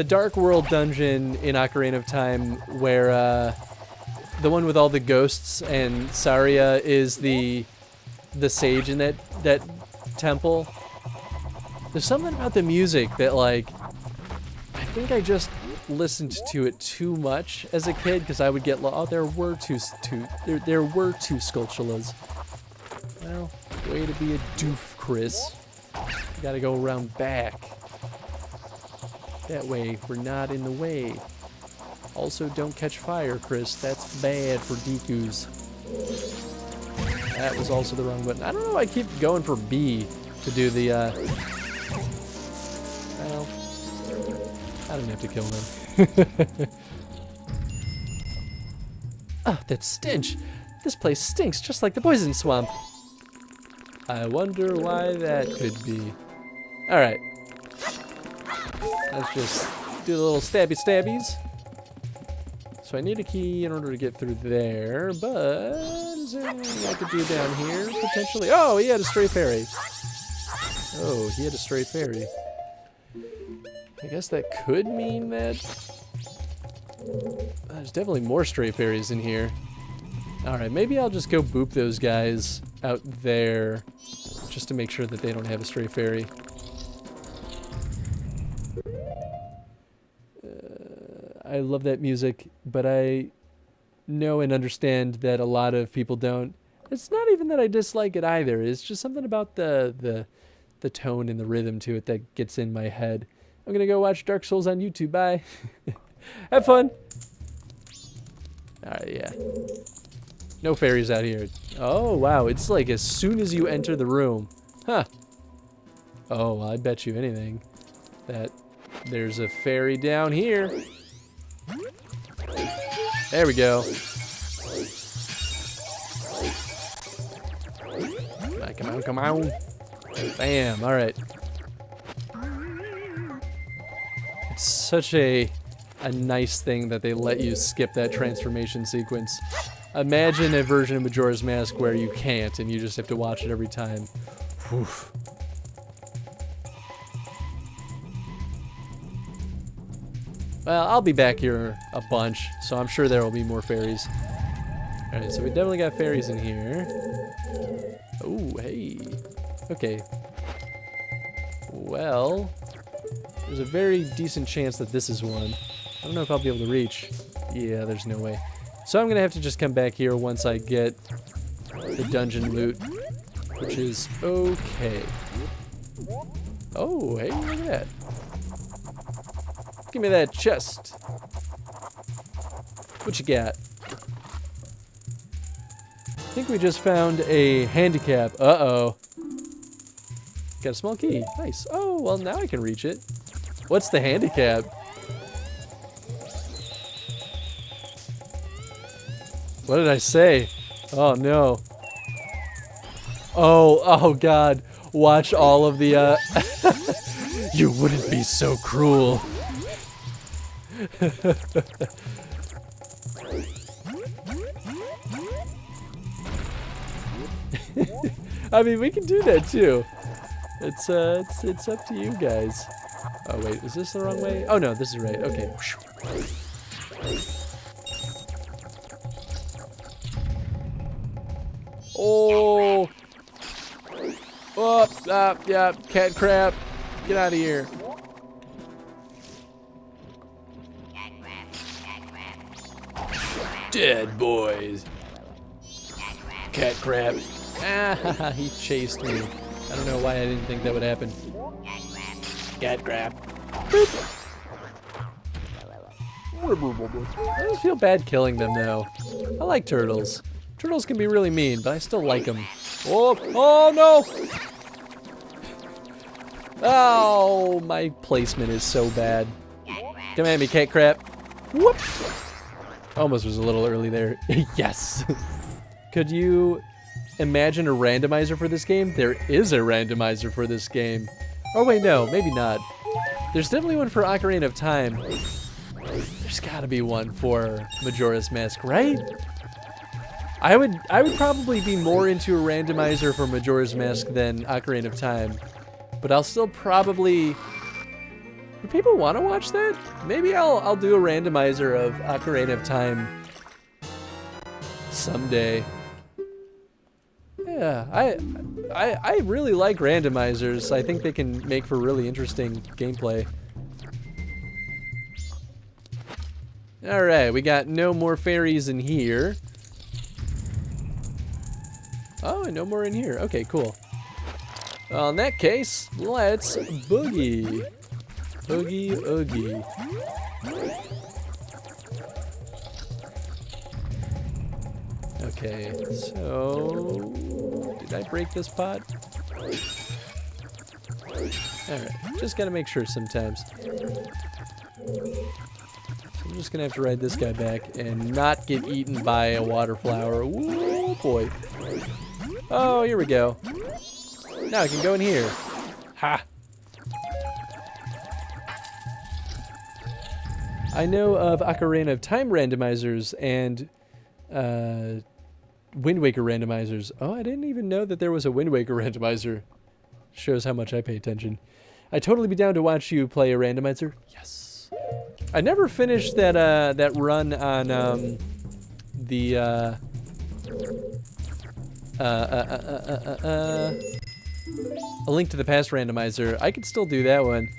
Dark World dungeon in Ocarina of Time, where the one with all the ghosts and Saria is the sage in that temple. There's something about the music that, like, I think I just listened to it too much as a kid because I would get there were two Skulltulas. Well, way to be a doof, Chris. You gotta go around back. That way, we're not in the way. Also, don't catch fire, Chris. That's bad for Deku's. That was also the wrong button. I don't know, I keep going for B to do the, well, I don't have to kill them. Oh, that stench! This place stinks just like the poison swamp. I wonder why that could be. Alright. Let's just do the little stabbies. So I need a key in order to get through there, but is there anything I could do down here, potentially? Oh, he had a stray fairy. Oh, he had a stray fairy. I guess that could mean that there's definitely more stray fairies in here. Alright, maybe I'll just go boop those guys out there just to make sure that they don't have a stray fairy. I love that music, but I know and understand that a lot of people don't. It's not even that I dislike it either. It's just something about the tone and the rhythm to it that gets in my head. I'm gonna go watch Dark Souls on YouTube. Bye. Have fun. Alright, yeah. No fairies out here. Oh, wow. It's like as soon as you enter the room. Huh. Oh, well, I bet you anything that there's a fairy down here. There we go. Come on, come on. Bam. All right. It's such a nice thing that they let you skip that transformation sequence. Imagine a version of Majora's Mask where you can't and you just have to watch it every time. Oof. Well, I'll be back here a bunch, so I'm sure there will be more fairies. Alright, so we definitely got fairies in here. Oh, hey. Okay. Well, there's a very decent chance that this is one. I don't know if I'll be able to reach. Yeah, there's no way. So I'm gonna have to just come back here once I get the dungeon loot, which is okay. Oh, hey, look at that. Give me that chest. What you got? I think we just found a handicap. Uh-oh. Got a small key. Nice. Oh, well, now I can reach it. What's the handicap? What did I say? Oh, no. Oh, God. Watch all of the, You wouldn't be so cruel. I mean, we can do that too. It's up to you guys. Oh wait, is this the wrong way? Oh no, this is right. Okay. Oh. Oh, yeah, cat crap. Get out of here. Dead boys. Cat crap. Ah, he chased me. I don't know why I didn't think that would happen. Cat crap. Boop. I don't feel bad killing them though. I like turtles. Turtles can be really mean, but I still like them. Oh, oh no! Oh, my placement is so bad. Come at me, cat crap. Whoop! Almost was a little early there. Yes! Could you imagine a randomizer for this game? There is a randomizer for this game. Oh wait, no, maybe not. There's definitely one for Ocarina of Time. There's gotta be one for Majora's Mask, right? I would probably be more into a randomizer for Majora's Mask than Ocarina of Time. But I'll still probably... Do people want to watch that? Maybe I'll do a randomizer of Ocarina of Time someday. Yeah, I really like randomizers. I think they can make for really interesting gameplay. Alright, we got no more fairies in here. Oh, and no more in here. Okay, cool. Well, in that case, let's boogie. Oogie, oogie. Okay, so... Did I break this pot? Alright, just gotta make sure sometimes. I'm just gonna have to ride this guy back and not get eaten by a water flower. Ooh, boy. Oh, here we go. Now I can go in here. Ha! I know of Ocarina of Time randomizers and Wind Waker randomizers. Oh, I didn't even know that there was a Wind Waker randomizer. Shows how much I pay attention. I'd totally be down to watch you play a randomizer. Yes. I never finished that that run on the A Link to the Past randomizer. I could still do that one.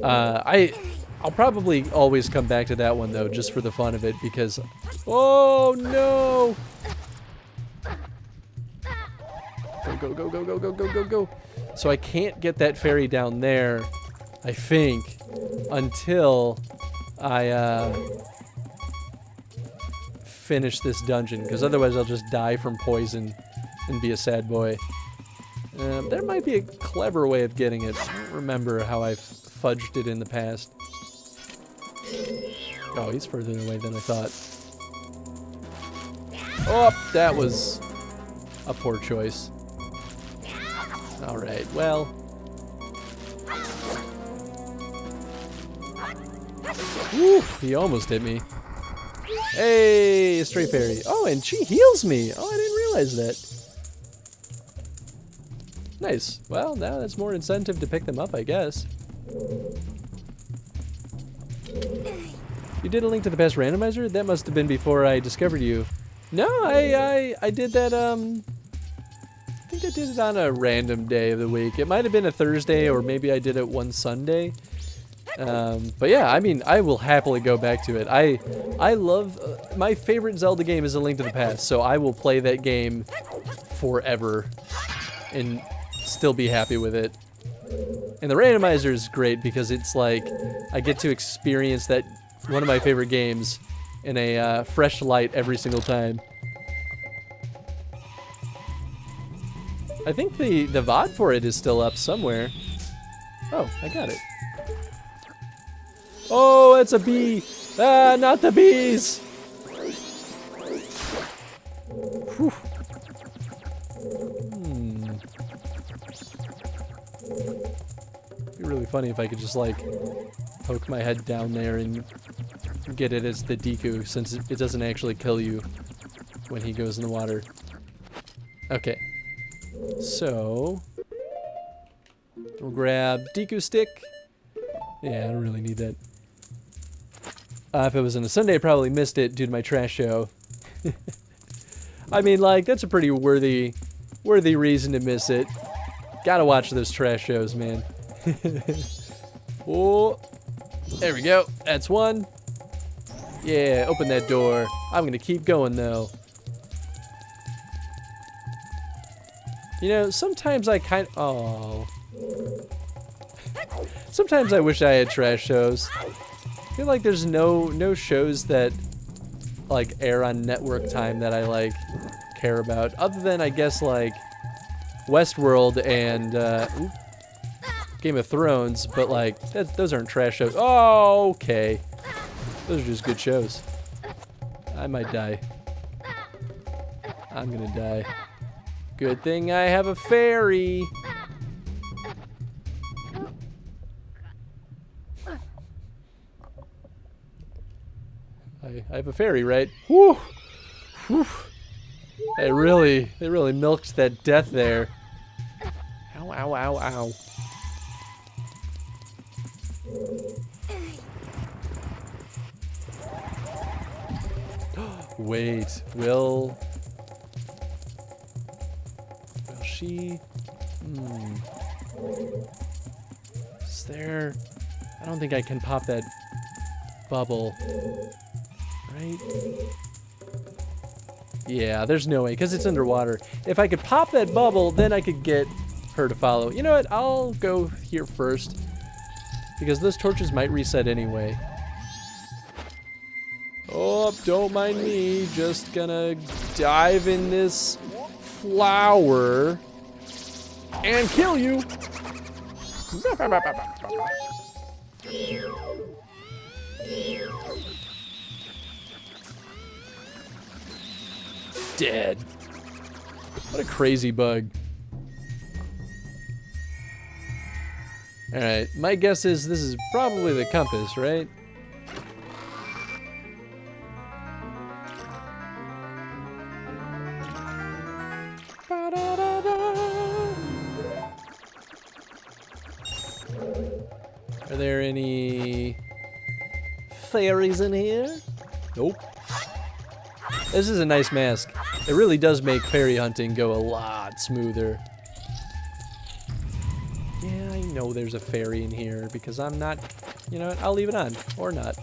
I'll probably always come back to that one though, just for the fun of it, because... Oh no! Go, go, go, go, go, go, go, go. So I can't get that fairy down there, I think, until I finish this dungeon, because otherwise I'll just die from poison and be a sad boy. There might be a clever way of getting it. I don't remember how I've fudged it in the past. Oh, he's further away than I thought. Oh, that was a poor choice. Alright, well. Woo, he almost hit me. Hey, a stray fairy. Oh, and she heals me. Oh, I didn't realize that. Nice. Well, now that's more incentive to pick them up, I guess. You did a Link to the Past randomizer? That must have been before I discovered you. No, I did that, I think I did it on a random day of the week. It might have been a Thursday, or maybe I did it one Sunday. But yeah, I mean, I will happily go back to it. I love, my favorite Zelda game is A Link to the Past, so I will play that game forever and still be happy with it. And the randomizer is great because it's like, I get to experience that, one of my favorite games, in a fresh light every single time. I think the VOD for it is still up somewhere. Oh, I got it. Oh, it's a bee! Ah, not the bees! Whew. It'd be really funny if I could just like poke my head down there and get it as the Deku, since it doesn't actually kill you when he goes in the water. Okay. So we'll grab Deku stick. Yeah, I don't really need that. If it was on a Sunday, I probably missed it due to my trash show. I mean, like, that's a pretty worthy reason to miss it. Gotta watch those trash shows, man. Oh, there we go. That's one. Yeah, open that door. I'm gonna keep going though. You know, sometimes I sometimes I wish I had trash shows. I feel like there's no shows that like air on network time that I like care about, other than I guess like Westworld and Game of Thrones, but like those aren't trash shows. Oh, okay. Those are just good shows. I might die. I'm gonna die. Good thing I have a fairy. I have a fairy, right? Whew. Whew. They really milked that death there. Ow, ow, ow, ow. Wait, will she? Is there? I don't think I can pop that bubble. Right? Yeah, there's no way, because it's underwater. If I could pop that bubble, then I could get her to follow. You know what? I'll go here first, because those torches might reset anyway. Oh, don't mind me. Just gonna dive in this flower and kill you. Dead. What a crazy bug. Alright, my guess is this is probably the compass, right? Are there any fairies in here? Nope. This is a nice mask. It really does make fairy hunting go a lot smoother. Yeah, I know there's a fairy in here because I'm not, you know what, I'll leave it on, or not.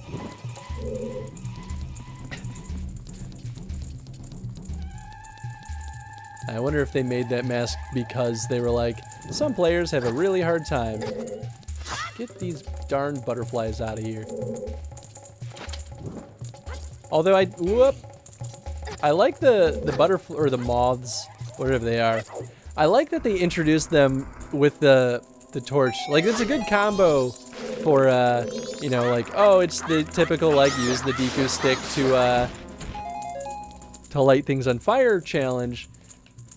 I wonder if they made that mask because they were like, some players have a really hard time. Get these darn butterflies out of here. Although I like the butterfly, or the moths, whatever they are. I like that they introduced them with the torch. Like, it's a good combo for, you know, like, oh, it's the typical, like, use the Deku stick to light things on fire challenge.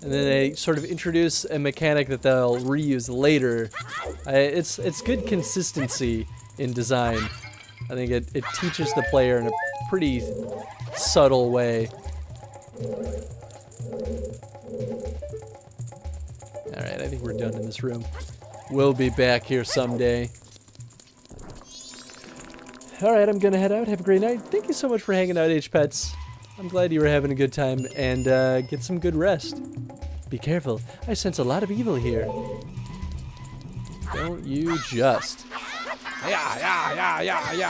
And then they sort of introduce a mechanic that they'll reuse later. It's good consistency in design. I think it teaches the player in a pretty subtle way. Alright, I think we're done in this room. We'll be back here someday. Alright, I'm gonna head out. Have a great night. Thank you so much for hanging out, H-Pets. I'm glad you were having a good time, and get some good rest. Be careful. I sense a lot of evil here. Don't you just. Yeah.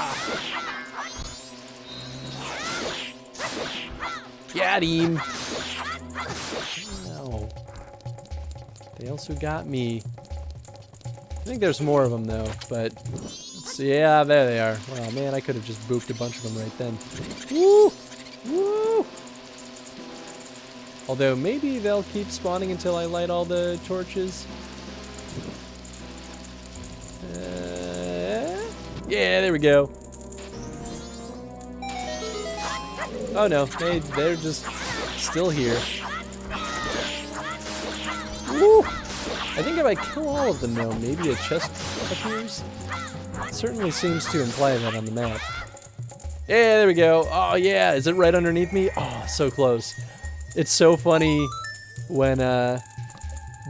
Got him. No. They also got me. I think there's more of them though, but yeah, there they are. Oh man, I could have just booped a bunch of them right then. Woo! Woo! Although maybe they'll keep spawning until I light all the torches. Yeah, there we go. Oh no, they're just still here. Woo! I think if I kill all of them though, maybe a chest appears. It certainly seems to imply that on the map. Yeah, there we go. Oh yeah, is it right underneath me? Oh, so close. It's so funny when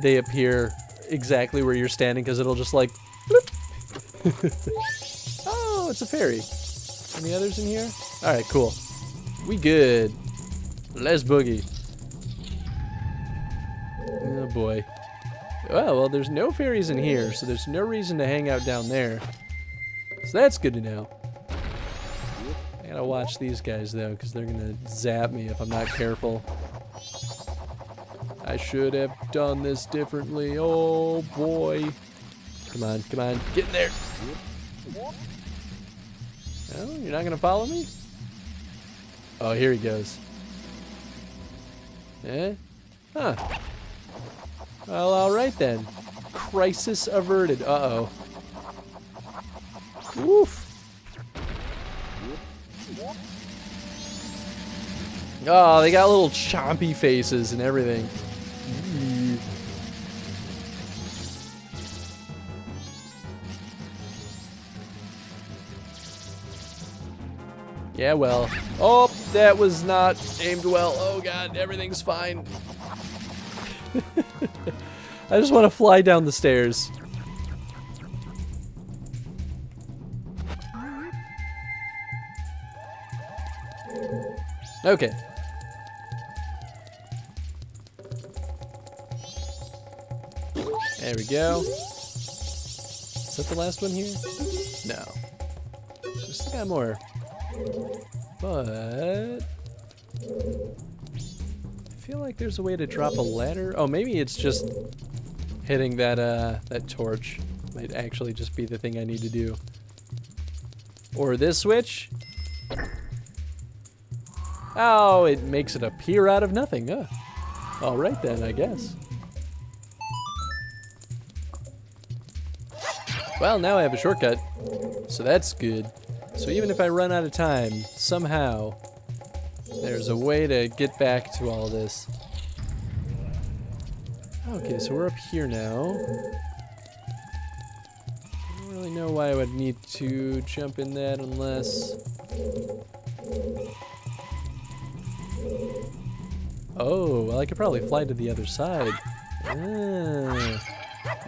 they appear exactly where you're standing because it'll just like bloop. Oh, it's a fairy. Any others in here? Alright, cool. We good. Let's boogie. Oh boy. Oh, well, there's no fairies in here, so there's no reason to hang out down there. So that's good to know. I gotta watch these guys, though, because they're gonna zap me if I'm not careful. I should have done this differently. Oh, boy. Come on, get in there. Oh, you're not gonna follow me? Oh, here he goes. Eh? Huh. Well, alright then. Crisis averted. Uh-oh. Woof. Oh, they got little chompy faces and everything. Yeah, well. Oh, that was not aimed well. Oh god, everything's fine. I just want to fly down the stairs. Okay. There we go. Is that the last one here? No. Just got more. But I feel like there's a way to drop a ladder. Oh, maybe it's just hitting that that torch. Might actually just be the thing I need to do. Or this switch. Oh, it makes it appear out of nothing. All right then, I guess. Well, now I have a shortcut, so that's good. So even if I run out of time, somehow, there's a way to get back to all this. Okay, so we're up here now. I don't really know why I would need to jump in that unless... Oh, well I could probably fly to the other side.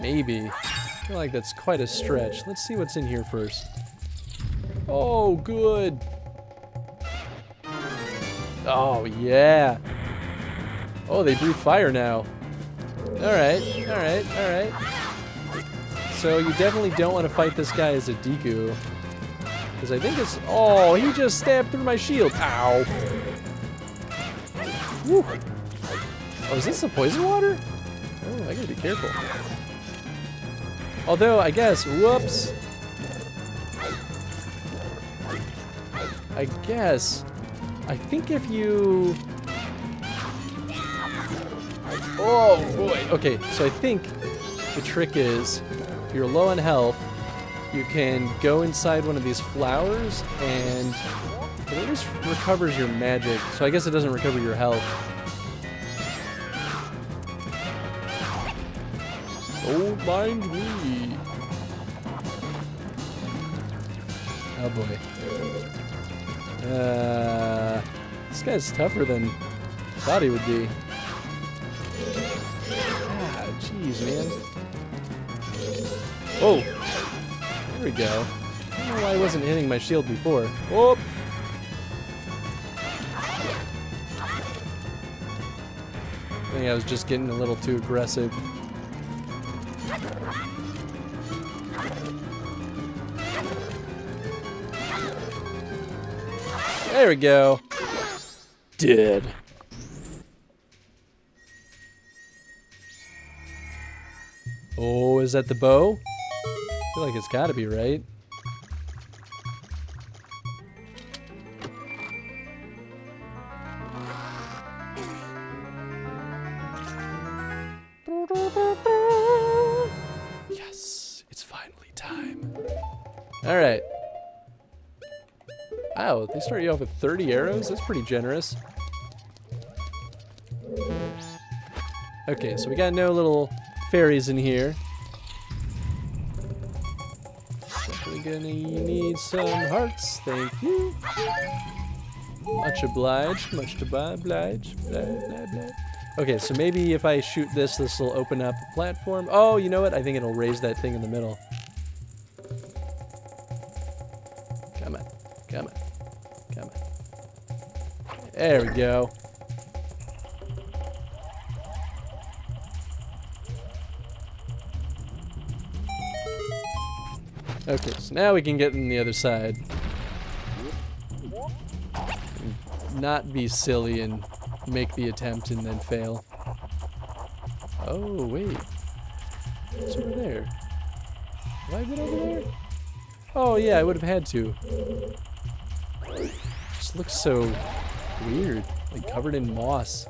Maybe. I feel like that's quite a stretch. Let's see what's in here first. Oh, good. Oh, yeah. Oh, they breathe fire now. Alright. So you definitely don't want to fight this guy as a Deku. Because I think it's... Oh, he just stabbed through my shield. Ow. Woo. Oh, is this the poison water? Oh, I gotta be careful. Although, I guess... Whoops. I guess... I think if you... Oh, boy. Okay, so I think the trick is, if you're low on health, you can go inside one of these flowers, and it at least recovers your magic. So I guess it doesn't recover your health. Don't mind me. Oh, boy. This guy's tougher than I thought he would be. Ah, jeez, man. Oh, there we go. don't know why I wasn't hitting my shield before. Oh! I think I was just getting a little too aggressive. There we go. Dead. Oh, is that the bow? I feel like it's gotta be, right? Yes, it's finally time. Alright. Wow, they start you off with 30 arrows? That's pretty generous. Okay, so we got no little fairies in here. Definitely gonna need some hearts, thank you. Much obliged, much obliged, blah, blah, blah. Okay, so maybe if I shoot this, this will open up a platform. Oh, you know what? I think it'll raise that thing in the middle. Come on, come on, come on. There we go. Okay, so now we can get on the other side. Not be silly and make the attempt and then fail. Oh, wait. What's over there? Have I been over there? Oh, yeah, I would have had to. Just looks so weird. Like covered in moss.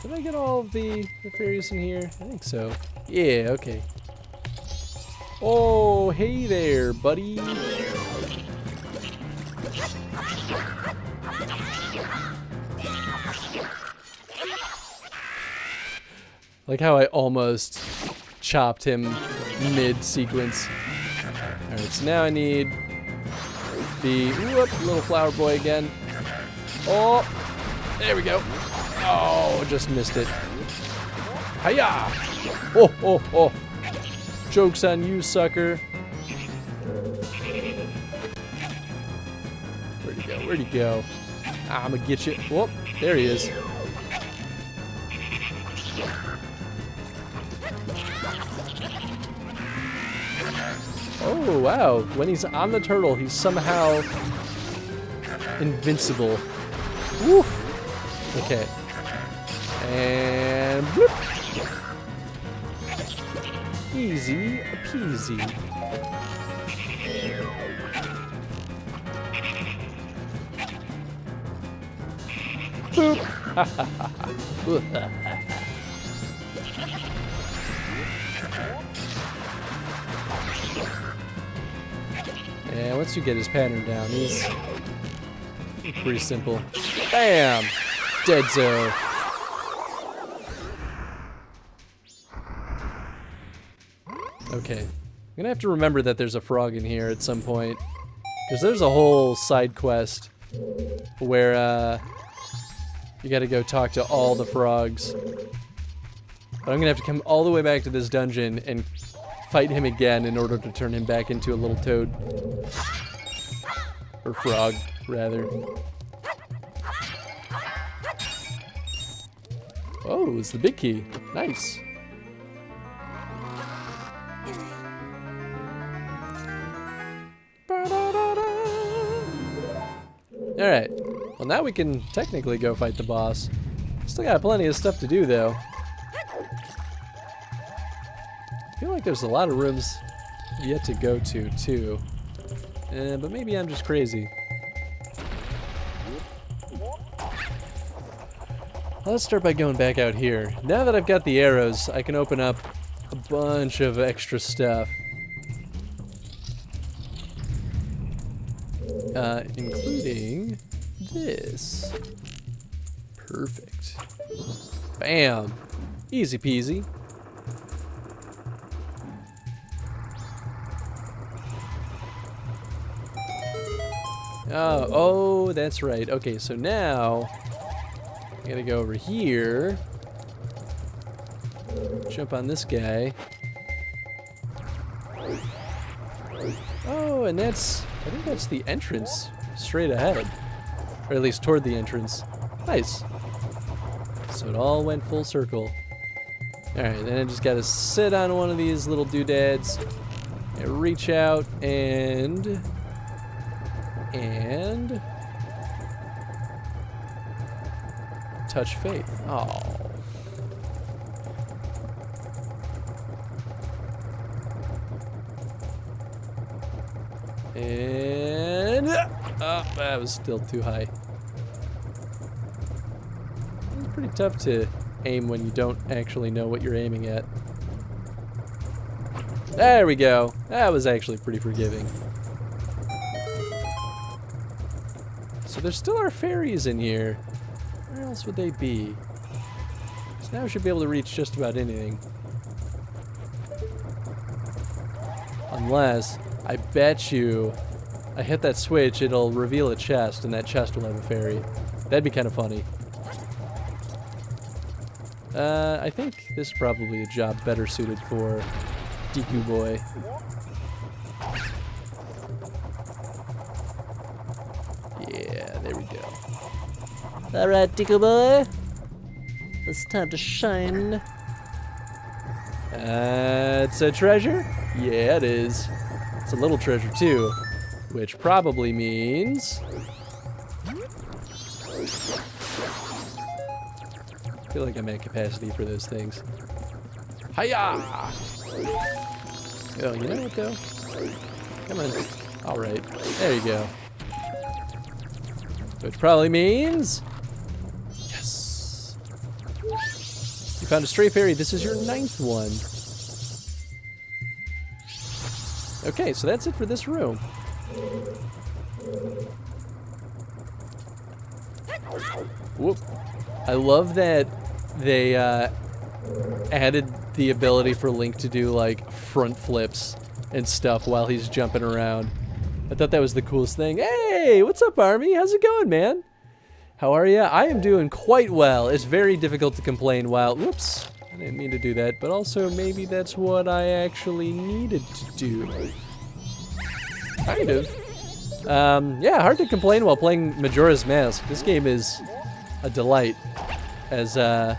Did I get all of the fairies in here? I think so. Yeah, okay. Oh, hey there, buddy. Like how I almost chopped him mid-sequence. Alright, so now I need the little flower boy again. Oh, there we go. Oh, just missed it. Hiya! Oh, oh, oh. Joke's on you, sucker. Where'd he go? Where'd he go? I'm gonna get you. Whoop, there he is. Oh, wow. When he's on the turtle, he's somehow invincible. Woof. Okay. And bloop. Easy peasy. Boop. Ha ha ha ha. And once you get his pattern down, he's pretty simple. Bam! Deadzo. Okay. I'm gonna have to remember that there's a frog in here at some point. Because there's a whole side quest where you gotta go talk to all the frogs. But I'm gonna have to come all the way back to this dungeon and fight him again in order to turn him back into a little toad. Or frog, rather. Oh, it's the big key. Nice. Alright. Well, now we can technically go fight the boss. Still got plenty of stuff to do, though. I feel like there's a lot of rooms yet to go to, too. But maybe I'm just crazy. Let's start by going back out here. Now that I've got the arrows, I can open up a bunch of extra stuff. Including this. Perfect. Bam! Easy peasy. Oh, that's right. Okay, so now I gotta go over here. Jump on this guy. Oh, and I think that's the entrance straight ahead. Or at least toward the entrance. Nice. So it all went full circle. Alright, then I just gotta sit on one of these little doodads and reach out and touch faith. Oh. And oh, that was still too high. It's pretty tough to aim when you don't actually know what you're aiming at. There we go. That was actually pretty forgiving. So there still are fairies in here. Where else would they be? So now we should be able to reach just about anything. Unless, I bet you, I hit that switch, it'll reveal a chest, and that chest will have a fairy. That'd be kind of funny. I think this is probably a job better suited for Deku Boy. Yeah, there we go. Alright, Deku Boy. It's time to shine. It's a treasure? Yeah, it is. It's a little treasure, too. Which probably means... I feel like I'm at capacity for those things. Hiya! Oh, you know what, though? Come on. Alright. There you go. Which probably means... Yes! You found a stray fairy. This is your 9th one. Okay, so that's it for this room. Whoop. I love that they added the ability for Link to do like front flips and stuff while he's jumping around. I thought that was the coolest thing. Hey, what's up, Army? How's it going, man? How are ya? I am doing quite well. It's very difficult to complain while... Whoops. I didn't mean to do that, but also maybe that's what I actually needed to do. Kind of. Yeah, hard to complain while playing Majora's Mask. This game is a delight. As odd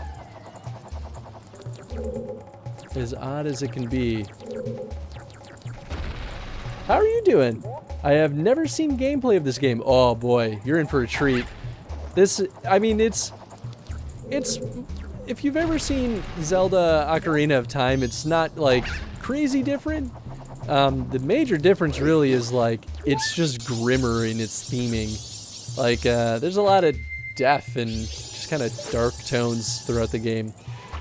as it can be. How are you doing? I have never seen gameplay of this game. Oh boy, you're in for a treat. This, I mean, it's if you've ever seen Zelda Ocarina of Time, it's not like crazy different. The major difference really is like it's just grimmer in its theming. Like there's a lot of death and just kind of dark tones throughout the game,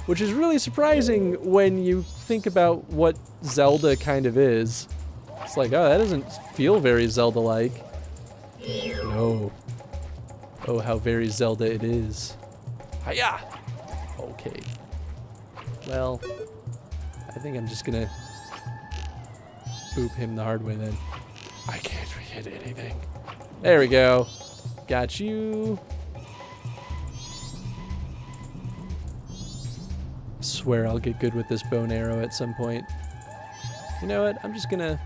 which is really surprising when you think about what Zelda kind of is. It's like, oh, that doesn't feel very Zelda-like. No. Oh, how very Zelda it is. Hiya! Okay. Well, I think I'm just gonna boop him the hard way then. I can't hit anything. There we go. Got you. Swear I'll get good with this bow and arrow at some point. You know what? I'm just gonna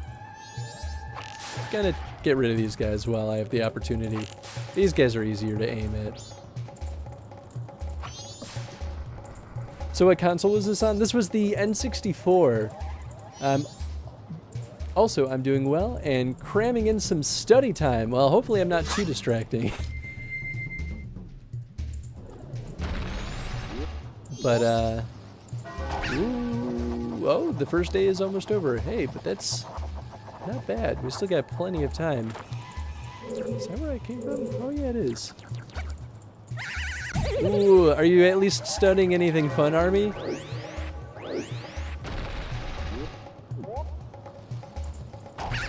get rid of these guys while I have the opportunity. These guys are easier to aim at. So what console was this on? This was the N64. Also, I'm doing well and cramming in some study time. Well, hopefully I'm not too distracting. But, ooh, oh, the first day is almost over. Hey, but that's not bad. We still got plenty of time. Is that where I came from? Oh, yeah, it is. Ooh, are you at least studying anything fun, Army?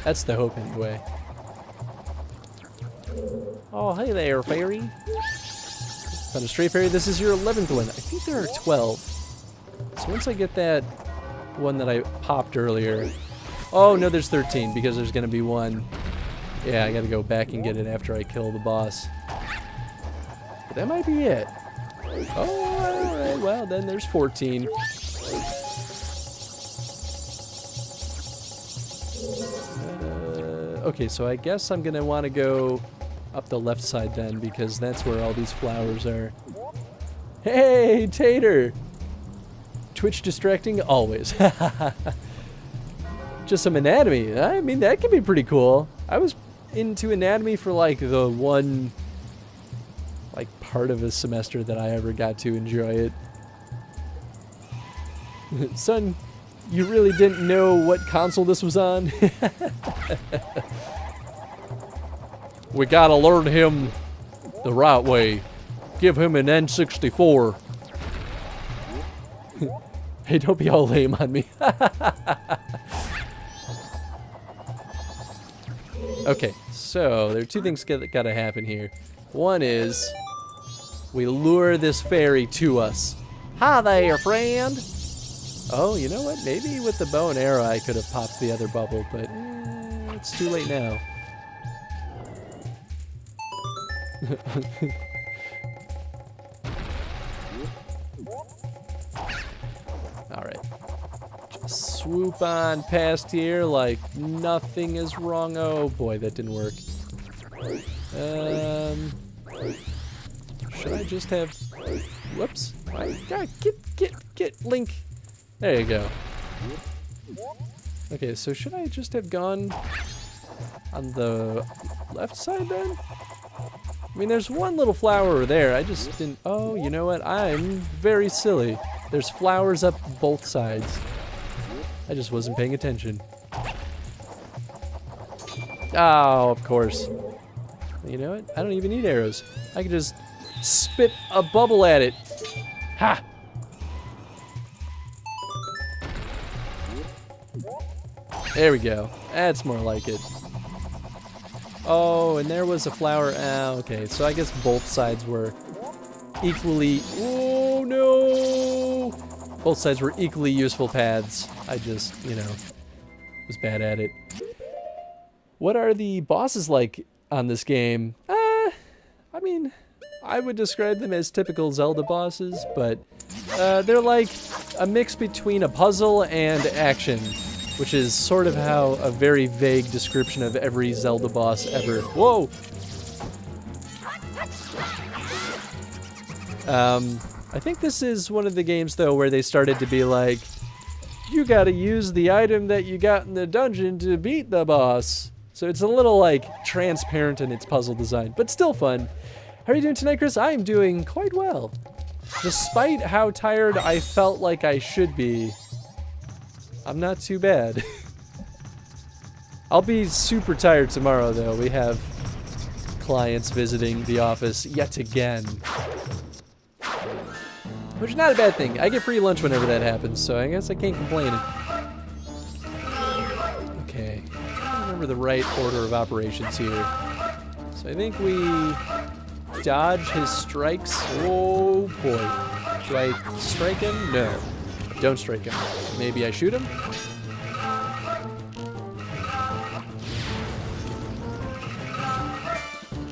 That's the hope, anyway. Oh, hey there, fairy. Found a stray fairy. This is your 11th one. I think there are 12. So once I get that one that I popped earlier... Oh, no, there's 13, because there's going to be one Yeah, I gotta go back and get it after I kill the boss. But that might be it. Oh, alright, well, then there's 14. Okay, so I guess I'm gonna want to go up the left side then, because that's where all these flowers are. Hey, Tater! Twitch distracting? Always. Just some anatomy. I mean, that could be pretty cool. I was into anatomy for like the one part of a semester that I ever got to enjoy it. Son, you really didn't know what console this was on? We gotta learn him the right way. Give him an N64. Hey, don't be all lame on me. Okay, so there are two things that gotta happen here. One is we lure this fairy to us. Hi there, friend. Oh, you know what? Maybe with the bow and arrow I could have popped the other bubble, but it's too late now. Alright. Just swoop on past here like nothing is wrong. Oh boy, that didn't work. Should I just have... Whoops. Get Link. There you go. Okay, so should I just have gone on the left side then? I mean, there's one little flower there. I just didn't... Oh, you know what? I'm very silly. There's flowers up both sides. I just wasn't paying attention. Oh, of course. You know what? I don't even need arrows. I can just spit a bubble at it. Ha! There we go. That's more like it. Oh, and there was a flower. Ah, okay. So I guess both sides were equally... Oh, no! Both sides were equally useful paths. I just, you know, was bad at it. What are the bosses like on this game? I mean, I would describe them as typical Zelda bosses, but they're like a mix between a puzzle and action, which is sort of how a very vague description of every Zelda boss ever. Whoa! I think this is one of the games, though, where they started to be like, you gotta use the item that you got in the dungeon to beat the boss. So it's a little, like, transparent in its puzzle design, but still fun. How are you doing tonight, Chris? I am doing quite well. Despite how tired I felt like I should be, I'm not too bad. I'll be super tired tomorrow, though. We have clients visiting the office yet again. Which is not a bad thing. I get free lunch whenever that happens, so I guess I can't complain. Okay. I don't remember the right order of operations here. So I think we dodge his strikes. Oh boy. Do I strike him? No. Don't strike him. Maybe I shoot him?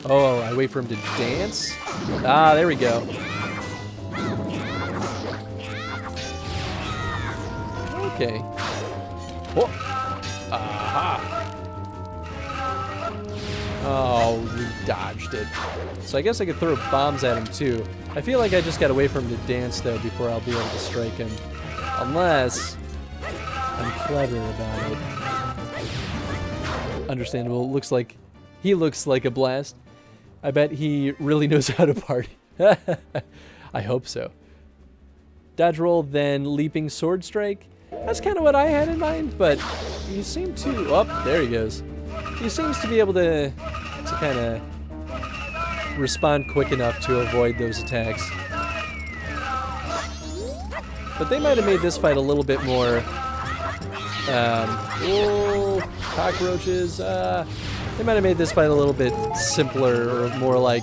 Oh, I wait for him to dance? Ah, there we go. Okay. Oh. Aha. Oh, we dodged it. So I guess I could throw bombs at him too. I feel like I just gotta wait for him to dance though before I'll be able to strike him. Unless I'm clever about it. Understandable. He looks like a blast. I bet he really knows how to party. I hope so. Dodge roll, then leaping sword strike. That's kind of what I had in mind, but you seem to... Oh, there he goes. He seems to be able to kind of respond quick enough to avoid those attacks. But they might have made this fight a little bit more... oh, cockroaches. They might have made this fight a little bit simpler or more like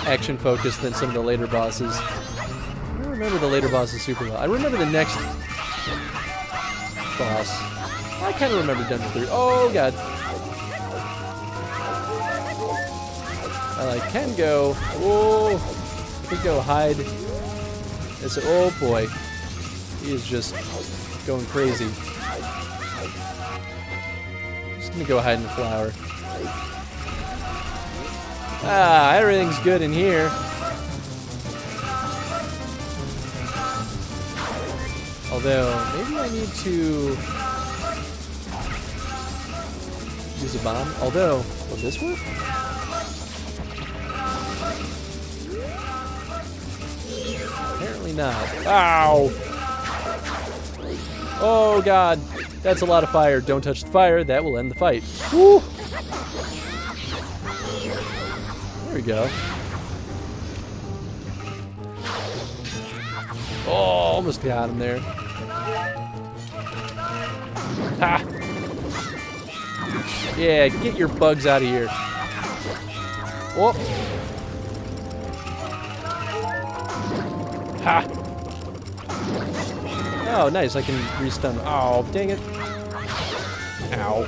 action-focused than some of the later bosses. I don't remember the later bosses super well. I remember the next boss. I kind of remember Dungeon 3. Oh, God. I can go. Whoa! I could go hide. It's, oh boy, he is just going crazy. Just gonna go hide in the flower. Ah, everything's good in here. Although, maybe I need to use a bomb. Although, will this work? Apparently not. Ow! Oh god, that's a lot of fire. Don't touch the fire, that will end the fight. Woo! There we go. Oh, almost got him there. Ha! Yeah, get your bugs out of here. Oh! Ha! Oh, nice. I can restun. Oh, dang it. Ow.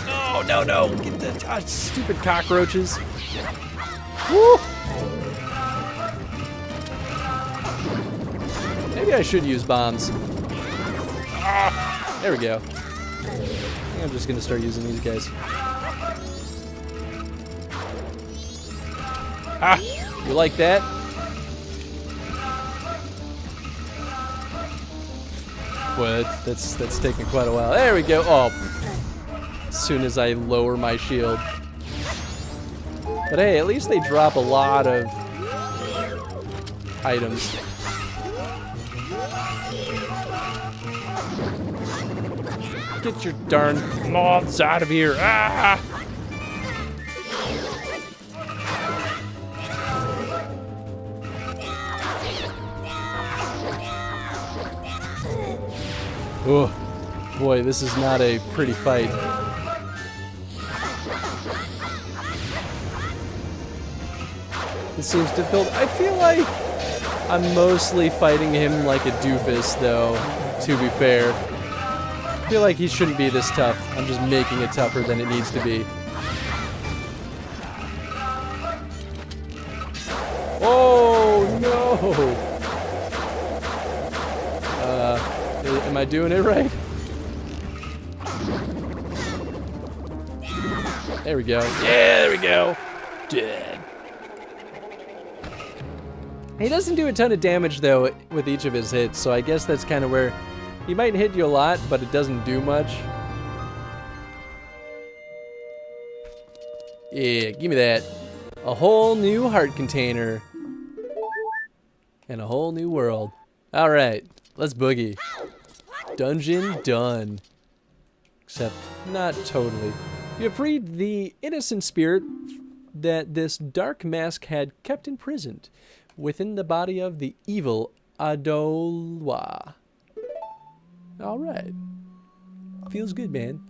Oh, no, no. Get the stupid cockroaches. Woo! Maybe I should use bombs. Ah, there we go. I think I'm just going to start using these guys. Ah! You like that? Boy, that's taking quite a while. There we go. Oh, as soon as I lower my shield. But hey, at least they drop a lot of items. Get your darn moths out of here. Ah! Oh, boy, this is not a pretty fight. It seems difficult. I feel like I'm mostly fighting him like a doofus, though, to be fair. I feel like he shouldn't be this tough. I'm just making it tougher than it needs to be. Oh, no! Am I doing it right? There we go. Yeah, there we go. Dead. He doesn't do a ton of damage, though, with each of his hits, so I guess that's kind of where he might hit you a lot, but it doesn't do much. Yeah, give me that. A whole new heart container. And a whole new world. Alright, let's boogie. Dungeon done. Except, not totally. You have freed the innocent spirit that this dark mask had kept imprisoned within the body of the evil Adolwa. Alright. Feels good, man.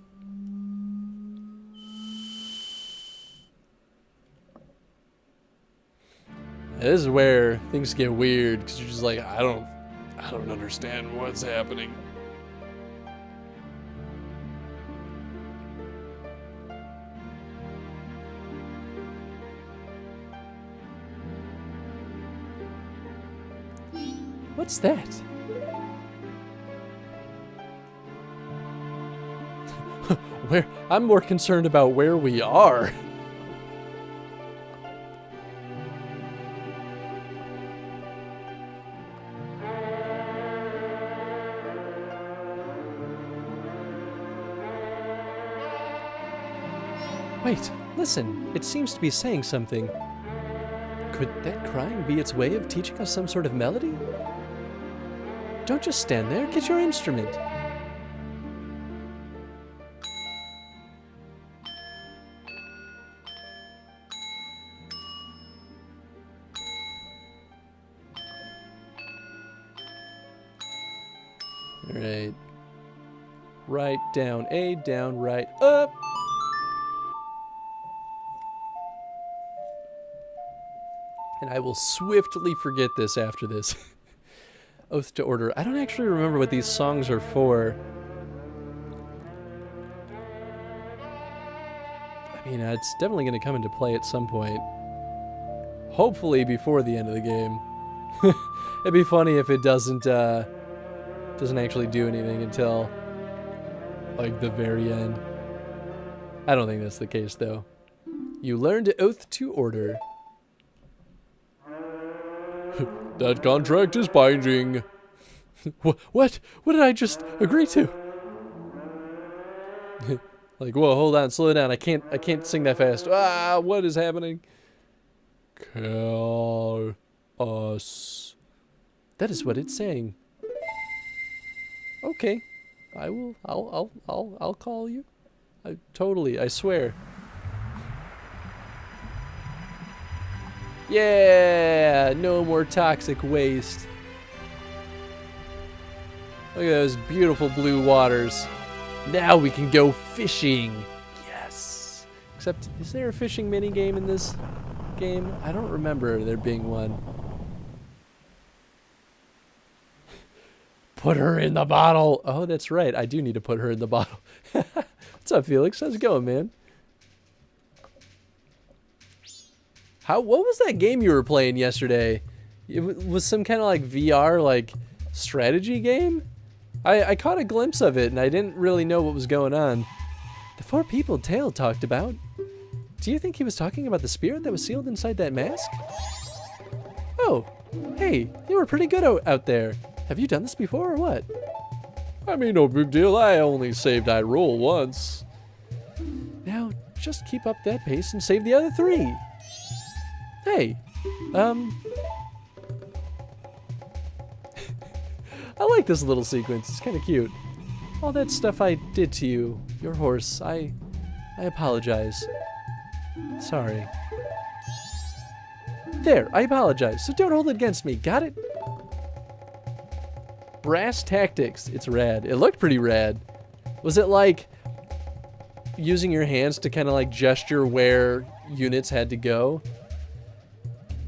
This is where things get weird, because you're just like, I don't understand what's happening. What's that? I'm more concerned about where we are. Wait, listen. It seems to be saying something. Could that crying be its way of teaching us some sort of melody? Don't just stand there. Get your instrument. All right. Right, down, A, down, right, up. And I will swiftly forget this after this. Oath to Order. I don't actually remember what these songs are for. mean, it's definitely going to come into play at some point. Hopefully before the end of the game. It'd be funny if it doesn't actually do anything until like the very end. I don't think that's the case though. You learned Oath to Order. That contract is binding. What? What did I just agree to? Like, whoa, hold on, slow down. I can't sing that fast. Ah, what is happening? Kill us. That is what it's saying. Okay. I'll call you. I swear. Yeah, no more toxic waste. Look at those beautiful blue waters. Now we can go fishing. Yes. Except, is there a fishing mini game in this game? I don't remember there being one. Put her in the bottle. Oh, that's right. I do need to put her in the bottle. What's up, Felix? How's it going, man? What was that game you were playing yesterday? It was some kind of like VR like strategy game? I caught a glimpse of it and I didn't really know what was going on. The 4 people Tail talked about. Do you think he was talking about the spirit that was sealed inside that mask? Oh, hey, you were pretty good out there. Have you done this before or what? I mean, no big deal. I only saved Hyrule once. Now, just keep up that pace and save the other 3. Hey, I like this little sequence. It's kind of cute. All that stuff I did to you, your horse, I apologize. Sorry. There, I apologize, so don't hold it against me, got it? Brass tactics. It's rad. It looked pretty rad. Was it like using your hands to kind of like gesture where units had to go?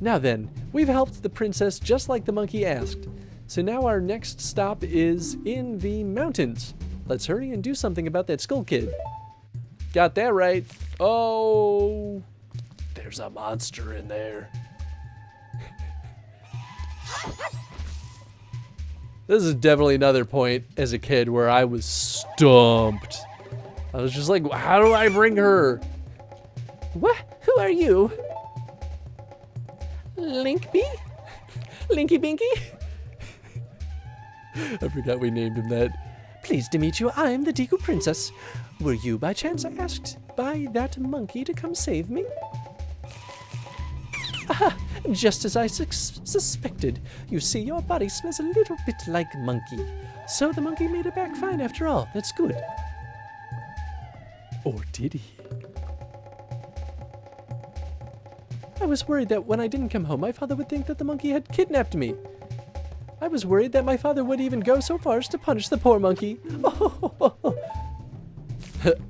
Now then, we've helped the princess just like the monkey asked. So now our next stop is in the mountains. Let's hurry and do something about that skull kid. Got that right. Oh, There's a monster in there. this is definitely another point as a kid where I was stumped. I was just like, how do I bring her? What? Who are you? Linkby? Linky Binky? I forgot we named him that. Pleased to meet you. I'm the Deku Princess. Were you by chance asked by that monkey to come save me? Aha! Just as I suspected. You see, your body smells a little bit like monkey. So the monkey made it back fine after all. That's good. Or did he? I was worried that when I didn't come home, my father would think that the monkey had kidnapped me. I was worried that my father would even go so far as to punish the poor monkey.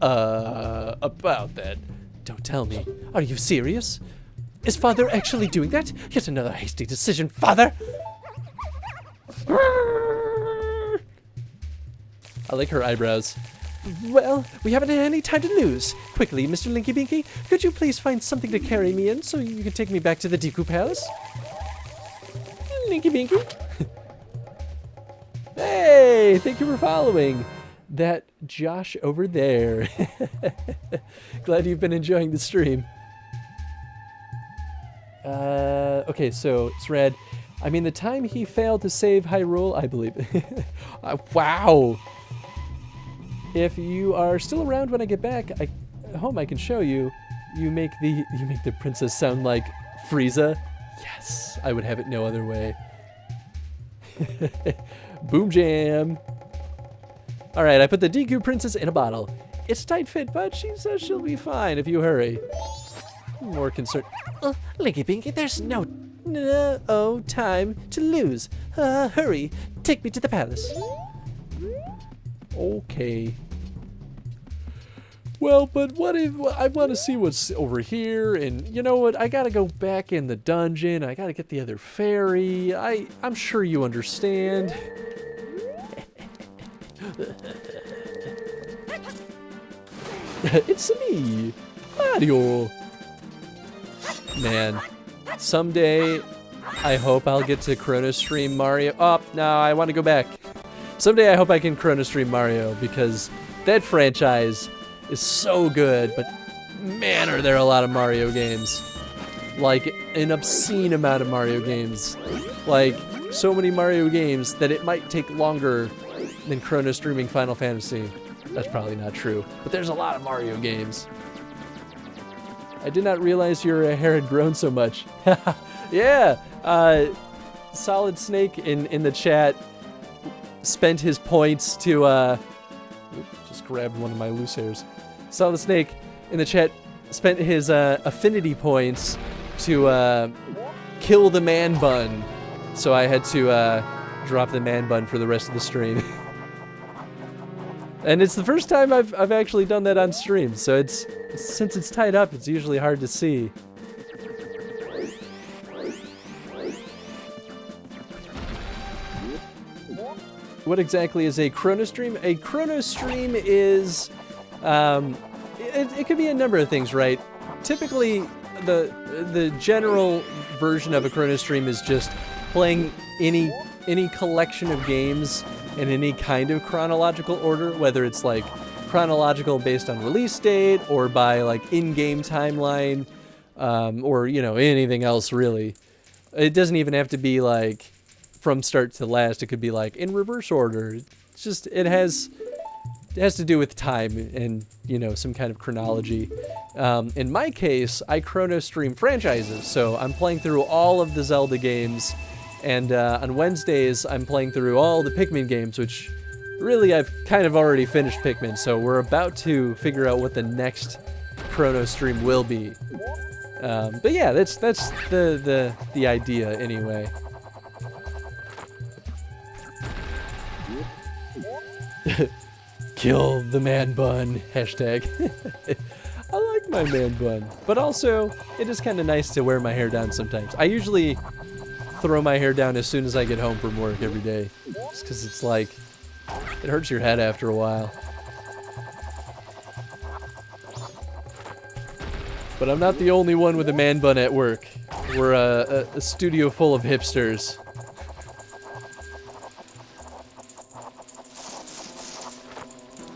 About that. Don't tell me. Are you serious? Is father actually doing that? Yet another hasty decision, father! I like her eyebrows. Well, we haven't had any time to lose. Quickly, Mr. Linky Binky, could you please find something to carry me in so you can take me back to the Deku Palace? Linky Binky? Hey, thank you for following. That Josh over there. Glad you've been enjoying the stream. Okay, so it's red. I mean, the time he failed to save Hyrule, I believe. Wow. If you are still around when I get back, I hope I can show you. You make the princess sound like Frieza. Yes, I would have it no other way. Boom jam. All right, I put the Deku princess in a bottle. It's a tight fit, but she says she'll be fine if you hurry. More concerned. Linky Binky, there's no time to lose. Hurry, take me to the palace. Okay. Well, but what if I want to see what's over here? And you know what? I gotta go back in the dungeon. I gotta get the other fairy. I'm sure you understand. It's me. Mario. Man, someday I hope I'll get to Chrono Stream Mario. Oh, no, I want to go back. Someday I hope I can Chrono Stream Mario because that franchise is so good, but man, are there a lot of Mario games. Like, an obscene amount of Mario games. Like, so many Mario games that it might take longer than Chrono Streaming Final Fantasy. That's probably not true, but there's a lot of Mario games. I did not realize your hair had grown so much. Yeah, Solid Snake in the chat spent his points to, just grabbed one of my loose hairs. Solid Snake in the chat spent his affinity points to kill the man bun. So I had to drop the man bun for the rest of the stream. And it's the first time I've actually done that on stream, so since it's tied up, it's usually hard to see. What exactly is a Chrono Stream? A Chrono Stream is, it could be a number of things, right? Typically, the general version of a Chrono Stream is just playing any collection of games in any kind of chronological order, whether it's like chronological based on release date or by like in-game timeline, or anything else really. It doesn't even have to be like from start to last. It could be like in reverse order. It's just it has to do with time and some kind of chronology. In my case, I Chrono Stream franchises, so I'm playing through all of the Zelda games. And on Wednesdays, I'm playing through all the Pikmin games, which really I've kind of already finished Pikmin, so we're about to figure out what the next Chrono Stream will be. But yeah, that's the idea anyway. Kill the man bun, hashtag. I like my man bun, but also it is kind of nice to wear my hair down sometimes. I usually throw my hair down as soon as I get home from work every day, just because it's like, it hurts your head after a while. But I'm not the only one with a man bun at work. We're a studio full of hipsters.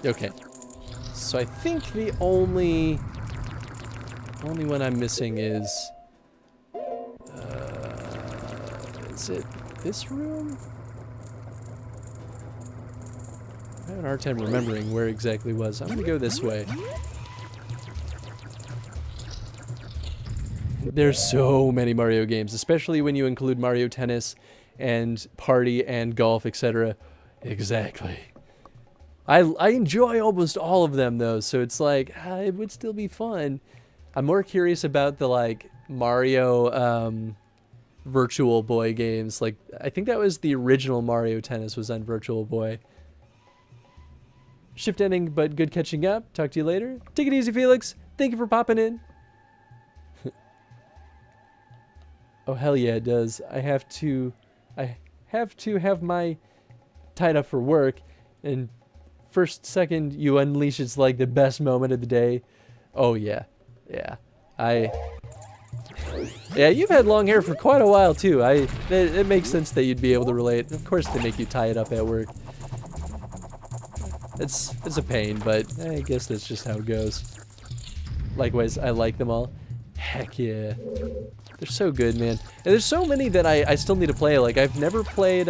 Okay, so I think the only one I'm missing is it this room? I'm having a hard time remembering where exactly it was. I'm gonna go this way. There's so many Mario games, especially when you include Mario Tennis and Party and Golf, etc. Exactly. I enjoy almost all of them though, so it's like, it would still be fun. I'm more curious about the like Mario Virtual Boy games. Like, I think that was the original Mario Tennis was on Virtual Boy. Shift ending, but good catching up. Talk to you later. Take it easy, Felix. Thank you for popping in. Oh, hell yeah, it does. I have to have my tied up for work, and first second you unleash, it's like the best moment of the day. Oh yeah. Yeah. Yeah, you've had long hair for quite a while too. It makes sense that you'd be able to relate. Of course they make you tie it up at work. It's a pain, but I guess that's just how it goes. Likewise, I like them all. Heck yeah. They're so good, man. And there's so many that I still need to play. Like, I've never played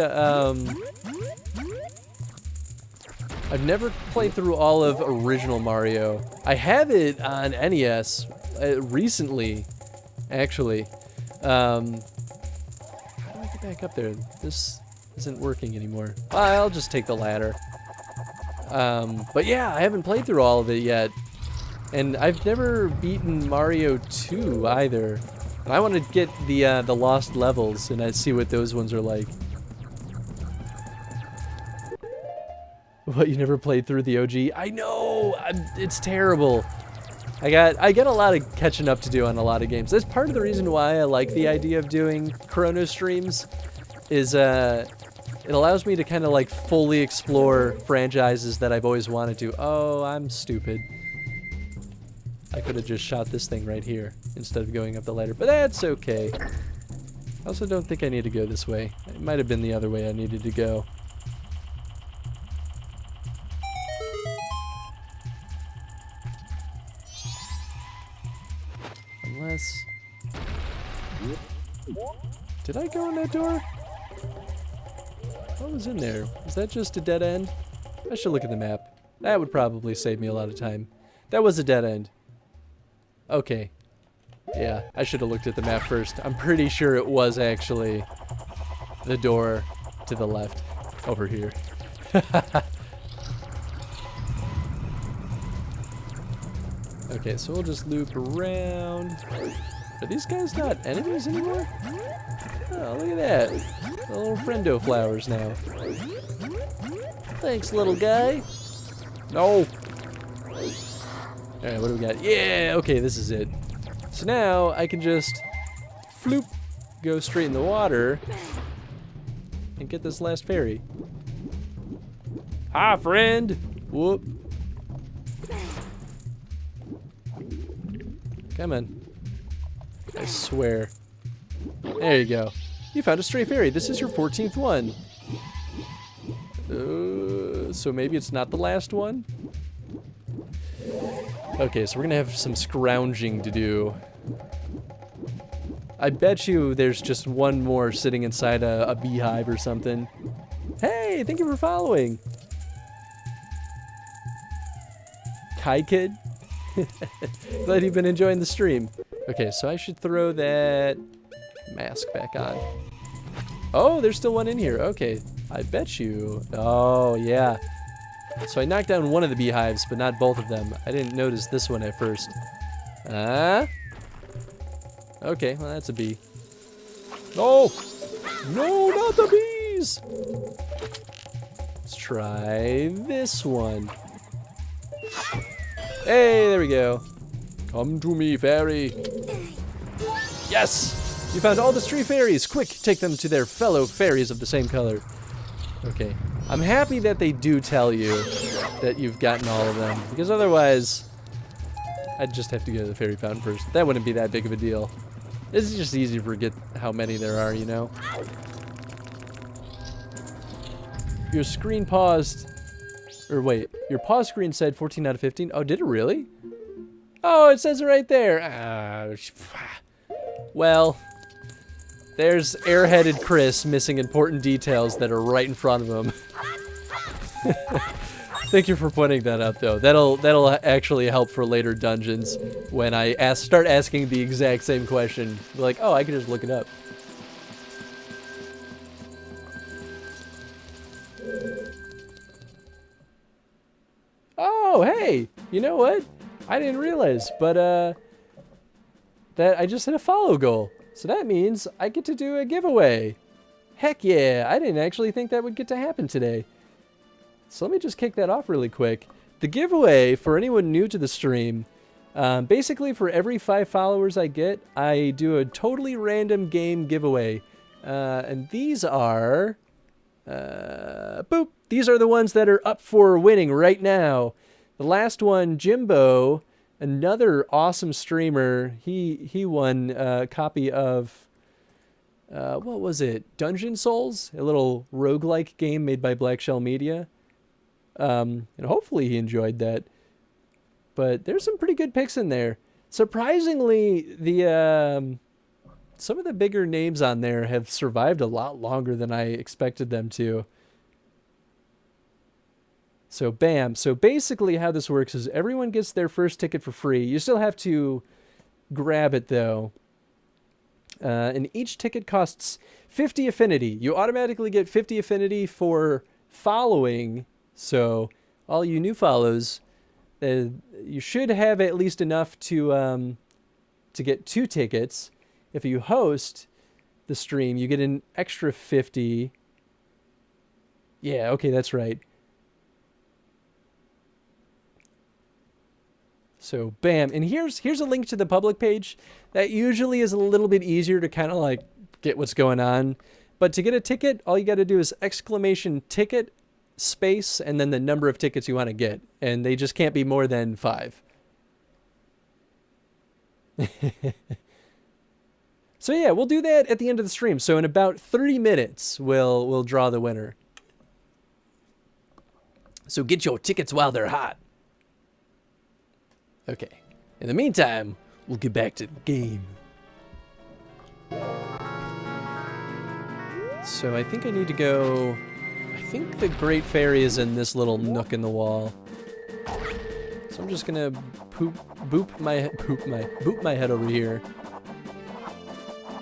through all of original Mario. I have it on NES recently, actually. How do I get back up there? This isn't working anymore. I'll just take the ladder. But yeah, I haven't played through all of it yet. And I've never beaten Mario 2 either. And I want to get the lost levels and I see what those ones are like. What, you never played through the OG? I know! It's terrible. I got a lot of catching up to do on a lot of games. That's part of the reason why I like the idea of doing Chrono streams, is it allows me to kind of like fully explore franchises that I've always wanted to. Oh, I'm stupid. I could have just shot this thing right here instead of going up the ladder, but that's okay. I also don't think I need to go this way. It might have been the other way I needed to go. Unless... Did I go in that door? What was in there? Is that just a dead end? I should look at the map. That would probably save me a lot of time. That was a dead end. Okay. Yeah, I should have looked at the map first. I'm pretty sure it was actually the door to the left over here. Okay, so we'll just loop around. Are these guys not enemies anymore? Oh, look at that. The little friendo flowers now. Thanks, little guy. No. Alright, what do we got? Yeah, okay, this is it. So now I can just floop, go straight in the water and get this last fairy. Hi, friend. Whoop. Come on. I swear. There you go. You found a stray fairy. This is your 14th one. So maybe it's not the last one? Okay, so we're gonna have some scrounging to do. I bet you there's just one more sitting inside a beehive or something. Hey, thank you for following. Kai Kid? Glad you've been enjoying the stream. Okay, so I should throw that mask back on. Oh, there's still one in here. Okay, I bet you. Oh, yeah. So I knocked down one of the beehives, but not both of them. I didn't notice this one at first. Okay, well, that's a bee. No! No, not the bees! Let's try this one. Hey, there we go. Come to me, fairy. Yes! You found all the stray fairies. Quick, take them to their fellow fairies of the same color. Okay. I'm happy that they do tell you that you've gotten all of them, because otherwise I'd just have to go to the fairy fountain first. That wouldn't be that big of a deal. It's just easy to forget how many there are, you know? Your screen paused. Or wait, your pause screen said 14 out of 15. Oh, did it really? Oh, it says it right there. Well, there's airheaded Chris missing important details that are right in front of him. Thank you for pointing that out, though. That'll actually help for later dungeons when I start asking the exact same question. Like, oh, I can just look it up. Oh, hey! You know what? I didn't realize, but that I just hit a follow goal. So that means I get to do a giveaway. Heck yeah! I didn't actually think that would get to happen today. So let me just kick that off really quick. The giveaway, for anyone new to the stream, basically for every 5 followers I get, I do a totally random game giveaway. And these are... boop! These are the ones that are up for winning right now. The last one, Jimbo, another awesome streamer, he won a copy of... what was it? Dungeon Souls? A little roguelike game made by Black Shell Media. And hopefully he enjoyed that. But there's some pretty good picks in there. Surprisingly, the some of the bigger names on there have survived a lot longer than I expected them to. So bam. So basically how this works is everyone gets their first ticket for free. You still have to grab it though. And each ticket costs 50 affinity. You automatically get 50 affinity for following. So all you new follows, you should have at least enough to get 2 tickets. If you host the stream, you get an extra 50. Yeah, okay, that's right. So bam, and here's a link to the public page. That usually is a little bit easier to kind of like get what's going on. But to get a ticket, all you got to do is exclamation ticket space and then the number of tickets you want to get, and they just can't be more than 5. So yeah, we'll do that at the end of the stream. So in about 30 minutes, we'll draw the winner. So get your tickets while they're hot. Okay. In the meantime, we'll get back to the game. So I think I need to go... I think the Great Fairy is in this little nook in the wall. So I'm just gonna boop my head over here.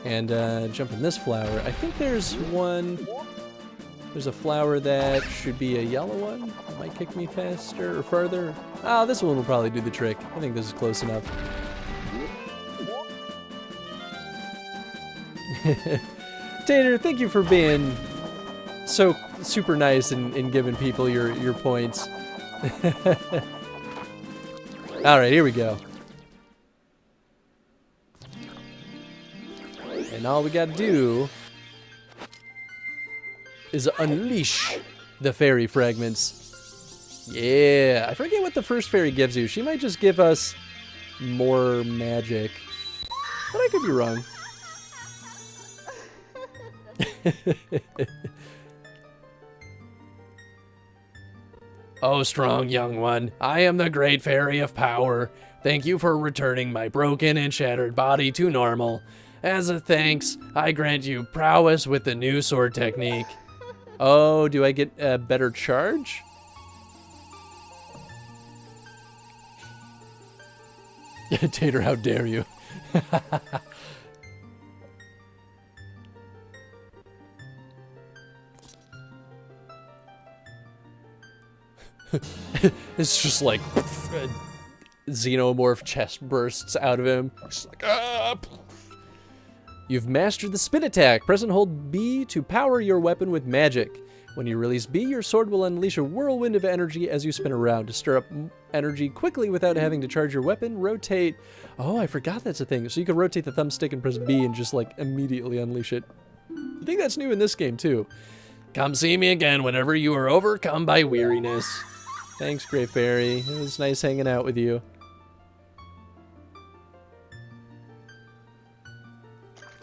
And jump in this flower. I think there's one... There's a flower that should be a yellow one. It might kick me faster or further. Ah, this one will probably do the trick. I think this is close enough. Tater, thank you for being so super nice and giving people your points. Alright, here we go. And all we gotta do is unleash the fairy fragments. Yeah, I forget what the first fairy gives you. She might just give us more magic. But I could be wrong. Oh, strong young one, I am the Great Fairy of Power. Thank you for returning my broken and shattered body to normal. As a thanks, I grant you prowess with the new sword technique. Oh, do I get a better charge? Tater, how dare you? It's just like xenomorph chest bursts out of him. Just like, ah! You've mastered the spin attack. Press and hold B to power your weapon with magic. When you release B, your sword will unleash a whirlwind of energy as you spin around. To stir up energy quickly without having to charge your weapon, rotate... Oh, I forgot that's a thing. So you can rotate the thumbstick and press B and just, like, immediately unleash it. I think that's new in this game, too. Come see me again whenever you are overcome by weariness. Thanks, Great Fairy. It was nice hanging out with you.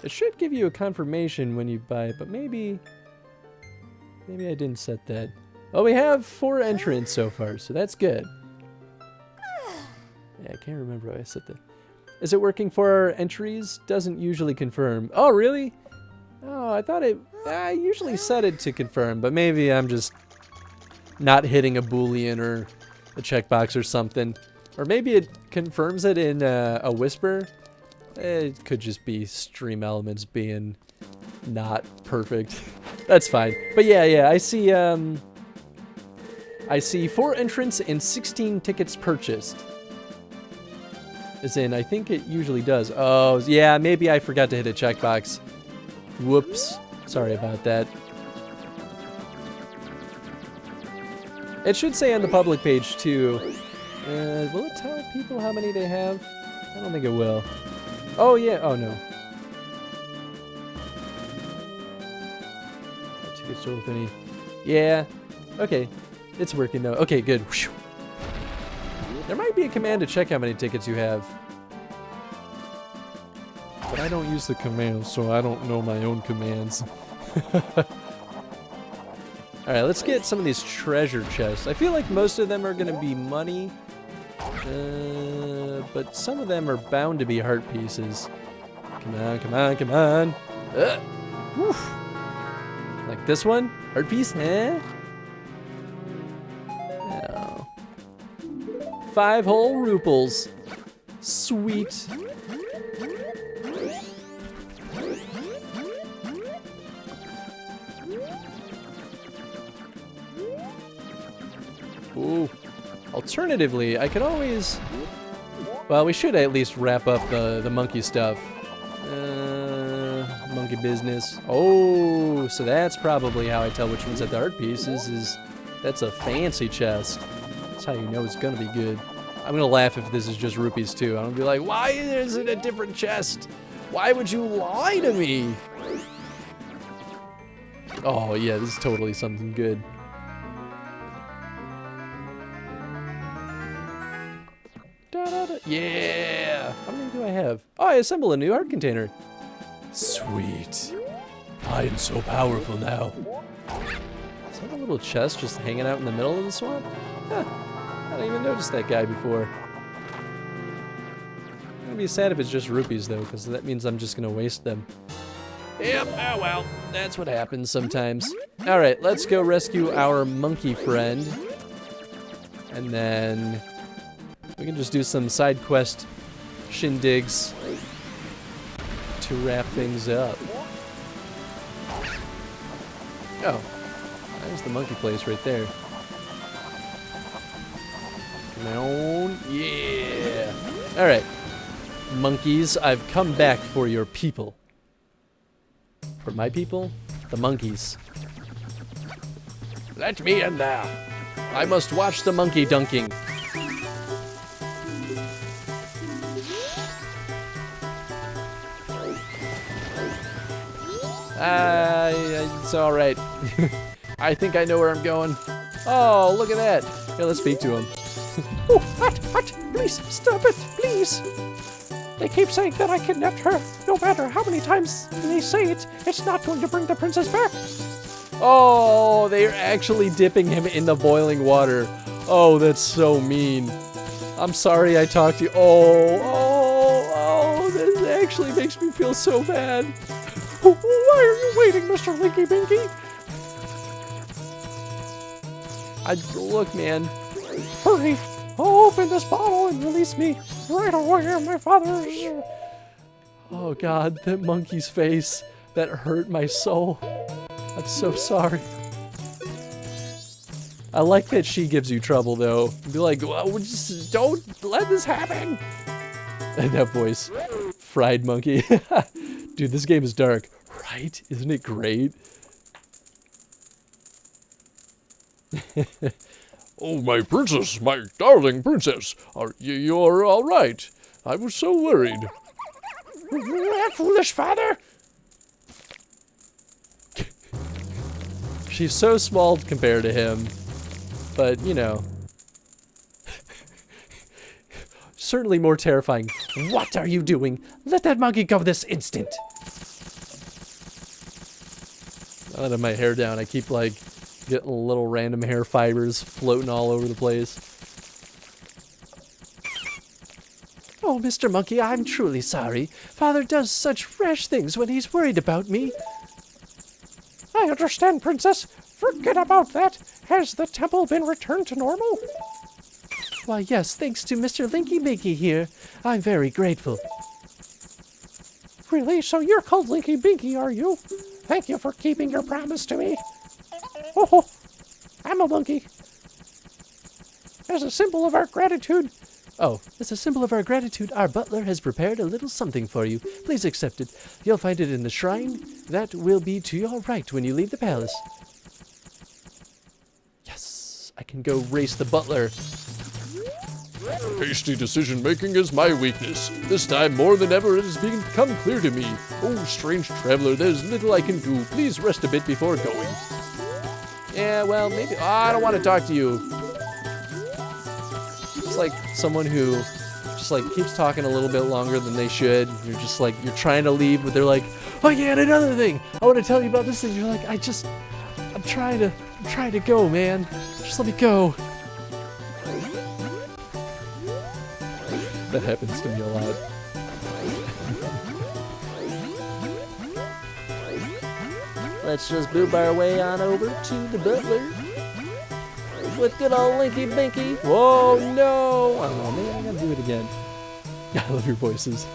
It should give you a confirmation when you buy it, but maybe I didn't set that. Oh, we have 4 entrants so far, so that's good. Yeah, I can't remember how I set that. Is it working for our entries? Doesn't usually confirm. Oh, really? Oh, I thought I usually set it to confirm, but maybe I'm just not hitting a Boolean or a checkbox or something. Or maybe it confirms it in a whisper. It could just be stream elements being not perfect. That's fine. But yeah, I see 4 entrants and 16 tickets purchased. As in, I think it usually does. Oh, yeah, maybe I forgot to hit a checkbox. Whoops. Sorry about that. It should say on the public page, too. Will it tell people how many they have? I don't think it will. Oh, yeah. Oh, no. Tickets total 20. Yeah. Okay. It's working, though. Okay, good. Whew. There might be a command to check how many tickets you have. But I don't use the commands, so I don't know my own commands. Alright, let's get some of these treasure chests. I feel like most of them are going to be money. But some of them are bound to be heart pieces. Come on, come on, come on. Woof. Like this one? Heart piece? Eh? No. 5 whole ruples. Sweet. Ooh. Alternatively, I could always... Well, we should at least wrap up the monkey stuff. Monkey business. Oh, so that's probably how I tell which one's at the heart pieces, is that's a fancy chest. That's how you know it's gonna be good. I'm gonna laugh if this is just rupees too. I'm gonna be like, why is it a different chest? Why would you lie to me? Oh yeah, this is totally something good. Yeah! How many do I have? Oh, I assemble a new art container. Sweet. I am so powerful now. Is that a little chest just hanging out in the middle of the swamp? Huh. I didn't even notice that guy before. I'm gonna be sad if it's just rupees though, because that means I'm just gonna waste them. Yep, oh well, that's what happens sometimes. Alright, let's go rescue our monkey friend. And then we can just do some side quest shindigs to wrap things up. Oh, there's the monkey place right there. Come on, yeah. Alright, monkeys, I've come back for your people. For my people? The monkeys. Let me in there. I must watch the monkey dunking. It's alright. I think I know where I'm going. Oh, look at that. Here, let's speak to him. Oh, hot, please, stop it, please. They keep saying that I kidnapped her. No matter how many times they say it, it's not going to bring the princess back. Oh, they're actually dipping him in the boiling water. Oh, that's so mean. I'm sorry I talked to you. Oh, this actually makes me feel so bad. Why are you waiting, Mr. Linky Binky? Look, man. Hurry, open this bottle and release me right away, my father's. Oh God, that monkey's face. That hurt my soul. I'm so sorry. I like that she gives you trouble, though. Be like, well, just don't let this happen. And that voice. Fried monkey. Dude, this game is dark. Right? Isn't it great? Oh, my princess, my darling princess. You're all right. I was so worried. That foolish father. She's so small compared to him. But, you know. Certainly more terrifying. What are you doing? Let that monkey go this instant. Now that I have my hair down, I keep, like, getting little random hair fibers floating all over the place. Oh, Mr. Monkey, I'm truly sorry. Father does such rash things when he's worried about me. I understand, Princess. Forget about that. Has the temple been returned to normal? Why, yes, thanks to Mr. Linky Binky here. I'm very grateful. Really? So you're called Linky Binky, are you? Thank you for keeping your promise to me. Oh, I'm a monkey. As a symbol of our gratitude. Oh, as a symbol of our gratitude, our butler has prepared a little something for you. Please accept it. You'll find it in the shrine. That will be to your right when you leave the palace. Yes, I can go race the butler. Hasty decision-making is my weakness. This time, more than ever, it has become clear to me. Oh, strange traveler, there's little I can do. Please rest a bit before going. Yeah, well, maybe. Oh, I don't want to talk to you. It's like someone who just like keeps talking a little bit longer than they should. You're just like, you're trying to leave, but they're like, oh yeah, and another thing. I want to tell you about this thing. You're like, I'm trying to go, man. Just let me go. That happens to me a lot. Let's just boop our way on over to the butler. With good old Linky Binky. Whoa, no! Oh man, I gotta do it again. I love your voices.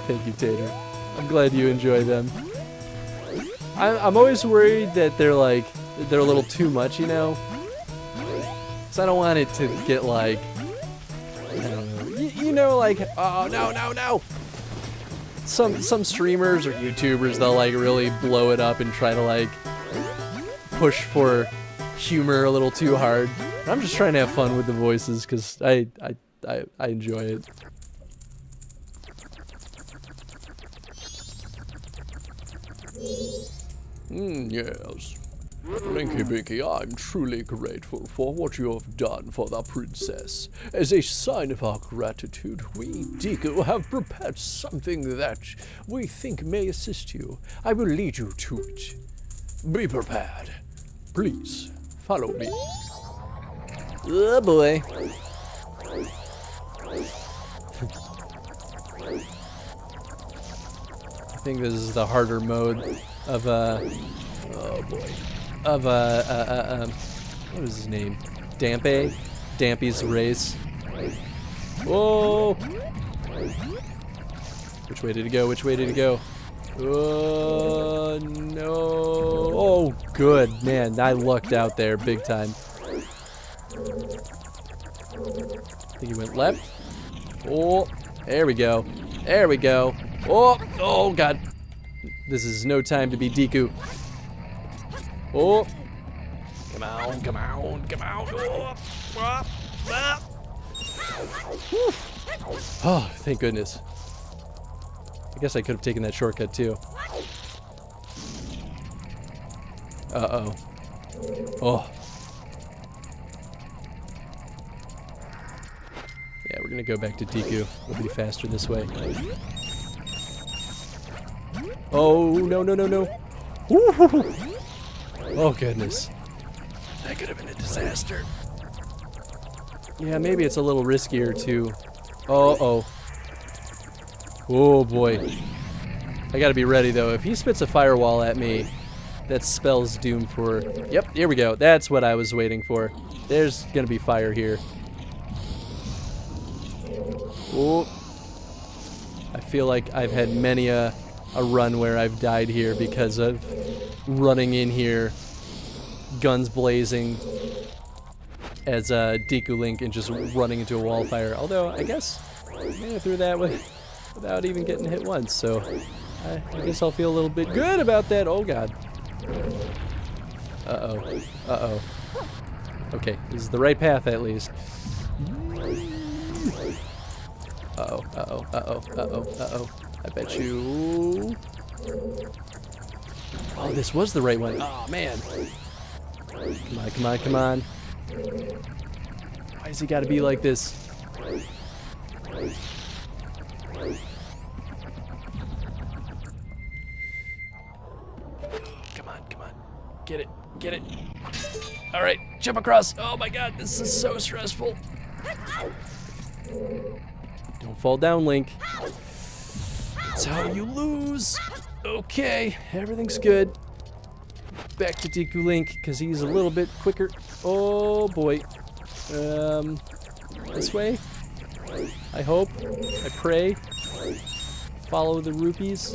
Thank you, Tater. I'm glad you enjoy them. I'm always worried that they're a little too much, you know? So I don't want it to get like, I don't know, you know, like, oh no. Some streamers or YouTubers, they'll like really blow it up and try to like push for humor a little too hard. I'm just trying to have fun with the voices because I enjoy it. Yes. Blinky Binky, I'm truly grateful for what you have done for the princess. As a sign of our gratitude, we, Deku, have prepared something that we think may assist you. I will lead you to it. Be prepared. Please, follow me. Oh boy. I think this is the harder mode of oh boy, of what is his name? Dampy's race. Whoa! Which way did it go? Which way did it go? Oh no! Oh, good man! I lucked out there big time. I think he went left. Oh, there we go. There we go. Oh, oh God! This is no time to be Deku. Oh, come on, come on, come on! Oh, oh, thank goodness. I guess I could have taken that shortcut too. Uh-oh. Oh. Yeah, we're gonna go back to Deku. We'll be faster this way. Oh, no, no, no, no. Ooh. Oh, goodness. That could have been a disaster. Yeah, maybe it's a little riskier to... Uh-oh. Oh, boy. I gotta be ready, though. If he spits a firewall at me, that spells doom for... Yep, here we go. That's what I was waiting for. There's gonna be fire here. Oh. I feel like I've had many a run where I've died here because of running in here, guns blazing, as Deku Link and just running into a wall of fire. Although, I guess I made it through that without even getting hit once, so I guess I'll feel a little bit good about that. Oh, God. Uh-oh. Uh-oh. Okay, this is the right path, at least. Uh-oh, uh-oh, uh-oh, uh-oh, uh-oh. I bet you... Oh, this was the right one. Oh, man. Come on, come on, come on. Why has he got to be like this? Come on, come on. Get it, get it. All right, jump across. Oh, my God, this is so stressful. Don't fall down, Link. That's how you lose. Okay, everything's good. Back to Deku Link, because he's a little bit quicker. Oh, boy. This way? I hope. I pray. Follow the rupees.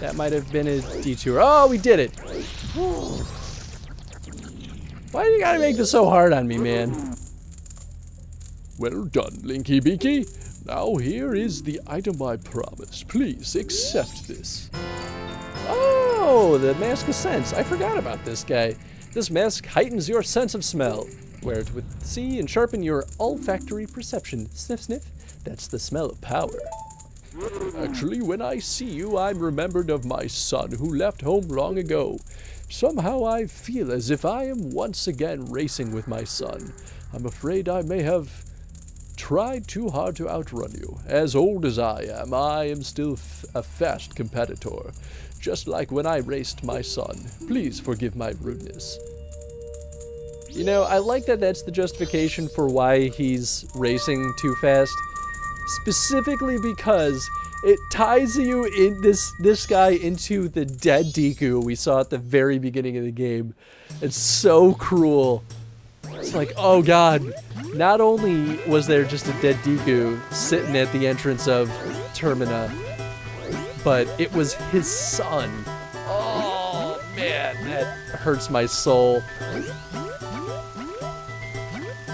That might have been a detour. Oh, we did it. Why do you gotta make this so hard on me, man? Well done, Linky Binky. Now here is the item I promised. Please accept this. Oh, the Mask of Sense. I forgot about this guy. This mask heightens your sense of smell. Wear it with C and sharpen your olfactory perception. Sniff, sniff. That's the smell of power. Actually, when I see you, I'm remembered of my son who left home long ago. Somehow I feel as if I am once again racing with my son. I'm afraid I may have tried too hard to outrun you. As old as I am still a fast competitor. Just like when I raced my son. Please forgive my rudeness. You know, I like that that's the justification for why he's racing too fast. Specifically because it ties you in this guy into the dead Deku we saw at the very beginning of the game. It's so cruel. It's like, oh God, not only was there just a dead Deku sitting at the entrance of Termina, but it was his son. Oh man, that hurts my soul.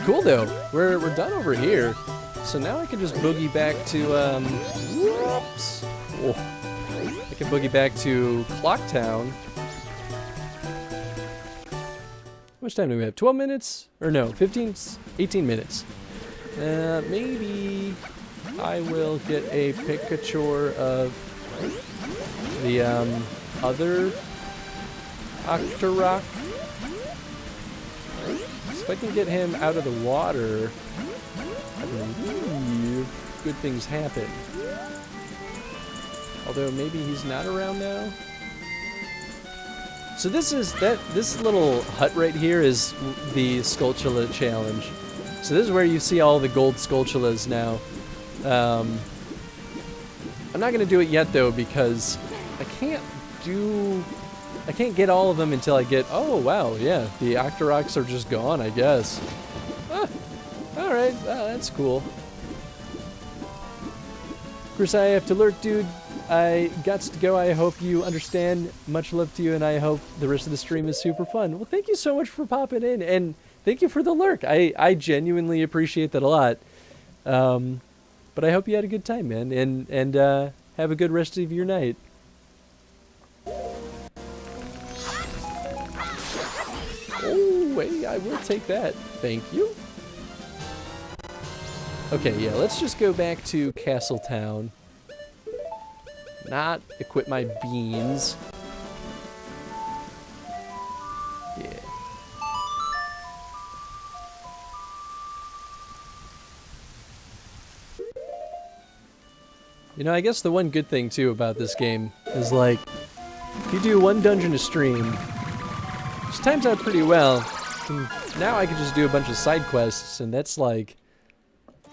Cool though, we're done over here. So now I can just boogie back to, whoops. Oh. I can boogie back to Clocktown. How much time do we have? 12 minutes? Or no, 18 minutes. Maybe I will get a picture of the other Octorok So if I can get him out of the water, I believe good things happen. Although maybe he's not around now. So this little hut right here is the Skulltula challenge. So this is where you see all the gold Skulltulas now. I'm not gonna do it yet though because I can't get all of them until I get. Oh wow, yeah, the Octoroks are just gone, I guess. Ah, all right, wow, that's cool. Of course, I have to lurk, dude. I got to go. I hope you understand. Much love to you, and I hope the rest of the stream is super fun. Well, thank you so much for popping in, and thank you for the lurk. I genuinely appreciate that a lot. But I hope you had a good time, man, and have a good rest of your night. Oh, wait, I will take that. Thank you. Okay, yeah, let's just go back to Castletown. Not equip my beans. Yeah. You know, I guess the one good thing, too, about this game is, like, if you do one dungeon a stream, which times out pretty well, and now I can just do a bunch of side quests, and that's, like,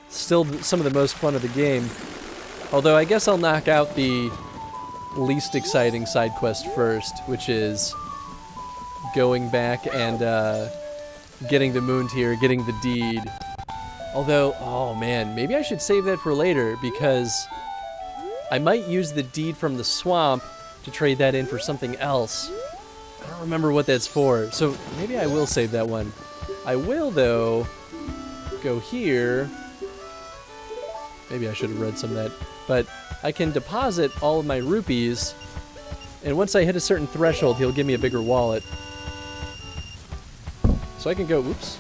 still some of the most fun of the game. Although I guess I'll knock out the least exciting side quest first, which is going back and getting the moon tier, getting the deed. Although, oh man, maybe I should save that for later because I might use the deed from the swamp to trade that in for something else. I don't remember what that's for, so maybe I will save that one. I will, though, go here. Maybe I should have read some of that. But I can deposit all of my rupees, and once I hit a certain threshold, he'll give me a bigger wallet. So I can go, oops.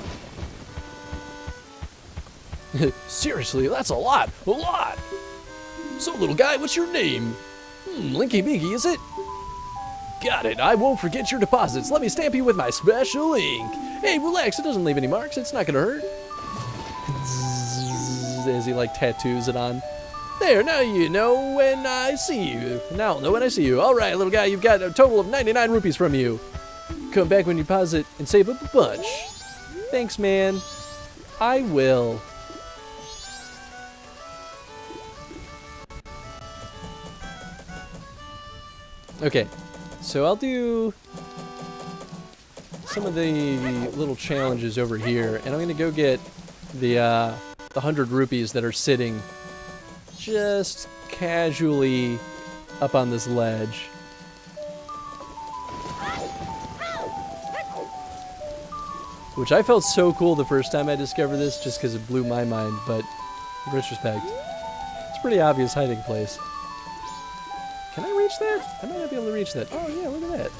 Seriously, that's a lot! A lot! So, little guy, what's your name? Linky Binky, is it? Got it, I won't forget your deposits. Let me stamp you with my special ink. Hey, relax, it doesn't leave any marks, it's not gonna hurt. As he, like, tattoos it on. There, now you know when I see you. Now I'll know when I see you. Alright, little guy, you've got a total of 99 rupees from you. Come back when you deposit and save up a bunch. Thanks, man. I will. Okay, so I'll do some of the little challenges over here, and I'm going to go get the 100 rupees that are sitting just casually up on this ledge. Which I felt so cool the first time I discovered this, just because it blew my mind, but in retrospect, it's a pretty obvious hiding place. Can I reach that? I might not be able to reach that. Oh yeah, look at that.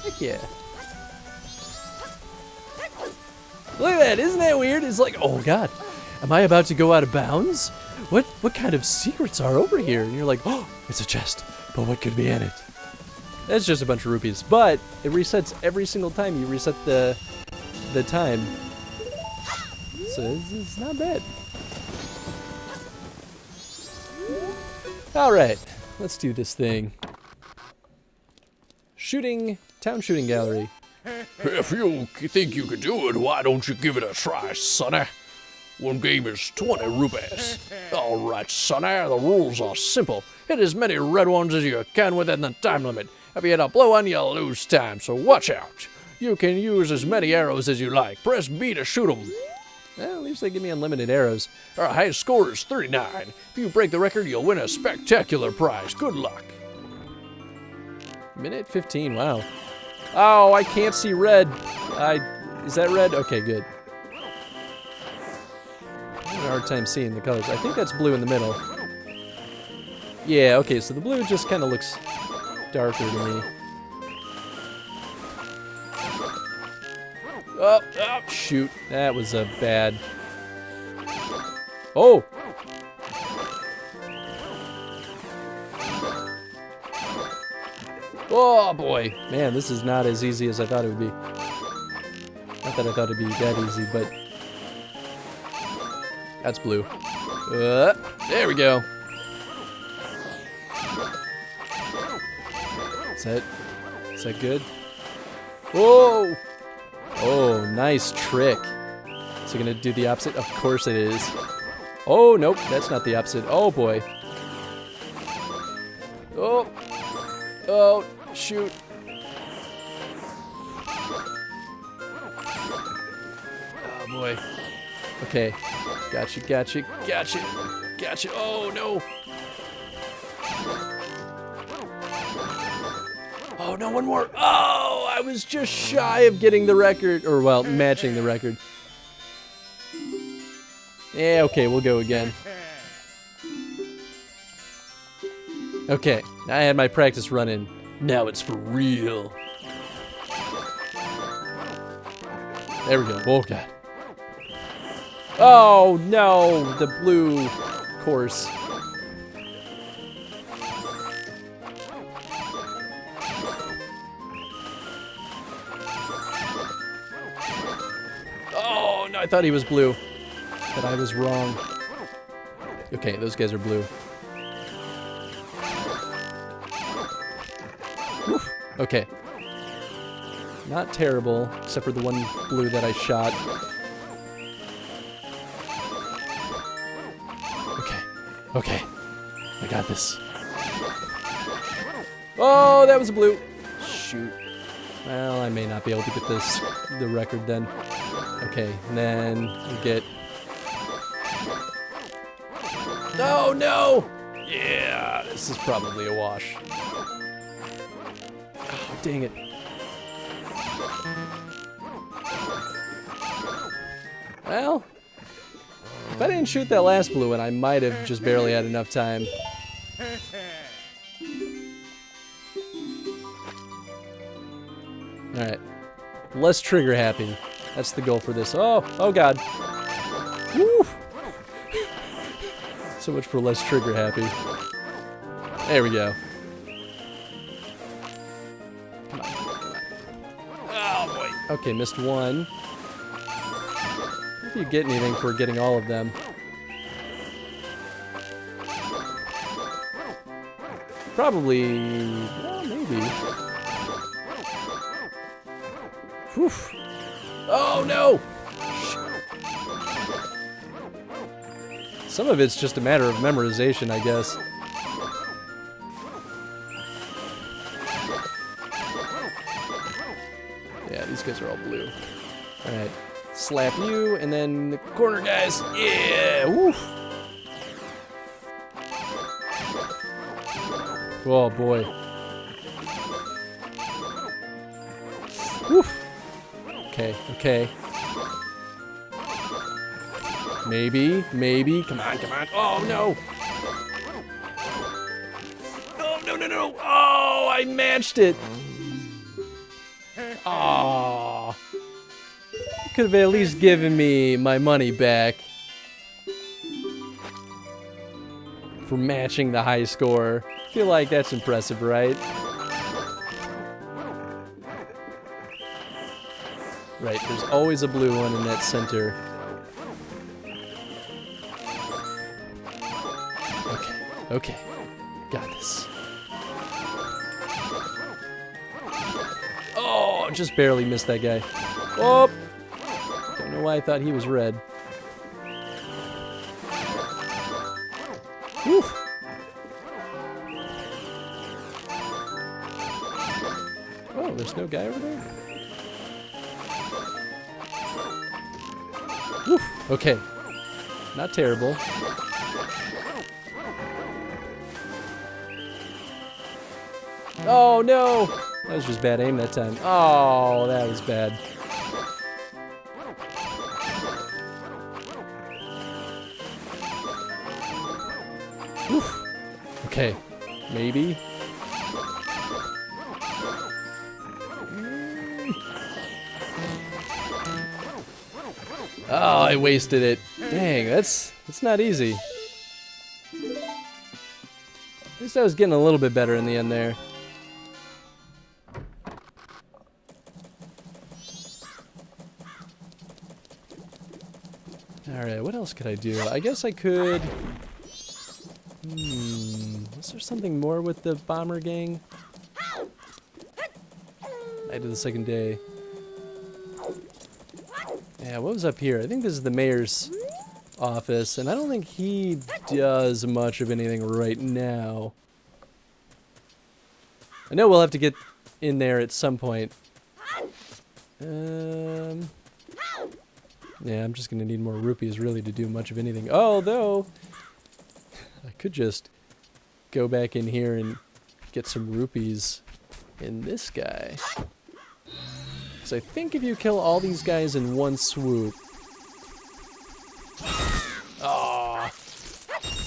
Heck yeah. Look at that, isn't that weird? It's like, oh god, am I about to go out of bounds? What kind of secrets are over here? And you're like, oh, it's a chest, but what could be in it? That's just a bunch of rupees, but it resets every single time you reset the time. So it's not bad. Alright, let's do this thing. Town shooting gallery. If you think you can do it, why don't you give it a try, sonny? One game is 20 rupees. Alright, sonny, the rules are simple. Hit as many red ones as you can within the time limit. If you hit a blue one, you'll lose time, so watch out. You can use as many arrows as you like. Press B to shoot them. Well, at least they give me unlimited arrows. Our highest score is 39. If you break the record, you'll win a spectacular prize. Good luck. Minute 15, wow. Oh, I can't see red. Is that red? Okay, good. I'm having a hard time seeing the colors. I think that's blue in the middle. Yeah, okay, so the blue just kind of looks darker to me. Oh, shoot. That was a bad... Oh! Oh, boy. Man, this is not as easy as I thought it would be. Not that I thought it'd be that easy, but that's blue. There we go. Is that good? Whoa! Oh, nice trick. Is it gonna do the opposite? Of course it is. Oh, nope, that's not the opposite. Oh, boy. Oh. Oh, shoot. Oh, boy. Okay. Gotcha, gotcha, gotcha. Gotcha. Oh, no. Oh, no, one more. Oh, I was just shy of getting the record. Or, well, matching the record. Yeah, okay, we'll go again. Okay, I had my practice running. Now it's for real. There we go. Oh, God. Oh, no, the blue course. Oh, no, I thought he was blue. But I was wrong. Okay, those guys are blue. Woof. Okay. Not terrible, except for the one blue that I shot. Okay. Okay. I got this. Oh, that was a blue. Shoot. Well, I may not be able to get the record then. Okay, and then we get... Oh, no! Yeah, this is probably a wash. Oh, dang it. Well, if I didn't shoot that last blue one, I might have just barely had enough time. Alright. Less trigger happy. That's the goal for this. Oh God. Woo! So much for less trigger happy. There we go. Come on, come on. Oh boy. Okay, missed one. If you get anything for getting all of them. Probably, well, maybe. Whew. Oh no! Some of it's just a matter of memorization, I guess. Yeah, these guys are all blue. Alright. Slap you, and then the corner guys. Yeah! Woof! Oh boy. Woof! Okay, okay. Maybe. Come on. Oh, no. Oh, no. Oh, I matched it. Oh. You could have at least given me my money back for matching the high score. I feel like that's impressive, right? Right, there's always a blue one in that center. Okay, got this. Oh, just barely missed that guy. Oh, don't know why I thought he was red. Whew. Oh, there's no guy over there? Whew. Okay, not terrible. Oh no! That was just bad aim that time. Oh, that was bad. Oof. Okay, maybe. Oh, I wasted it. Dang, that's not easy. At least I was getting a little bit better in the end there. Alright, what else could I do? I guess I could... is there something more with the bomber gang? Night of the second day. Yeah, what was up here? I think this is the mayor's office, and I don't think he does much of anything right now. I know we'll have to get in there at some point. Yeah, I'm just gonna need more rupees really to do much of anything. Although, I could just go back in here and get some rupees in this guy. Because I think if you kill all these guys in one swoop...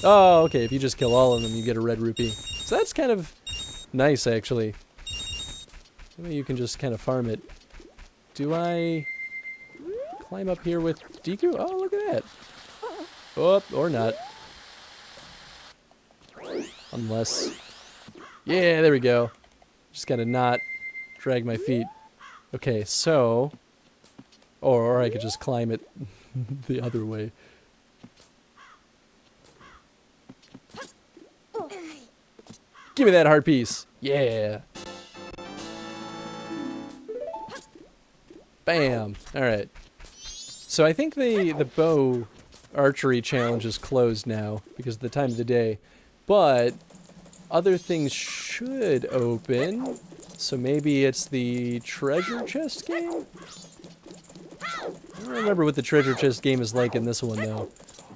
Oh, okay, if you just kill all of them, you get a red rupee. So that's kind of nice, actually. Maybe you can just kind of farm it. Do I climb up here with Deku? Oh, look at that. Oh, or not. Unless... Yeah, there we go. Just gotta not drag my feet. Okay, so... Or I could just climb it the other way. Give me that heart piece. Yeah. Bam. Alright. So I think the bow archery challenge is closed now because of the time of the day. But other things should open. So maybe it's the treasure chest game? I don't remember what the treasure chest game is like in this one, though.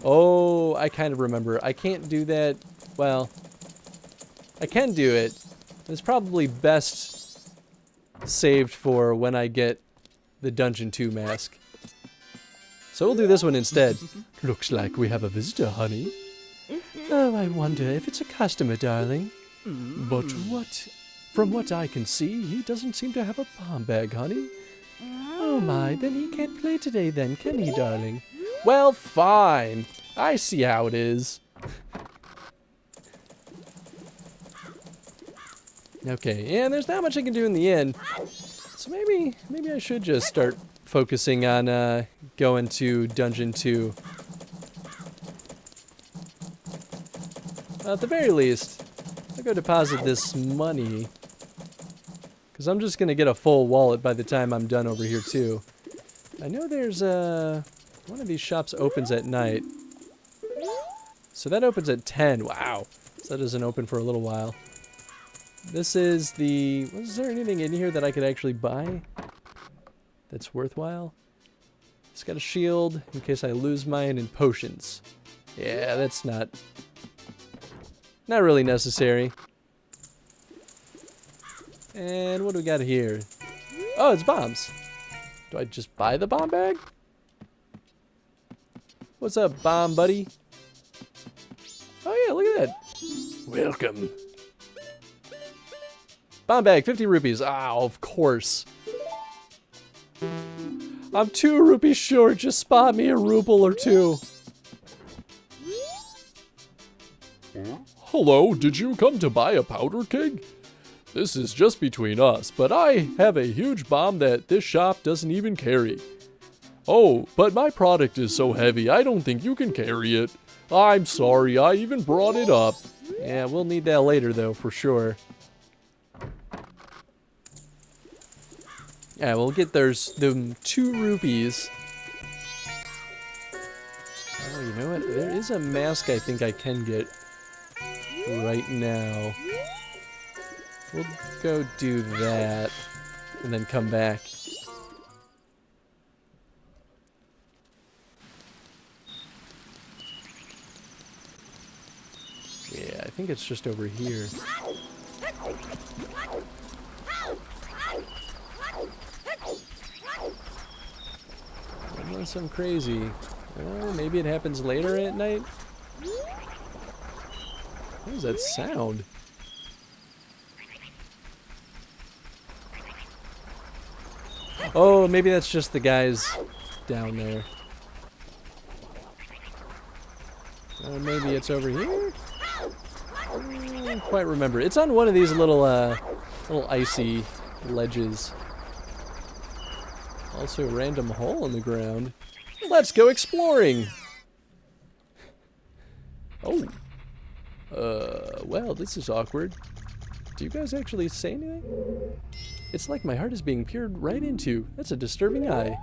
Oh, I kind of remember. I can't do that. Well, I can do it. It's probably best saved for when I get the Dungeon 2 mask. So we'll do this one instead. Looks like we have a visitor, honey. Oh, I wonder if it's a customer, darling. But from what I can see, he doesn't seem to have a bomb bag, honey. Oh my, then he can't play today then, can he, darling? Well, fine. I see how it is. Okay, and there's not much I can do in the end. So maybe I should just start focusing on going to Dungeon 2. At the very least, I'll go deposit this money. Because I'm just going to get a full wallet by the time I'm done over here, too. I know there's one of these shops opens at night. So that opens at 10. Wow. So that doesn't open for a little while. This is the... Was there anything in here that I could actually buy that's worthwhile? It's got a shield in case I lose mine and potions. Yeah, that's not really necessary. And what do we got here? Oh, it's bombs. Do I just buy the bomb bag? What's up, bomb buddy? Oh yeah, look at that. Welcome. Bomb bag, 50 rupees. Ah, of course. I'm 2 rupees short. Just spot me a ruble or 2. Hello, did you come to buy a powder keg? This is just between us, but I have a huge bomb that this shop doesn't even carry. Oh, but my product is so heavy, I don't think you can carry it. I'm sorry, I even brought it up. Yeah, we'll need that later, though, for sure. Yeah, we'll get them 2 rupees. Oh, you know what? There is a mask I think I can get right now. We'll go do that and then come back. Yeah, I think it's just over here. Unless I'm crazy. Maybe it happens later at night? What is that sound? Oh, maybe that's just the guys down there. Or maybe it's over here? I don't quite remember. It's on one of these little icy ledges. Also a random hole in the ground. Let's go exploring. Oh. Well, this is awkward. Do you guys actually say anything? It's like my heart is being peered right into. That's a disturbing eye.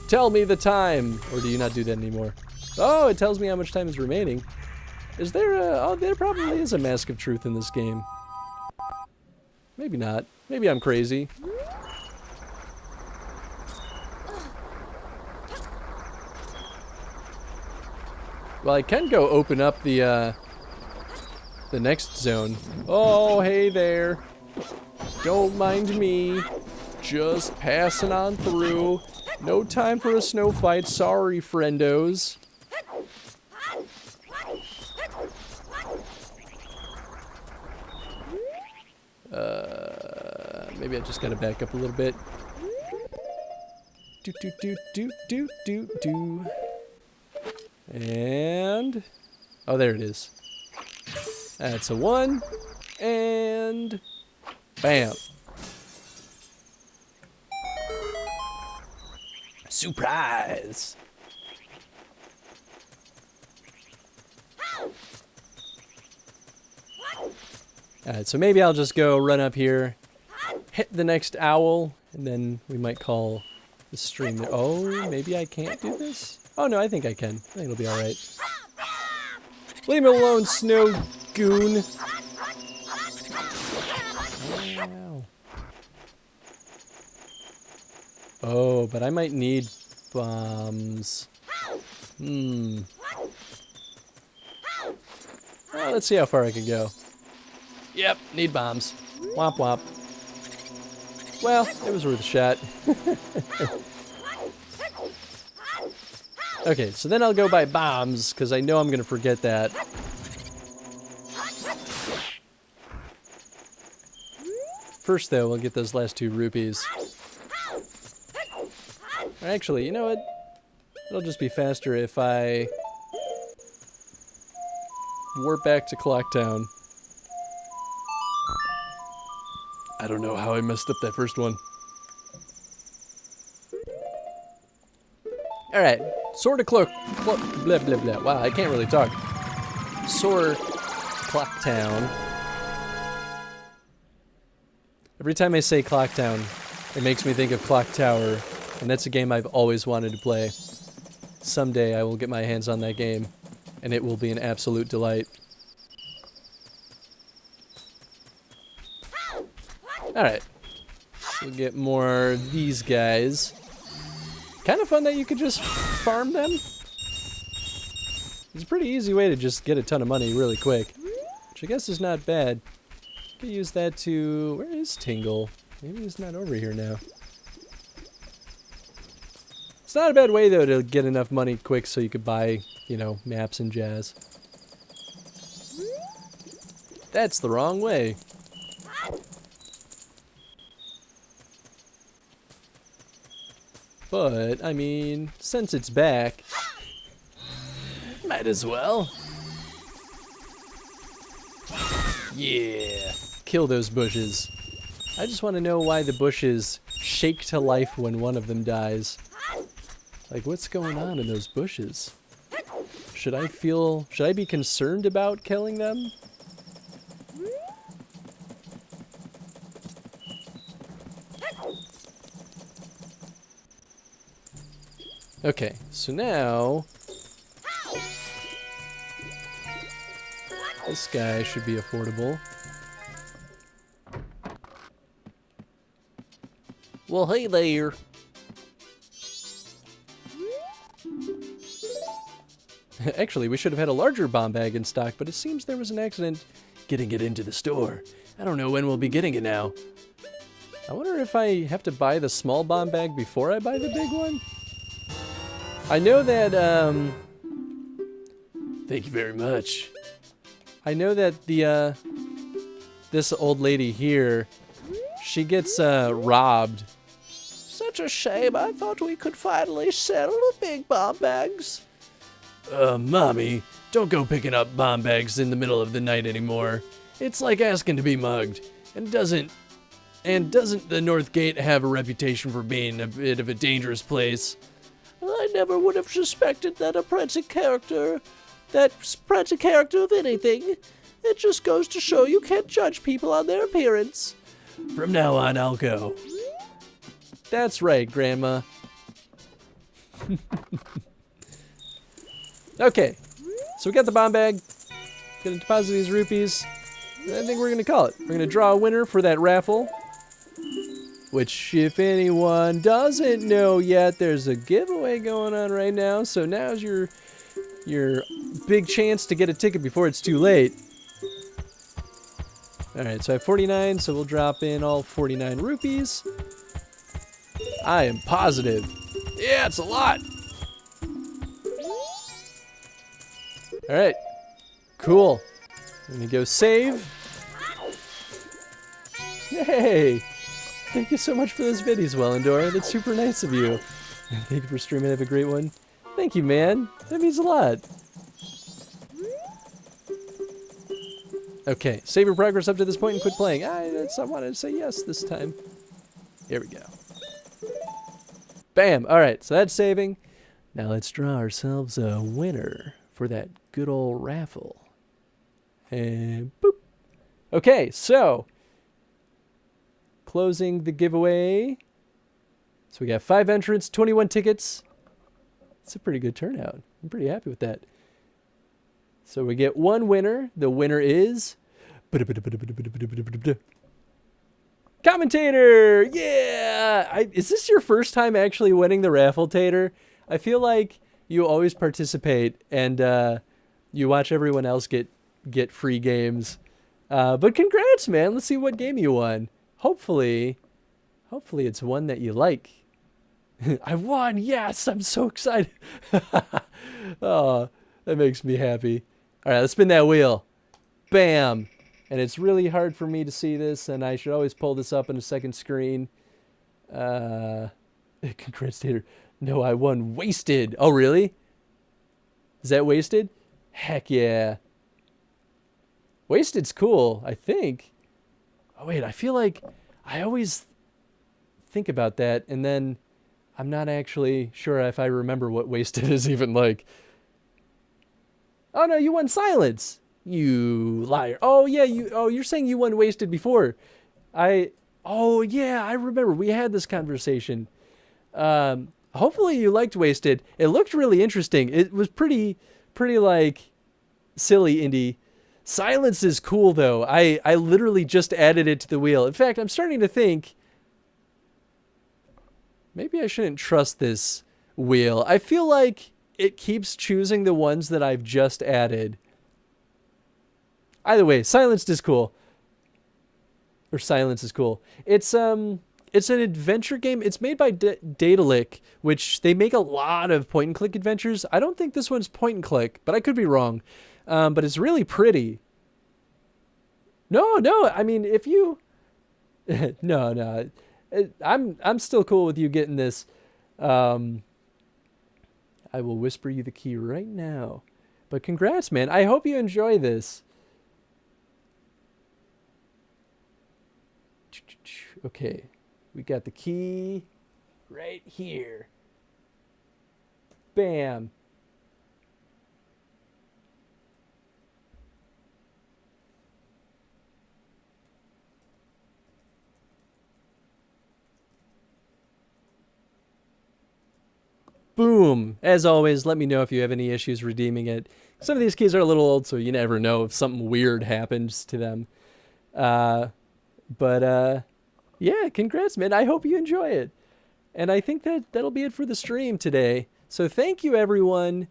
Tell me the time! Or do you not do that anymore? Oh, it tells me how much time is remaining. Is there a... Oh, there probably is a mask of truth in this game. Maybe not. Maybe I'm crazy. Well, I can go open up the next zone. Oh, hey there. Don't mind me. Just passing on through. No time for a snow fight. Sorry, friendos. Maybe I just gotta back up a little bit. Do do do do do do do. And oh, there it is. That's a 1, and bam. Surprise. Alright, so maybe I'll just go run up here, hit the next owl, and then we might call the stream there. Oh, maybe I can't do this? Oh no, I think I can. I think it'll be alright. Leave me alone, snow goon. Ow. Oh, but I might need bombs. Well, let's see how far I can go. Yep, need bombs. Womp womp. Well, it was worth a shot. Okay, so then I'll go buy bombs, because I know I'm going to forget that. First, though, we'll get those last 2 rupees. Actually, you know what? It'll just be faster if I warp back to Clocktown. I don't know how I messed up that first one. Alright, Sword of blah blah blah. Wow, I can't really talk. Sword Clocktown. Every time I say Clocktown, it makes me think of Clock Tower, and that's a game I've always wanted to play. Someday I will get my hands on that game, and it will be an absolute delight. Alright, we'll get more of these guys. Kind of fun that you could just farm them. It's a pretty easy way to just get a ton of money really quick, which I guess is not bad. Could use that to... Where is Tingle? Maybe he's not over here now. It's not a bad way, though, to get enough money quick so you could buy, you know, maps and jazz. That's the wrong way. But, I mean, since it's back, might as well. Yeah, kill those bushes. I just want to know why the bushes shake to life when one of them dies. Like, what's going on in those bushes? Should I be concerned about killing them? Okay, so now this guy should be affordable. Well, hey there. Actually, we should have had a larger bomb bag in stock, but it seems there was an accident getting it into the store. I don't know when we'll be getting it now. I wonder if I have to buy the small bomb bag before I buy the big one? I know that, thank you very much. I know that the, this old lady here, she gets, robbed. Such a shame. I thought we could finally sell the big bomb bags. Mommy, don't go picking up bomb bags in the middle of the night anymore. It's like asking to be mugged. And doesn't the North Gate have a reputation for being a bit of a dangerous place? I never would have suspected that a Prancy character of anything. It just goes to show you can't judge people on their appearance. From now on, I'll go. That's right, Grandma. Okay, so we got the bomb bag. Gonna deposit these rupees. I think we're gonna call it. We're gonna draw a winner for that raffle. Which, if anyone doesn't know yet, there's a giveaway going on right now. So now's your big chance to get a ticket before it's too late. Alright, so I have 49, so we'll drop in all 49 rupees. I am positive. Yeah, it's a lot. Alright, cool. I'm gonna go save. Yay! Thank you so much for those biddies, Wellendor. That's super nice of you. Thank you for streaming. Have a great one. Thank you, man. That means a lot. Okay, save your progress up to this point and quit playing. I wanted to say yes this time. Here we go. Bam! Alright, so that's saving. Now let's draw ourselves a winner for that good old raffle. And boop. Okay, so closing the giveaway. So we got 5 entrants, 21 tickets. It's a pretty good turnout. I'm pretty happy with that. So we get one winner. The winner is Commentator. Yeah. Is this your first time actually winning the raffle, Tater? I feel like you always participate and you watch everyone else get free games. But congrats, man. Let's see what game you won. Hopefully it's one that you like. I won. Yes, I'm so excited. Oh, that makes me happy. All right, let's spin that wheel. Bam. And it's really hard for me to see this, and I should always pull this up on a second screen. Congrats, Tater. No, I won Wasted. Oh, really? Is that Wasted? Heck yeah. Wasted's cool, I think. Oh, wait, I feel like I always think about that, and then I'm not actually sure if I remember what Wasted is even like. Oh, no, you won Silence. You liar. Oh, yeah, you're saying you won Wasted before. Oh, yeah, I remember. We had this conversation. Hopefully you liked Wasted. It looked really interesting. It was pretty like silly indie. Silence is cool though. I literally just added it to the wheel. In fact, I'm starting to think maybe I shouldn't trust this wheel. I feel like it keeps choosing the ones that I've just added. Either way, Silence is cool. Or Silence is cool. It's an adventure game. It's made by Daedalic, which they make a lot of point and click adventures. I don't think this one's point and click, but I could be wrong. But it's really pretty. No, I mean, if you no. I'm still cool with you getting this. I will whisper you the key right now. But congrats, man. I hope you enjoy this. Okay. We got the key right here. Bam. Boom. As always, let me know if you have any issues redeeming it. Some of these keys are a little old, so you never know if something weird happens to them. Yeah, congrats, man. I hope you enjoy it. And I think that'll be it for the stream today. So thank you, everyone,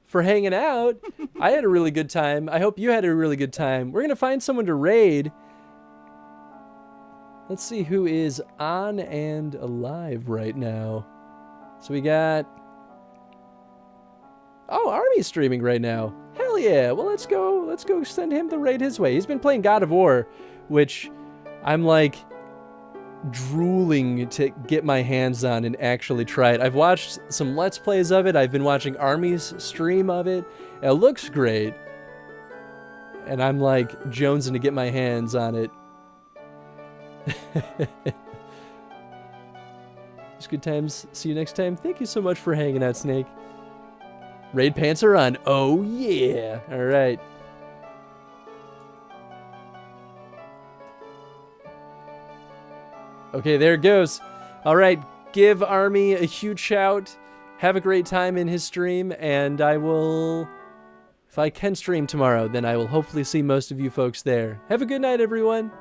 for hanging out. I had a really good time. I hope you had a really good time. We're going to find someone to raid. Let's see who is on and alive right now. So we got... Oh, Army's streaming right now. Hell yeah. Well, let's go send him the raid his way. He's been playing God of War, which I'm like drooling to get my hands on and actually try it. I've watched some Let's Plays of it. I've been watching Army's stream of it. It looks great. And I'm like jonesing to get my hands on it. It's good times. See you next time. Thank you so much for hanging out, Snake. Raid pants are on. Oh, yeah. All right. Okay, there it goes. All right. Give Army a huge shout. Have a great time in his stream. And I will... If I can stream tomorrow, then I will hopefully see most of you folks there. Have a good night, everyone.